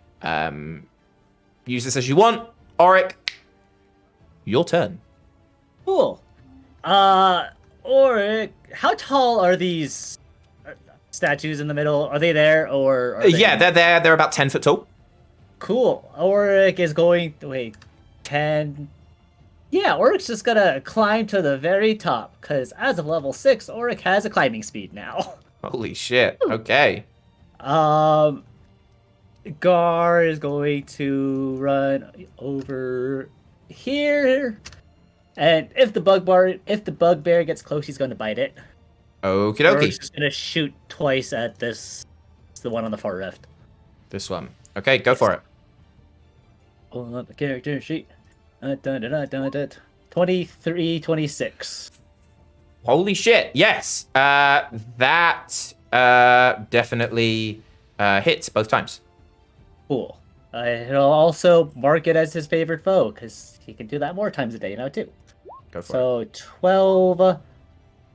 Use this as you want. Auric, your turn. Cool. Auric, how tall are these statues in the middle? Are they there or? Are they... Yeah, they're there. They're about 10 foot tall. Cool. Auric is going. Wait, 10. Yeah, Auric's just gonna climb to the very top because as of level 6, Auric has a climbing speed now. Holy shit. Okay. Gar is going to run over here, and if the bugbear gets close, he's going to bite it. Okie Or dokie. he's just going to shoot twice at this. It's the one on the far left. This one. Okay, go for it. Pulling up the character sheet. 23, 26. Holy shit. Yes. That definitely hits both times. Cool. He'll also mark it as his favorite foe because he can do that more times a day now too. Go for it. So 12,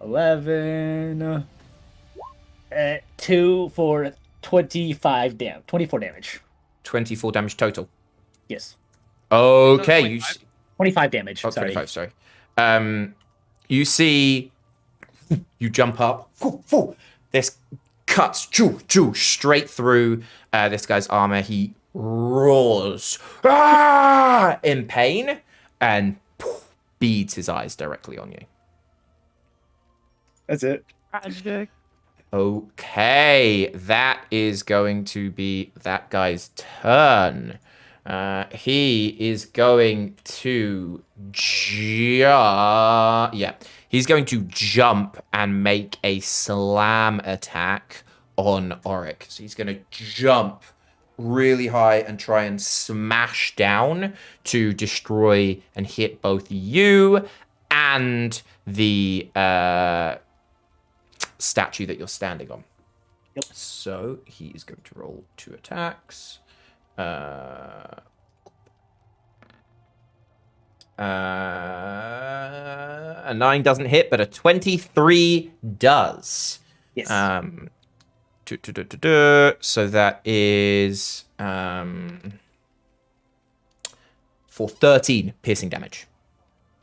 11, 2 for 24 damage. 24 damage total. Yes. Okay, you 25 damage. Oh, sorry. 25, sorry. You see, you jump up. This cuts straight through this guy's armor. He roars in pain and beads his eyes directly on you. That's it. Tragic. Okay, that is going to be that guy's turn. He is going to he's going to jump and make a slam attack on Auric. So he's going to jump really high and try and smash down to destroy and hit both you and the statue that you're standing on. Yep. So he is going to roll 2 attacks. A 9 doesn't hit, but a 23 does. Yes. So that is for 13 piercing damage.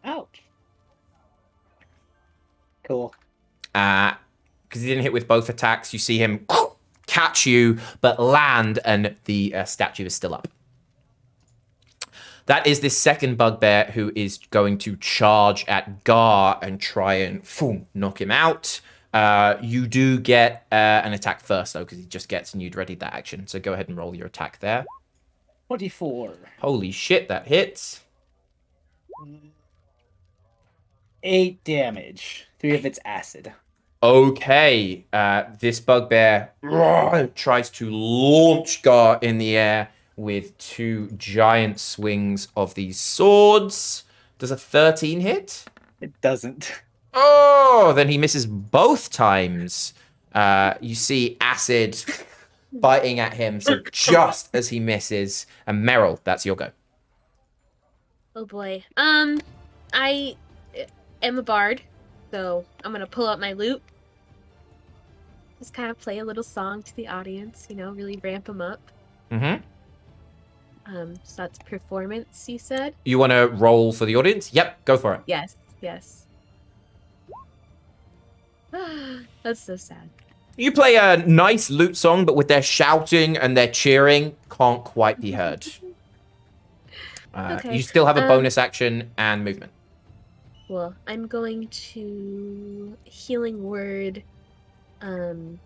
Ouch. Cool. Because he didn't hit with both attacks, you see him catch you, but land, and the statue is still up. That is this second bugbear who is going to charge at Gar and try and knock him out. You do get an attack first, though, because he just gets and you'd readied that action. So go ahead and roll your attack there. 24. Holy shit, that hits. 8 damage. 3 of it's acid. Okay, this bugbear tries to launch Gar in the air with 2 giant swings of these swords. Does a 13 hit? It doesn't. Oh, then he misses both times. You see acid biting at him, so just as he misses. And Meryl, that's your go. Oh boy. I am a bard, so I'm gonna pull out my lute. Just kind of play a little song to the audience, really ramp them up. Mm-hmm. So that's performance, you said? You want to roll for the audience? Yep, go for it. Yes. That's so sad. You play a nice lute song, but with their shouting and their cheering, can't quite be heard. Okay. You still have a bonus action and movement. Well, I'm going to healing word, Auric.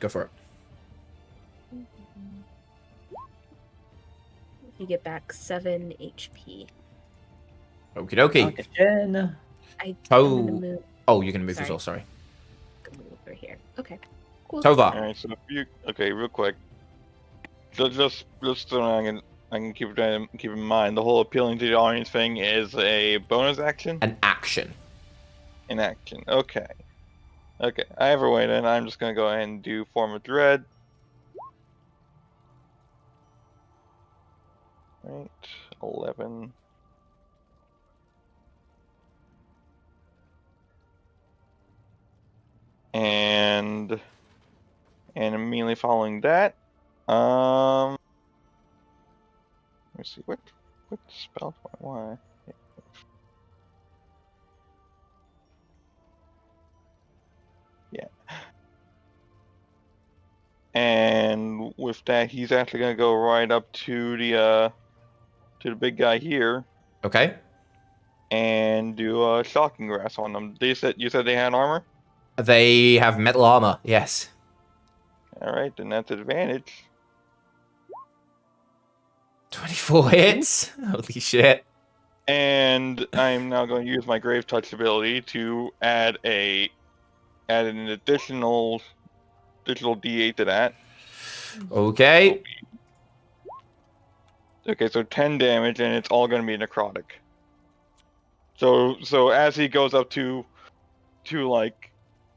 Go for it. You get back 7 HP. Okie dokie. I'm gonna move. Oh, you're gonna move as well. Sorry. I'm gonna move over here. Okay. Cool. Tovar. All right. So if you real quick, just so I can keep in mind, the whole appealing to the audience thing is a bonus action. An action. An action. Okay. Okay. Either way, then I'm just gonna go ahead and do Form of Dread. Right. 11. And immediately following that, let me see what spell do I want? Yeah. And with that, he's actually gonna go right up to the big guy here. Okay. And do a shocking grasp on them. You said they had armor? They have metal armor. Yes. All right, then that's advantage. 24 hits. Holy shit. And I'm now going to use my Grave Touch ability to add an additional D8 to that. Okay. Okay, so 10 damage, and it's all going to be necrotic. So as he goes up to like,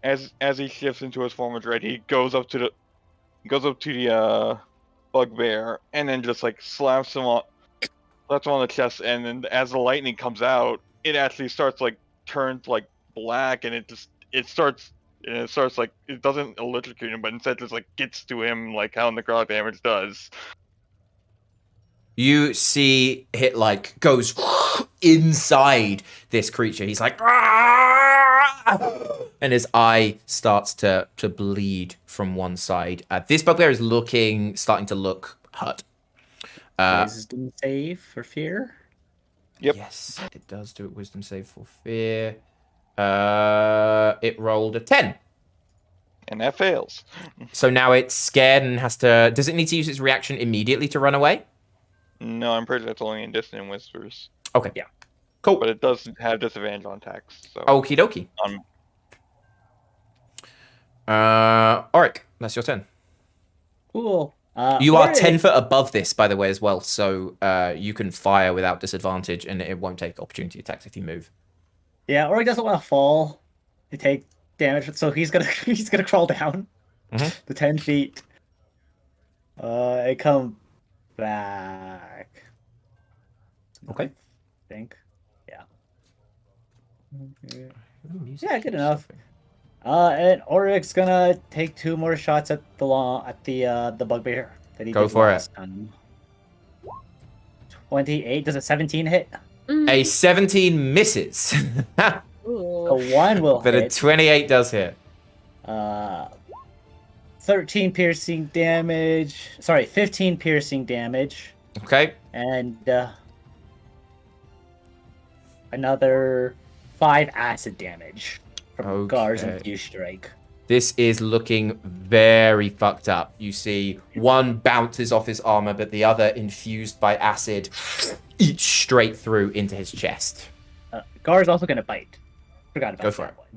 as he shifts into his form of dread, he goes up to the bugbear, and then just like slaps him on the chest, and then as the lightning comes out, it actually starts like turns like black, and it starts like, it doesn't electrocute him, but instead just like gets to him like how necrotic damage does. You see it like goes inside this creature. He's like, and his eye starts to bleed from one side. This bugbear is starting to look hurt. Wisdom save for fear? Yep. Yes, it does do a wisdom save for fear. It rolled a 10. And that fails. So now it's scared and has to... Does it need to use its reaction immediately to run away? No, I'm pretty sure that's only in Dissonant Whispers. Okay. Yeah. Cool. But it does have disadvantage on attacks. So. Okie dokie. Auric, that's your turn. Cool. You are 10 foot above this, by the way, as well. So you can fire without disadvantage, and it won't take opportunity attacks if you move. Yeah, Auric doesn't want to fall to take damage, so he's gonna crawl down the 10 feet. And come back. Okay. I think. Yeah. Yeah, good enough. And Auric's gonna take 2 more shots at the bugbear that he Go did for last time. 28. Does a 17 hit? A 17 misses. A 1 will but hit. A 28 does hit. 13 piercing damage. Sorry, 15 piercing damage. Okay. And another 5 acid damage from Gar's Infused Strike. This is looking very fucked up. You see one bounces off his armor, but the other, infused by acid, eats straight through into his chest. Gar's also going to bite. Forgot about Go for that it. one.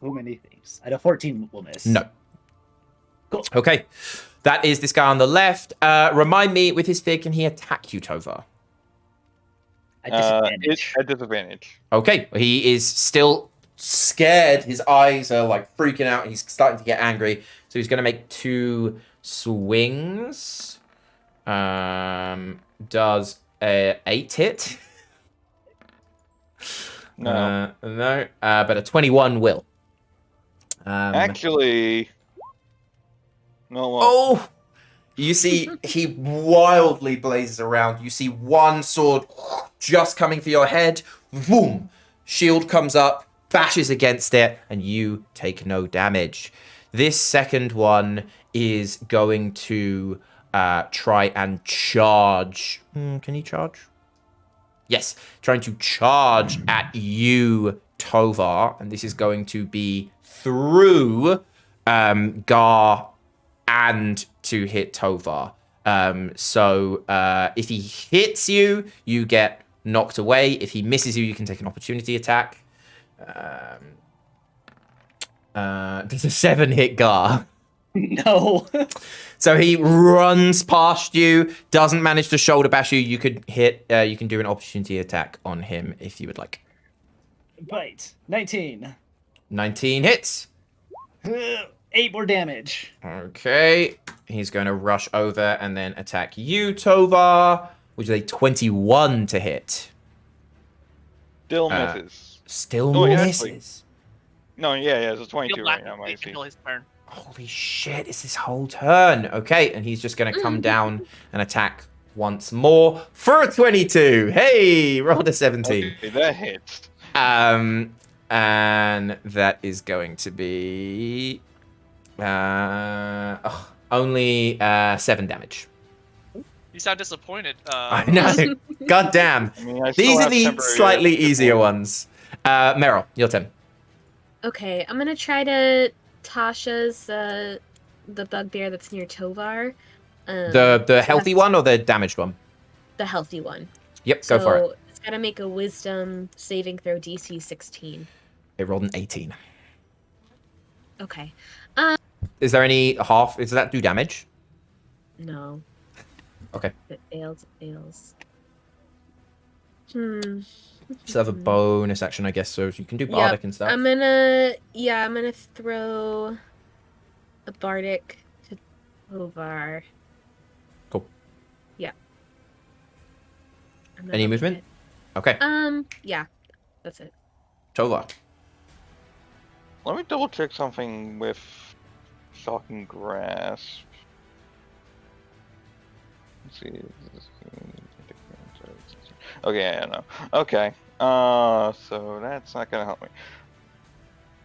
So many things. At a 14 will miss. No. Cool. Okay. That is this guy on the left. Remind me, with his fear, can he attack you, Tovar? At disadvantage. At disadvantage. Okay. He is still scared. His eyes are like freaking out. He's starting to get angry. So he's going to make 2 swings. Does a 8 hit? No. No. But a 21 will. Actually, no. Well, Oh! You see he wildly blazes around. You see one sword just coming for your head. Boom! Shield comes up, bashes against it, and you take no damage. This second one is going to try and charge. Can he charge? Yes, trying to charge at you, Tovar, and this is going to be through Gar and to hit Tovar. So if he hits you, you get knocked away. If he misses you, you can take an opportunity attack. Does a 7 hit Gar? No. So he runs past you, doesn't manage to shoulder bash you. You could hit. You can do an opportunity attack on him if you would like. Bite. 19. 19 hits. 8 more damage. Okay. He's going to rush over and then attack you, Tovar, which is a 21 to hit. Still misses. Still Actually, misses. no, yeah, it's a 22 He'll right now, wait Micey. until his turn. Holy shit, it's his whole turn. Okay, and he's just going to come down and attack once more for a 22. Hey, rolled a 17. Okay, that hits. And that is going to be only 7 damage. You sound disappointed. I know. God damn. I mean, I still These are have the temporary slightly hit easier points. ones. Meryl, your turn. Okay, I'm gonna try to Tasha's the bugbear that's near Tovar. The healthy one or the damaged one? The healthy one. Yep, go for it. So it's gotta make a wisdom saving throw DC 16. It rolled an 18. Okay. Is there any half? Does that do damage? No. Okay. If it fails, it fails. Still have a bonus action, I guess, so you can do bardic and stuff. I'm gonna throw a bardic to Tovar. Cool. Yeah. Any movement? Okay. Yeah, that's it. Tovar. Let me double check something with Shocking Grasp. Let's see. Okay, I know. Okay. So that's not gonna help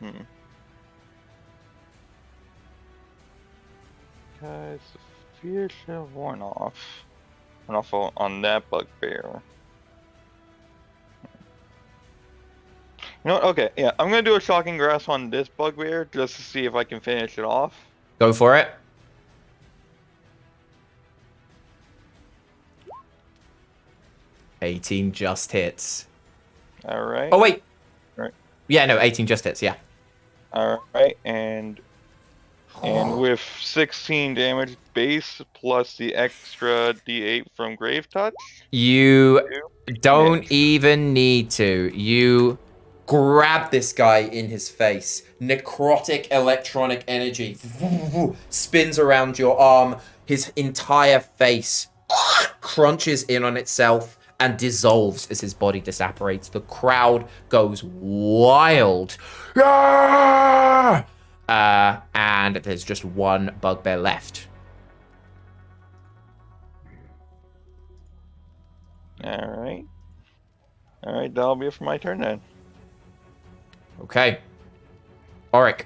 me. Guys, the fear should have worn off. And also on that bugbear. You know what? Okay, yeah, I'm gonna do a Shocking Grasp on this bugbear just to see if I can finish it off. Go for it. $18 just hits. Alright. Oh, wait. Right. Yeah, no, 18 just hits, yeah. Alright, and with 16 damage base plus the extra d8 from Grave Touch. You don't even need to. You grab this guy in his face. Necrotic electronic energy spins around your arm. His entire face crunches in on itself and dissolves as his body disapparates. The crowd goes wild. And there's just one bugbear left. Alright. Alright, that'll be it for my turn then. Okay. Auric.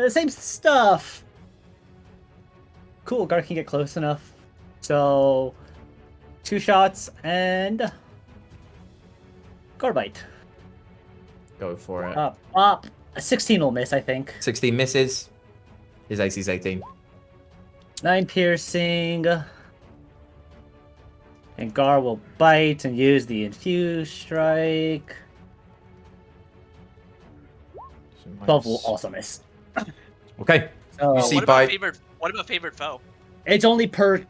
Same stuff. Cool, Gar can get close enough. So, 2 shots and Garbite. Go for it. Up. A 16 will miss, I think. 16 misses. His AC is 18. 9 piercing. And Gar will bite and use the infuse strike. 12 will also miss. Okay. So, You see what about favorite foe? It's only per.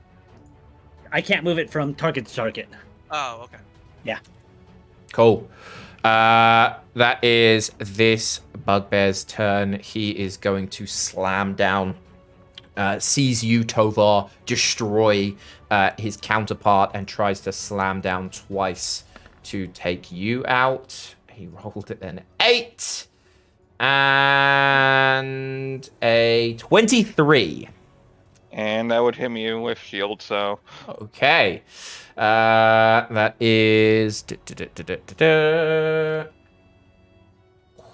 I can't move it from target to target. Oh, okay. Yeah. Cool. That is this bugbear's turn. He is going to slam down, sees you, Tovar, destroy his counterpart, and tries to slam down twice to take you out. He rolled an 8 and a 23. And that would hit me with shield, so. Okay. That is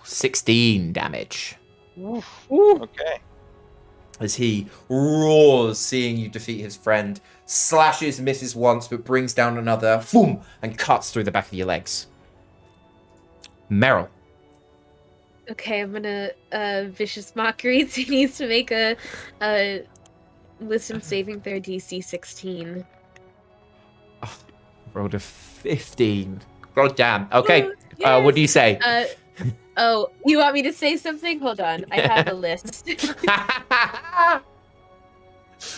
16 damage. Okay. As he roars, seeing you defeat his friend, slashes, misses once, but brings down another, boom, and cuts through the back of your legs. Meryl. Okay, I'm gonna vicious mockery. He needs to make a wisdom saving throw DC 16. Oh, rolled a 15. God damn. Okay. Yes! What do you say? Oh, you want me to say something? Hold on, I have a list.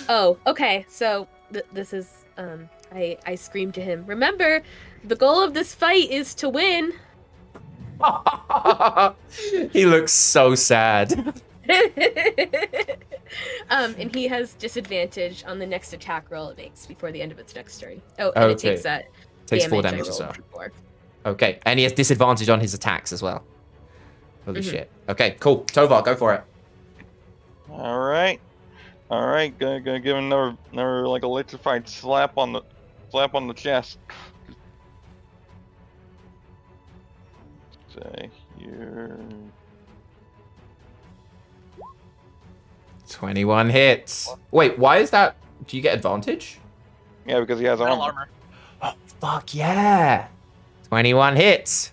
Oh, okay. So this is I scream to him. Remember, the goal of this fight is to win. He looks so sad. And he has disadvantage on the next attack roll it makes before the end of its next turn. Oh, and it takes that Takes damage 4 damage I as rolled well. before. Okay, and he has disadvantage on his attacks as well. Holy shit. Okay, cool. Tovar, go for it. All right. Gonna give him another like electrified slap on the chest. Say here. 21 hits. Wait, why is that? Do you get advantage? Yeah, because he has Metal armor. armor. Oh, fuck yeah. 21 hits.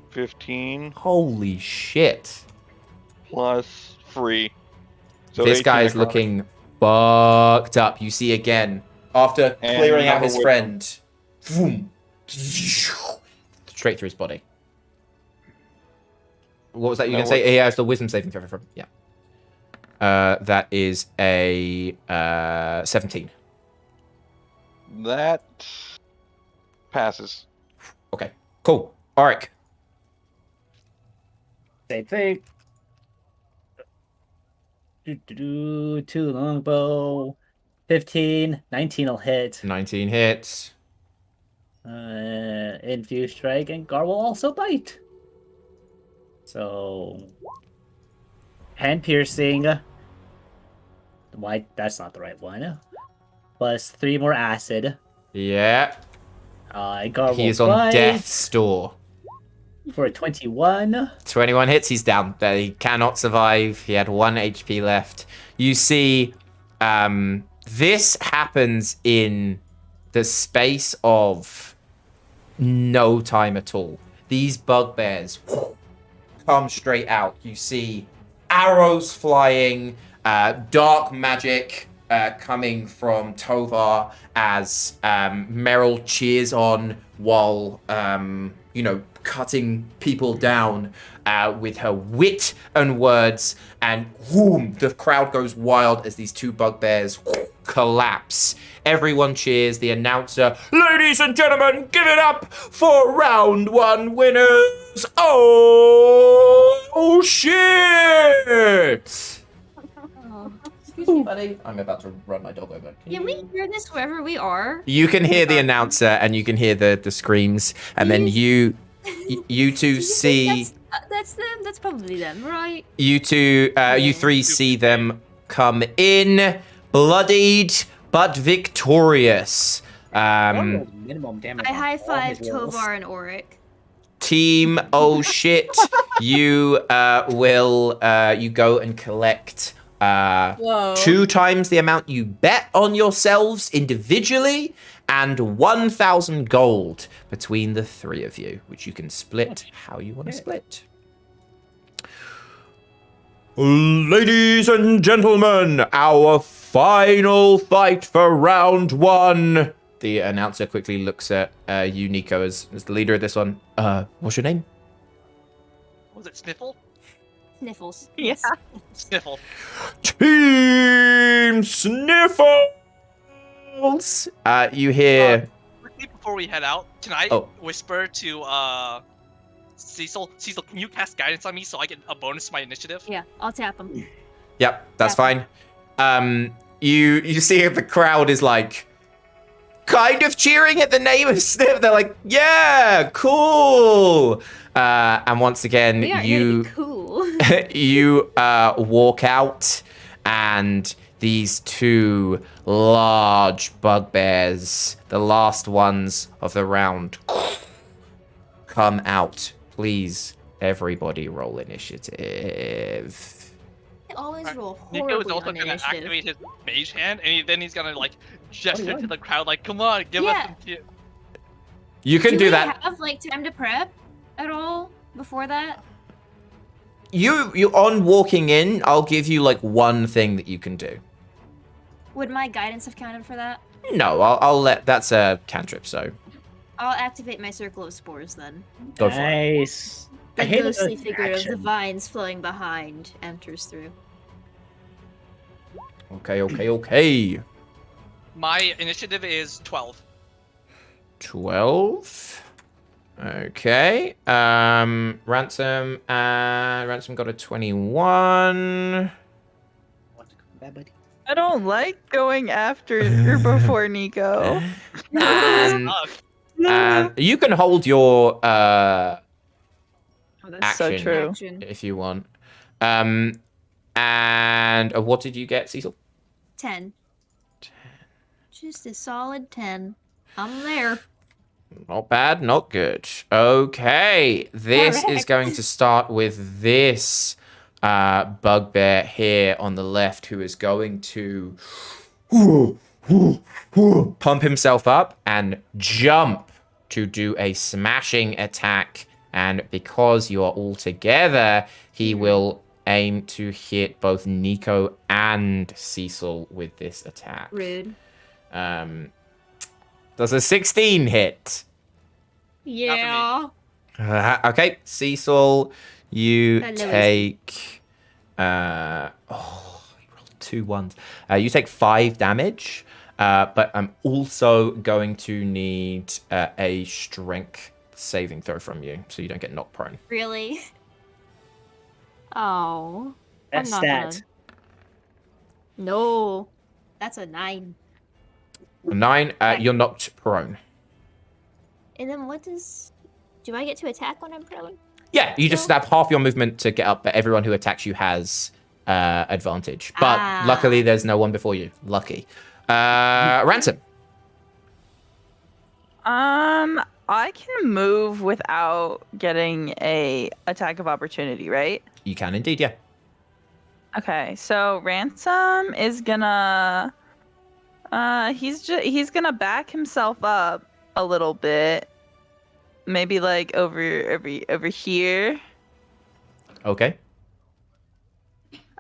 15 Holy shit. plus 3. So This 18 guy is necrotic. looking fucked up. You see again, after And clearing out another his wisdom. friend, boom, straight through his body. What was that you were No, going to say? He has the wisdom saving throw from. Yeah. That is a 17. That passes. Okay, cool. Auric. Same thing. Two longbow. 15. 19 will hit. 19 hits. Infuse strike, and Gar will also bite. So, hand piercing. Why? That's not the right one. Plus 3 more acid. Yeah. Gar He will is on bite death's door. for a 21. 21 hits, he's down. He cannot survive. He had 1 HP left. You see, this happens in the space of no time at all. These bugbears come straight out. You see arrows flying, dark magic coming from Tovar as Meryl cheers on while, cutting people down with her wit and words. And whoom, the crowd goes wild as these two bugbears collapse. Everyone cheers. The announcer, ladies and gentlemen, give it up for round 1 winners. Oh shit! Excuse me, buddy. I'm about to run my dog over. Can we hear this wherever we are? You can hear the announcer and you can hear the screams, and then you two see. That's them. That's probably them, right? You two, you three see them come in, bloodied but victorious. Minimum damage. I on high all five his rolls. Tovar and Auric. Team, oh shit! You will you go and collect 2 times the amount you bet on yourselves individually, and 1,000 gold between the 3 of you, which you can split how you want to split. Ladies and gentlemen, our final fight for round 1. The announcer quickly looks at you, Nico, as the leader of this one. What's your name? Was it Sniffle? Sniffles. Yeah. Sniffle. Team Sniffles! You hear... Quickly before we head out, can I whisper to Cecil? Cecil, can you cast guidance on me so I get a bonus to my initiative? Yeah, I'll tap him. Yep, that's fine. You see the crowd is like kind of cheering at the name of Sniff. They're like, yeah, cool. And once again, We are you cool. you walk out, and these two large bugbears, the last ones of the round, come out. Please, everybody roll initiative. I always roll Nico is horribly also on gonna initiative. activate his mage hand, and then he's gonna like gesture to the crowd, like, "Come on, give us some." You can do we that. have like time to prep at all before that? You on walking in, I'll give you like one thing that you can do. Would my guidance have counted for that? No, I'll let, that's a cantrip, so I'll activate my circle of spores then. go for it. Nice. I The hate ghostly the figure of the action. vines flowing behind enters through. Okay. My initiative is 12. 12. Okay. Ransom got a 21. I don't like going after or before Nico. And you can hold your Oh, that's so action true. if you want. And what did you get, Cecil? 10. Just a solid 10. I'm there. Not bad, not good. Okay, this is going to start with this bugbear here on the left, who is going to pump himself up and jump to do a smashing attack. And because you are all together, he will aim to hit both Nico and Cecil with this attack. Rude. Does a 16 hit? Yeah. Okay, Cecil, you That lowest. take... you rolled 2 ones. You take 5 damage, but I'm also going to need a strength saving throw from you, so you don't get knocked prone. Really? Oh. That's I'm not that. gonna... No. That's a 9. 9, you're knocked prone. And then what does... Do I get to attack when I'm prone? Yeah, you just have half your movement to get up, but everyone who attacks you has advantage. But luckily, there's no one before you. Lucky. Ransom. I can move without getting a attack of opportunity, right? You can indeed, yeah. Okay, so Ransom is gonna he's gonna back himself up a little bit. Maybe like over here. Okay.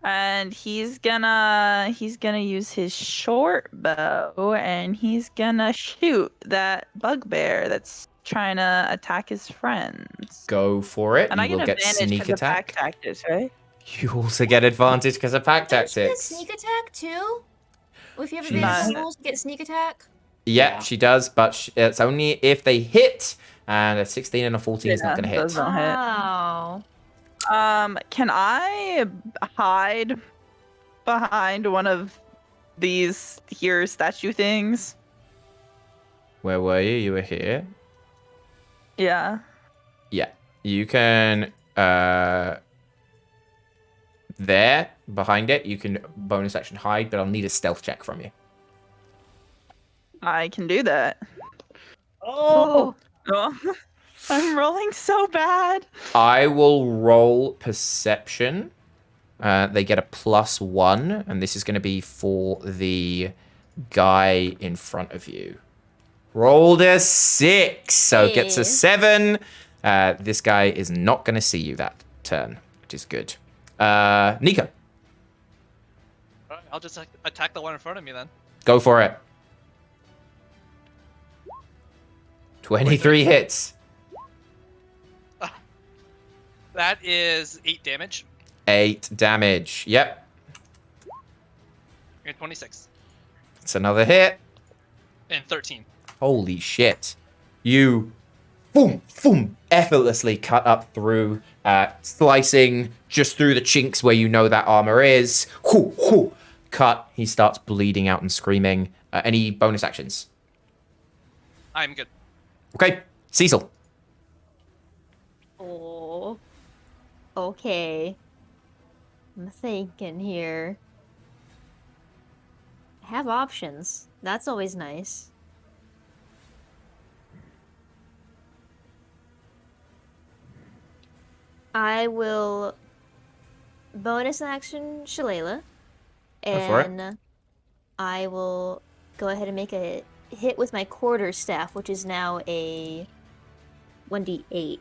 And he's gonna use his short bow and he's gonna shoot that bugbear that's trying to attack his friends. Go for it. And I You will get get advantage sneak because of attack. pack tactics, right? You also get advantage because of pack Don't you get tactics. sneak attack too? If you have She's- advantage on rolls, you get sneak attack? Yeah, she does, but it's only if they hit, and a 16 and a 14 is not going to hit. Those don't hit. Oh. Can I hide behind one of these here statue things? Where were you? You were here. Yeah. Yeah, you can. There, behind it, you can bonus action hide, but I'll need a stealth check from you. I can do that. Oh! Oh, I'm rolling so bad. I will roll perception. They get a +1, and this is going to be for the guy in front of you. Rolled a 6, so it gets a 7. This guy is not going to see you that turn, which is good. Nico. Alright, I'll just attack the one in front of me then. Go for it. 23 hits. That is 8 damage 8 damage. Yep. and 26 It's another hit. and 13. Holy shit. You, boom, boom, effortlessly cut up through, slicing just through the chinks where you know that armor is. Whoo, whoo. Cut. He starts bleeding out and screaming. Any bonus actions? I'm good. Okay. Cecil. Oh. Okay. I'm thinking here. have options. That's always nice. I will bonus action Shalala, Go for it. and I will go ahead and make a hit with my quarter staff, which is now a 1d8.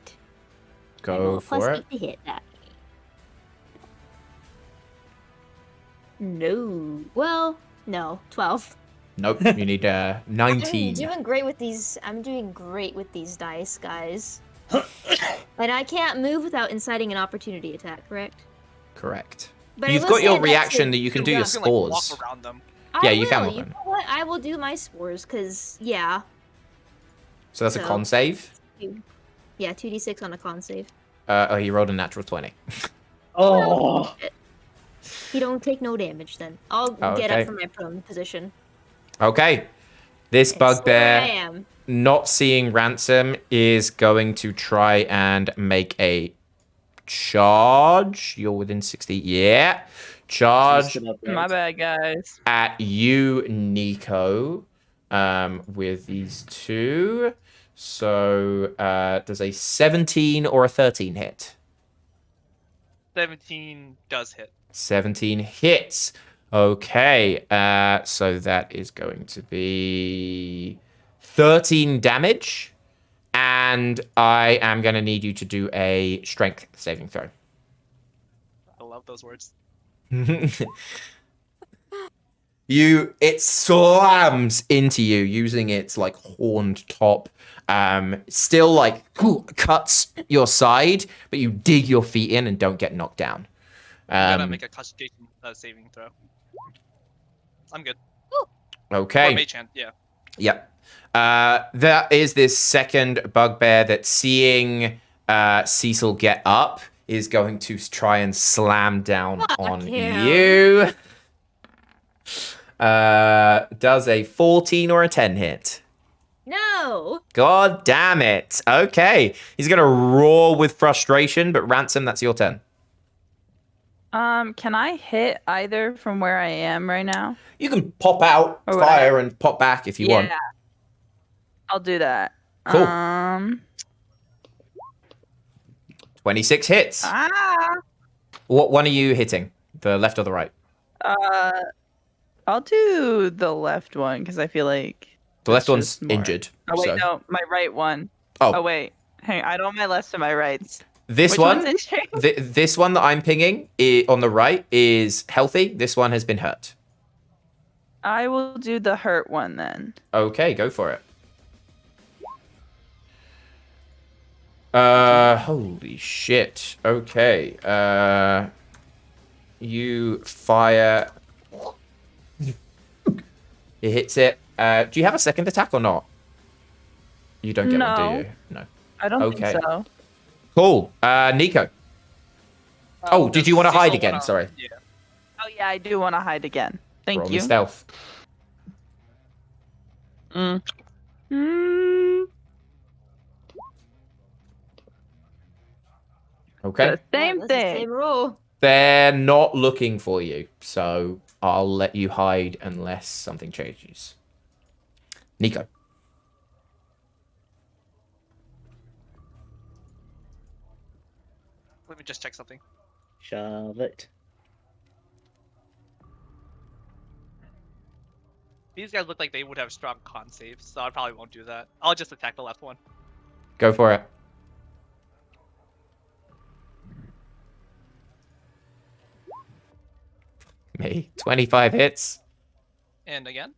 I roll Go a plus for 8 it. to hit that. No. Well, no. 12. Nope, you need 19. I'm doing great with these. I'm doing great with these dice, guys. And I can't move without inciting an opportunity attack, correct? Correct. But I You've will got your say that reaction to- that you can do Yeah, your you can, like, walk spores. around them. Yeah, I you will. can walk You around. know what? I will do my spores, because, yeah. So that's a So- con save. Yeah, 2d6 on a con save. Oh, he rolled a natural 20. Oh, You don't take no damage then. I'll get Okay. up from my prone position. Okay. This And so there I bugbear, am. not seeing Ransom, is going to try and make a charge. You're within 60. Yeah. Charge Twisted up, right? My bad, guys. at you, Nico, with these two. So, does a 17 or a 13 hit? 17 does hit. 17 hits. Okay, so that is going to be 13 damage. And I am going to need you to do a strength saving throw. I love those words. It slams into you using its like horned top. Still like cuts your side, but you dig your feet in and don't get knocked down. I'm gonna make a Constitution saving throw. I'm good. Or Okay. Mage Hand, yeah. Yep. That is this second bugbear that, seeing Cecil get up, is going to try and slam down on him. you. Does a 14 or a 10 hit? No! God damn it. Okay. He's going to roar with frustration, but Ransom, that's your turn. Can I hit either from where I am right now? You can pop out, Or would fire, and pop back if you want. I'll do that. Cool. 26 hits. What one are you hitting? The left or the right? I'll do the left one because I feel like The left that's one's just more- injured. Oh wait, so. no, my right one. Oh. Oh wait, hang. I don't have my lefts and my rights. This Which one, one's injured? this one that I'm pinging on the right is healthy. This one has been hurt. I will do the hurt one then. Okay, go for it. Holy shit. Okay. You fire. It hits it. Do you have a second attack or not? You don't get one, do No. you? No. I don't Okay. think so. Cool. Nico. Oh, did you want to hide again? Sorry. Yeah. Oh yeah, I do want to hide again. Thank Roll you. me stealth. Mm. Okay. The same That's the thing. same rule. They're not looking for you, so I'll let you hide unless something changes. Nico. Let me just check something. Shove it. These guys look like they would have strong con saves, so I probably won't do that. I'll just attack the left one. Go for it. Me. 25 hits. And again.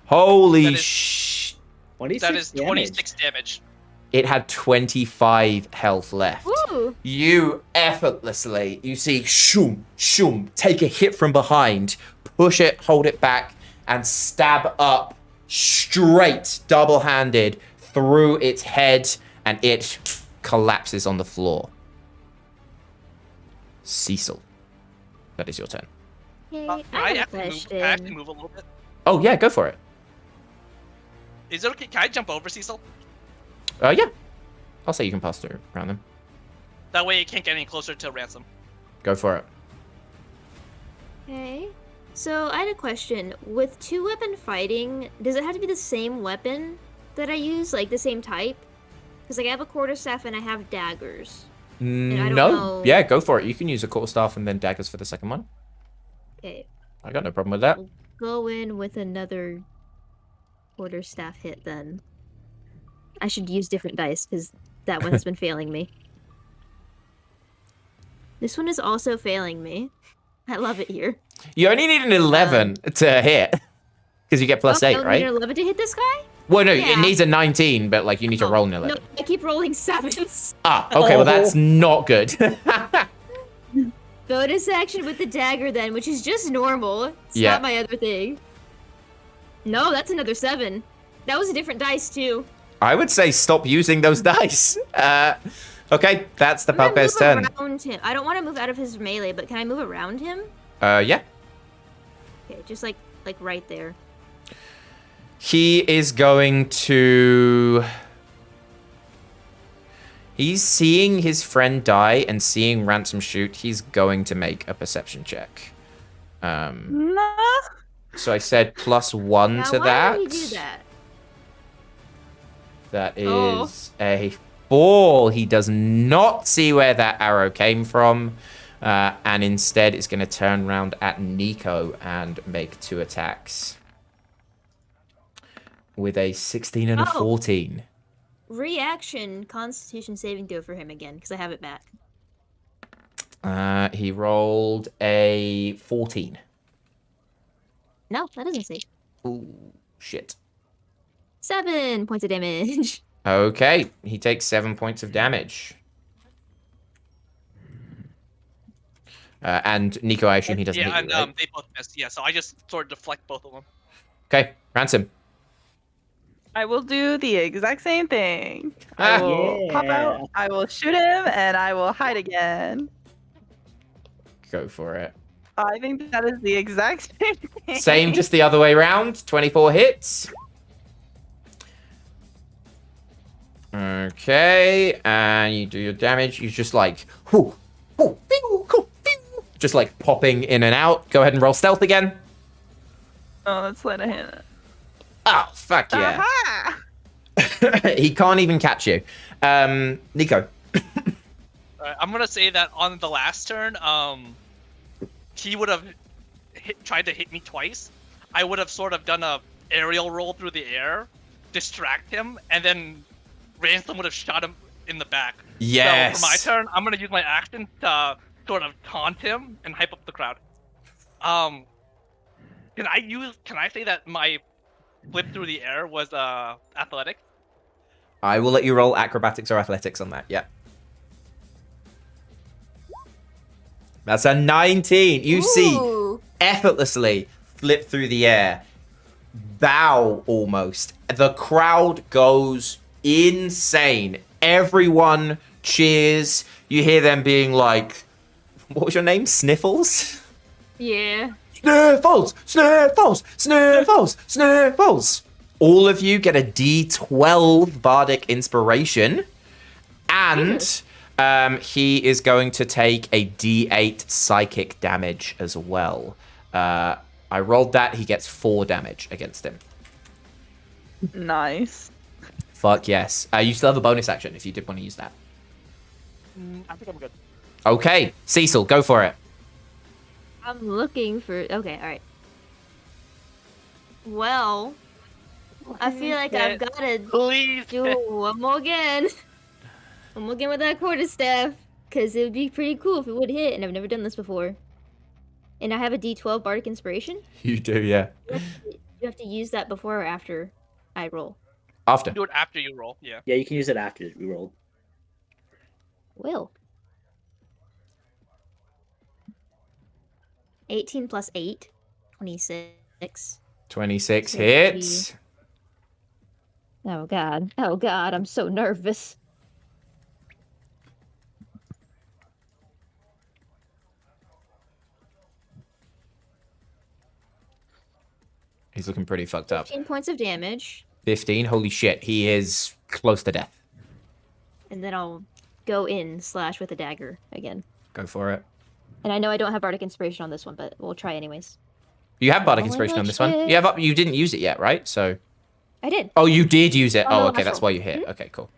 Holy That is- sh... 26 That is damage. 26 damage. It had 25 health left. Woo! You effortlessly, you see, shoom, shoom, take a hit from behind, push it, hold it back, and stab up straight, double-handed, through its head, and it collapses on the floor. Cecil, that is your turn. Hey, Can I have a actually move, question. can I actually move a little bit? Oh, yeah, go for it. Is it okay? Can I jump over Cecil? Yeah. I'll say you can pass through around them. That way it can't get any closer to Ransom. Go for it. Okay. So I had a question. With 2-weapon fighting, does it have to be the same weapon that I use, like the same type? Because like I have a quarterstaff and I have daggers. And I don't No. know. Yeah, go for it. You can use a quarterstaff and then daggers for the second one. Okay. I got no problem with that. We'll go in with another quarterstaff hit then. I should use different dice because that one has been failing me. This one is also failing me. I love it here. You only need an 11 to hit. Because you get plus 8, I right? need an 11 to hit this guy? Well, no, Yeah. it needs a 19, but like you need to roll an 11. No, I keep rolling 7s. Ah, okay, well that's not good. Bonus action with the dagger then, which is just normal. It's Yeah. not my other thing. No, that's another 7. That was a different dice too. I would say stop using those dice. Okay, that's the I'm gonna Palpe's move turn. around him. I don't want to move out of his melee, but can I move around him? Yeah. Okay, just like right there. He is going to... He's seeing his friend die and seeing Ransom shoot. He's going to make a perception check. Nah. So I said +1 Now, to why that. would he do that? That is a 4. He does not see where that arrow came from. And instead is going to turn around at Nico and make 2 attacks. With a 16 and a 14. Reaction Constitution saving throw for him again, because I have it back. He rolled a 14. No, that doesn't save. Ooh, shit. 7 points of damage. Okay, he takes 7 points of damage. And Nico, I assume he doesn't hit you, right? They both missed. Yeah, so I just sort of deflect both of them. Okay, Ransom. I will do the exact same thing. I will pop out, I will shoot him, and I will hide again. Go for it. I think that is the exact same thing. Same, just the other way around. 24 hits. Okay, and you do your damage. You just like, whoo, whoo, pew, pew, pew, just like popping in and out. Go ahead and roll stealth again. Oh, that's let a hit. Oh, fuck yeah. Aha! He can't even catch you. Nico. I'm gonna say that on the last turn, he would have tried to hit me twice. I would have sort of done a aerial roll through the air, distract him, and then Ransom would have shot him in the back. Yes. So for my turn, I'm gonna use my action to sort of taunt him and hype up the crowd. Can I say that my flip through the air was athletic? I will let you roll acrobatics or athletics on that. Yeah. That's a 19. You see effortlessly flip through the air. Bow almost. The crowd goes insane. Everyone cheers. You hear them being like, what was your name? Sniffles? Yeah. Sniffles! Sniffles! Sniffles! Sniffles! All of you get a D12 Bardic Inspiration. And he is going to take a D8 Psychic damage as well. I rolled that. He gets 4 damage against him. Nice. Fuck yes. You still have a bonus action if you did want to use that. I think I'm good. Okay. Cecil, go for it. I'm looking for... Okay, alright. Well, I feel like I've got to do one more again. One more again with that quarterstaff. Because it would be pretty cool if it would hit, and I've never done this before. And I have a D12 Bardic Inspiration. You do, yeah. You have to use that before or after I roll. After. Do it after you roll, yeah. Yeah, you can use it after you rolled. Will. 18 plus 8. 26. 26 hits. Oh god. Oh god, I'm so nervous. He's looking pretty fucked up. 15 points of damage. 15? Holy shit. He is close to death. And then I'll go in / with a dagger again. Go for it. And I know I don't have Bardic Inspiration on this one, but we'll try anyways. You have Bardic Rolling Inspiration like on this one. shit. You didn't use it yet, right? So. I did. Oh, you did use it. On the Oh, okay. last That's roll. why you hit. Okay, cool.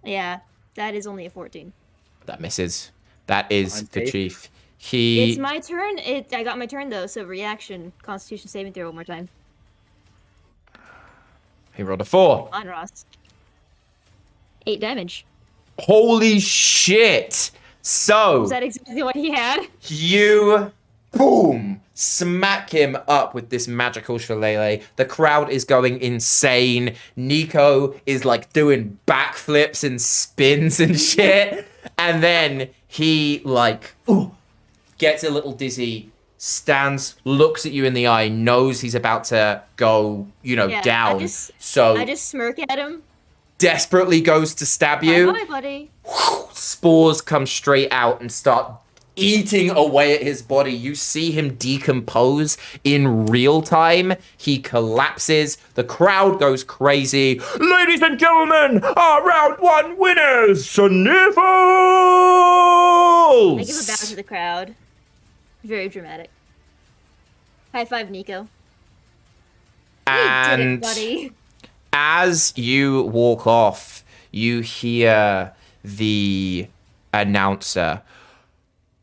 Yeah, that is only a 14. That misses. That is the Unsafe. chief. It's my turn. I got my turn though, so reaction, Constitution saving throw one more time. He rolled a 4. On Ross. 8 damage. Holy shit! So Was that exactly what he had? you, boom, smack him up with this magical shillelagh. The crowd is going insane. Nico is like doing backflips and spins and shit. And then he like gets a little dizzy, stands, looks at you in the eye, knows he's about to go, down. I just smirk at him. Desperately goes to stab you. Bye, buddy. Spores come straight out and start eating away at his body. You see him decompose in real time. He collapses. The crowd goes crazy. Ladies and gentlemen, our round 1 winners, Sniffles! I give a bow to the crowd. Very dramatic. High five, Nico. And you did it, buddy. as you walk off, you hear the announcer.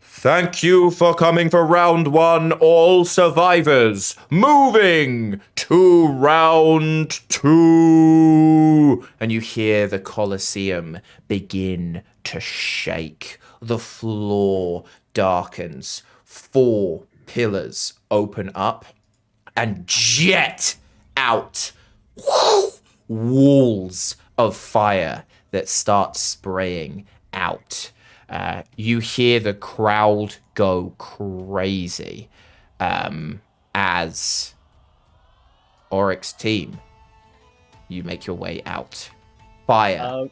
Thank you for coming for round 1, all survivors. Moving to round 2. And you hear the Colosseum begin to shake. The floor darkens. 4 pillars open up and jet out walls of fire that start spraying out. You hear the crowd go crazy as Oryx team, you make your way out. Fire.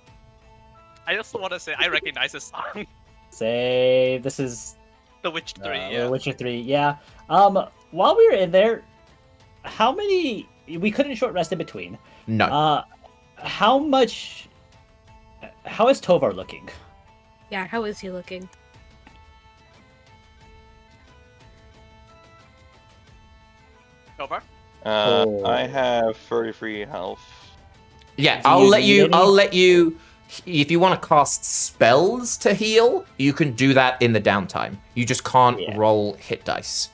I also want to say I recognize this song. Say this is The Witcher 3, The yeah. Witcher 3, yeah. While we were in there, how many... We couldn't short rest in between. No. How is Tovar looking? Yeah, how is he looking? Over. I have 33 health. Yeah, Do I'll you let need you. any? I'll let you. If you want to cast spells to heal, you can do that in the downtime. You just can't roll hit dice.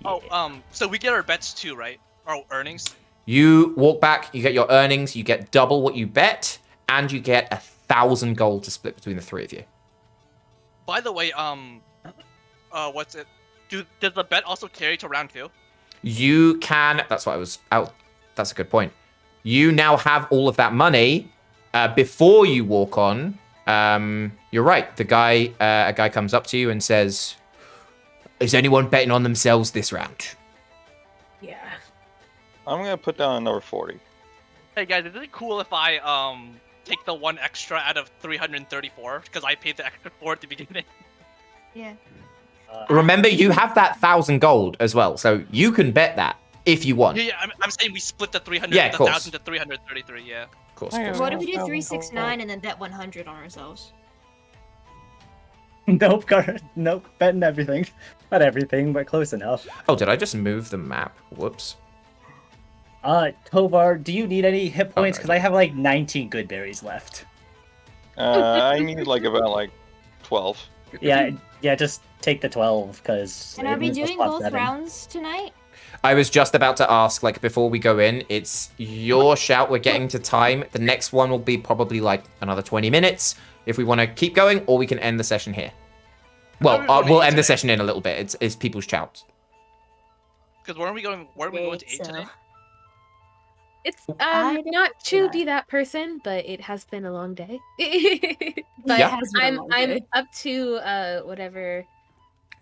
Oh, so we get our bets too, right? Our earnings. You walk back, you get your earnings, you get double what you bet, and you get 1,000 gold to split between the 3 of you. By the way, what's it? Does the bet also carry to round 2? You can. That's what I was out. That's a good point. You now have all of that money. Before you walk on, you're right. A guy comes up to you and says, "Is anyone betting on themselves this round?" Yeah. I'm gonna put down another 40. Hey guys, is it cool if I take the 1 extra out of 334 because I paid the extra 4 at the beginning? Yeah. Remember, you have that 1,000 gold as well, so you can bet that if you want. Yeah, I'm saying we split the 300, Yeah, of the course. 1,000 to 333. Yeah. Of course. What if we do 369 and then bet 100 on ourselves? Nope, nope, betting everything. Not everything, but close enough. Oh, did I just move the map? Whoops. Tovar, do you need any hit points? Because I have like 19 good berries left. I need like about 12. Yeah, just take the 12, because... And are we doing both rounds tonight? I was just about to ask, before we go in, it's your shout. We're getting to time. The next one will be probably another 20 minutes if we want to keep going, or we can end the session here. Well, we'll end the session in a little bit. It's people's shouts. Because where are we going? Where are we going to eat today? It's not to be that person, but it has been a long day. But Yeah. I'm up to whatever.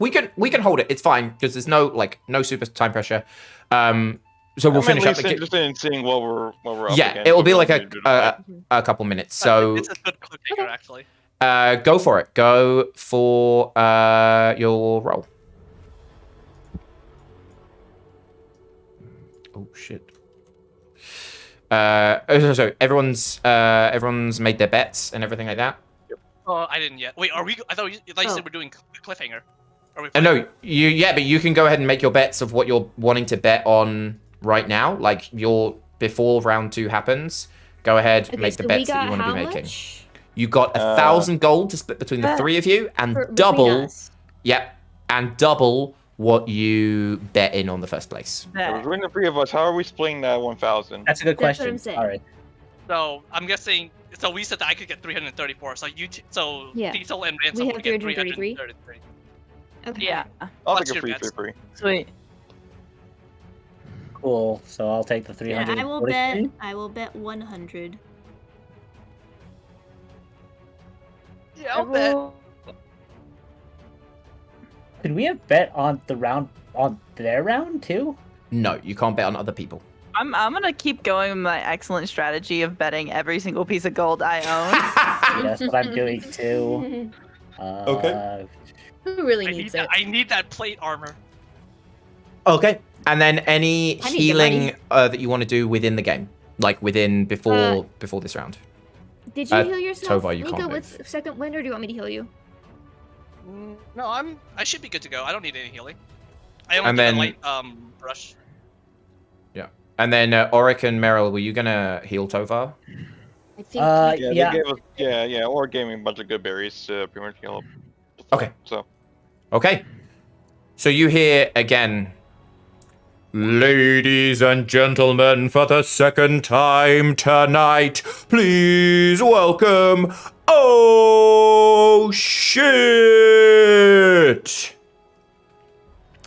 We can hold it. It's fine because there's no super time pressure. So we'll finish up. I'm interested in seeing what we're up Yeah, against. it will be We're like gonna do a couple minutes. So It's a good cliffhanger, actually. go for it. Go for your roll. Oh shit. So everyone's made their bets and everything like that. Yep. Oh, I didn't yet. Wait, are we? I thought you said we're doing cliffhanger. Are we? No, but you can go ahead and make your bets of what you're wanting to bet on right now. Like before round 2 happens, go ahead, make the bets that you want to be making. Much? You got 1,000 gold to split between the 3 of you, and double. Yep, and double what you bet in on the first place. Between the 3 of us, how are we splitting that 1,000? That's a good question. That's what I'm saying. All right. So I'm guessing. So we said that I could get 334. So Diesel and Ransom We have would get 333. 333. Okay. Yeah. I'll What's take a your free bets? 3. Sweet. Cool. So I'll take the Yeah, 343. I will bet 100. Yeah, I'll bet. Could we have bet on their round too? No, you can't bet on other people. I'm gonna keep going with my excellent strategy of betting every single piece of gold I own. That's what I'm doing too. Okay. Who really needs it? I need that plate armor. Okay. And then any I need the healing that you want to do within the game, like before this round. Did you heal yourself, Tova, you Nico, can't with second wind, or do you want me to heal you? No, I should be good to go. I don't need any healing. I only And need then- a light brush. Yeah. And then Auric and Meryl, were you gonna heal Tovar? I think. Yeah, they gave us, or gave me a bunch of good berries to pretty much heal up. Okay. So. Okay. So you hear again, ladies and gentlemen, for the second time tonight, please welcome. Oh shit!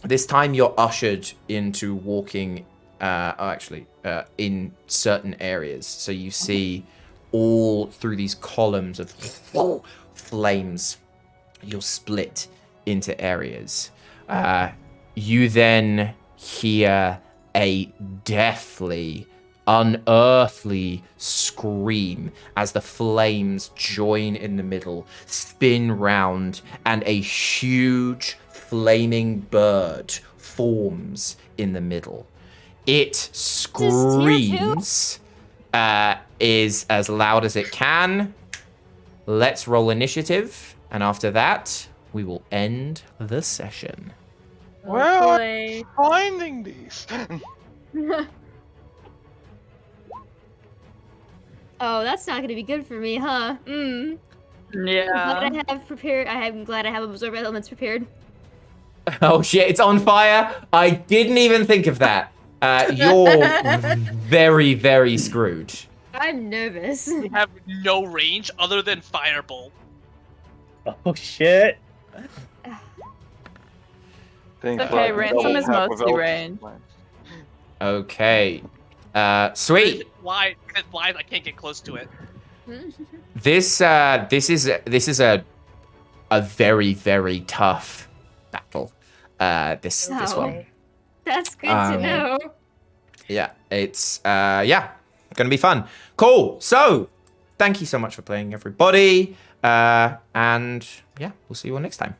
This time you're ushered into walking. In certain areas. So you see all through these columns of flames, you're split into areas. You then hear a deathly, unearthly scream as the flames join in the middle, spin round, and a huge flaming bird forms in the middle. It screams, is as loud as it can. Let's roll initiative, and after that, we will end the session. Where are you finding these? Oh, that's not gonna be good for me, huh? Yeah. I'm glad I have absorb elements prepared. Oh shit, it's on fire? I didn't even think of that. You're very, very screwed. I'm nervous. We have no range other than firebolt. Oh shit. Okay, Ransom is mostly range. Okay. Sweet. Why? Because why I can't get close to it. This is a very, very tough battle. This one. That's good to know. Yeah, it's gonna be fun. Cool. So, thank you so much for playing, everybody. And yeah, we'll see you all next time.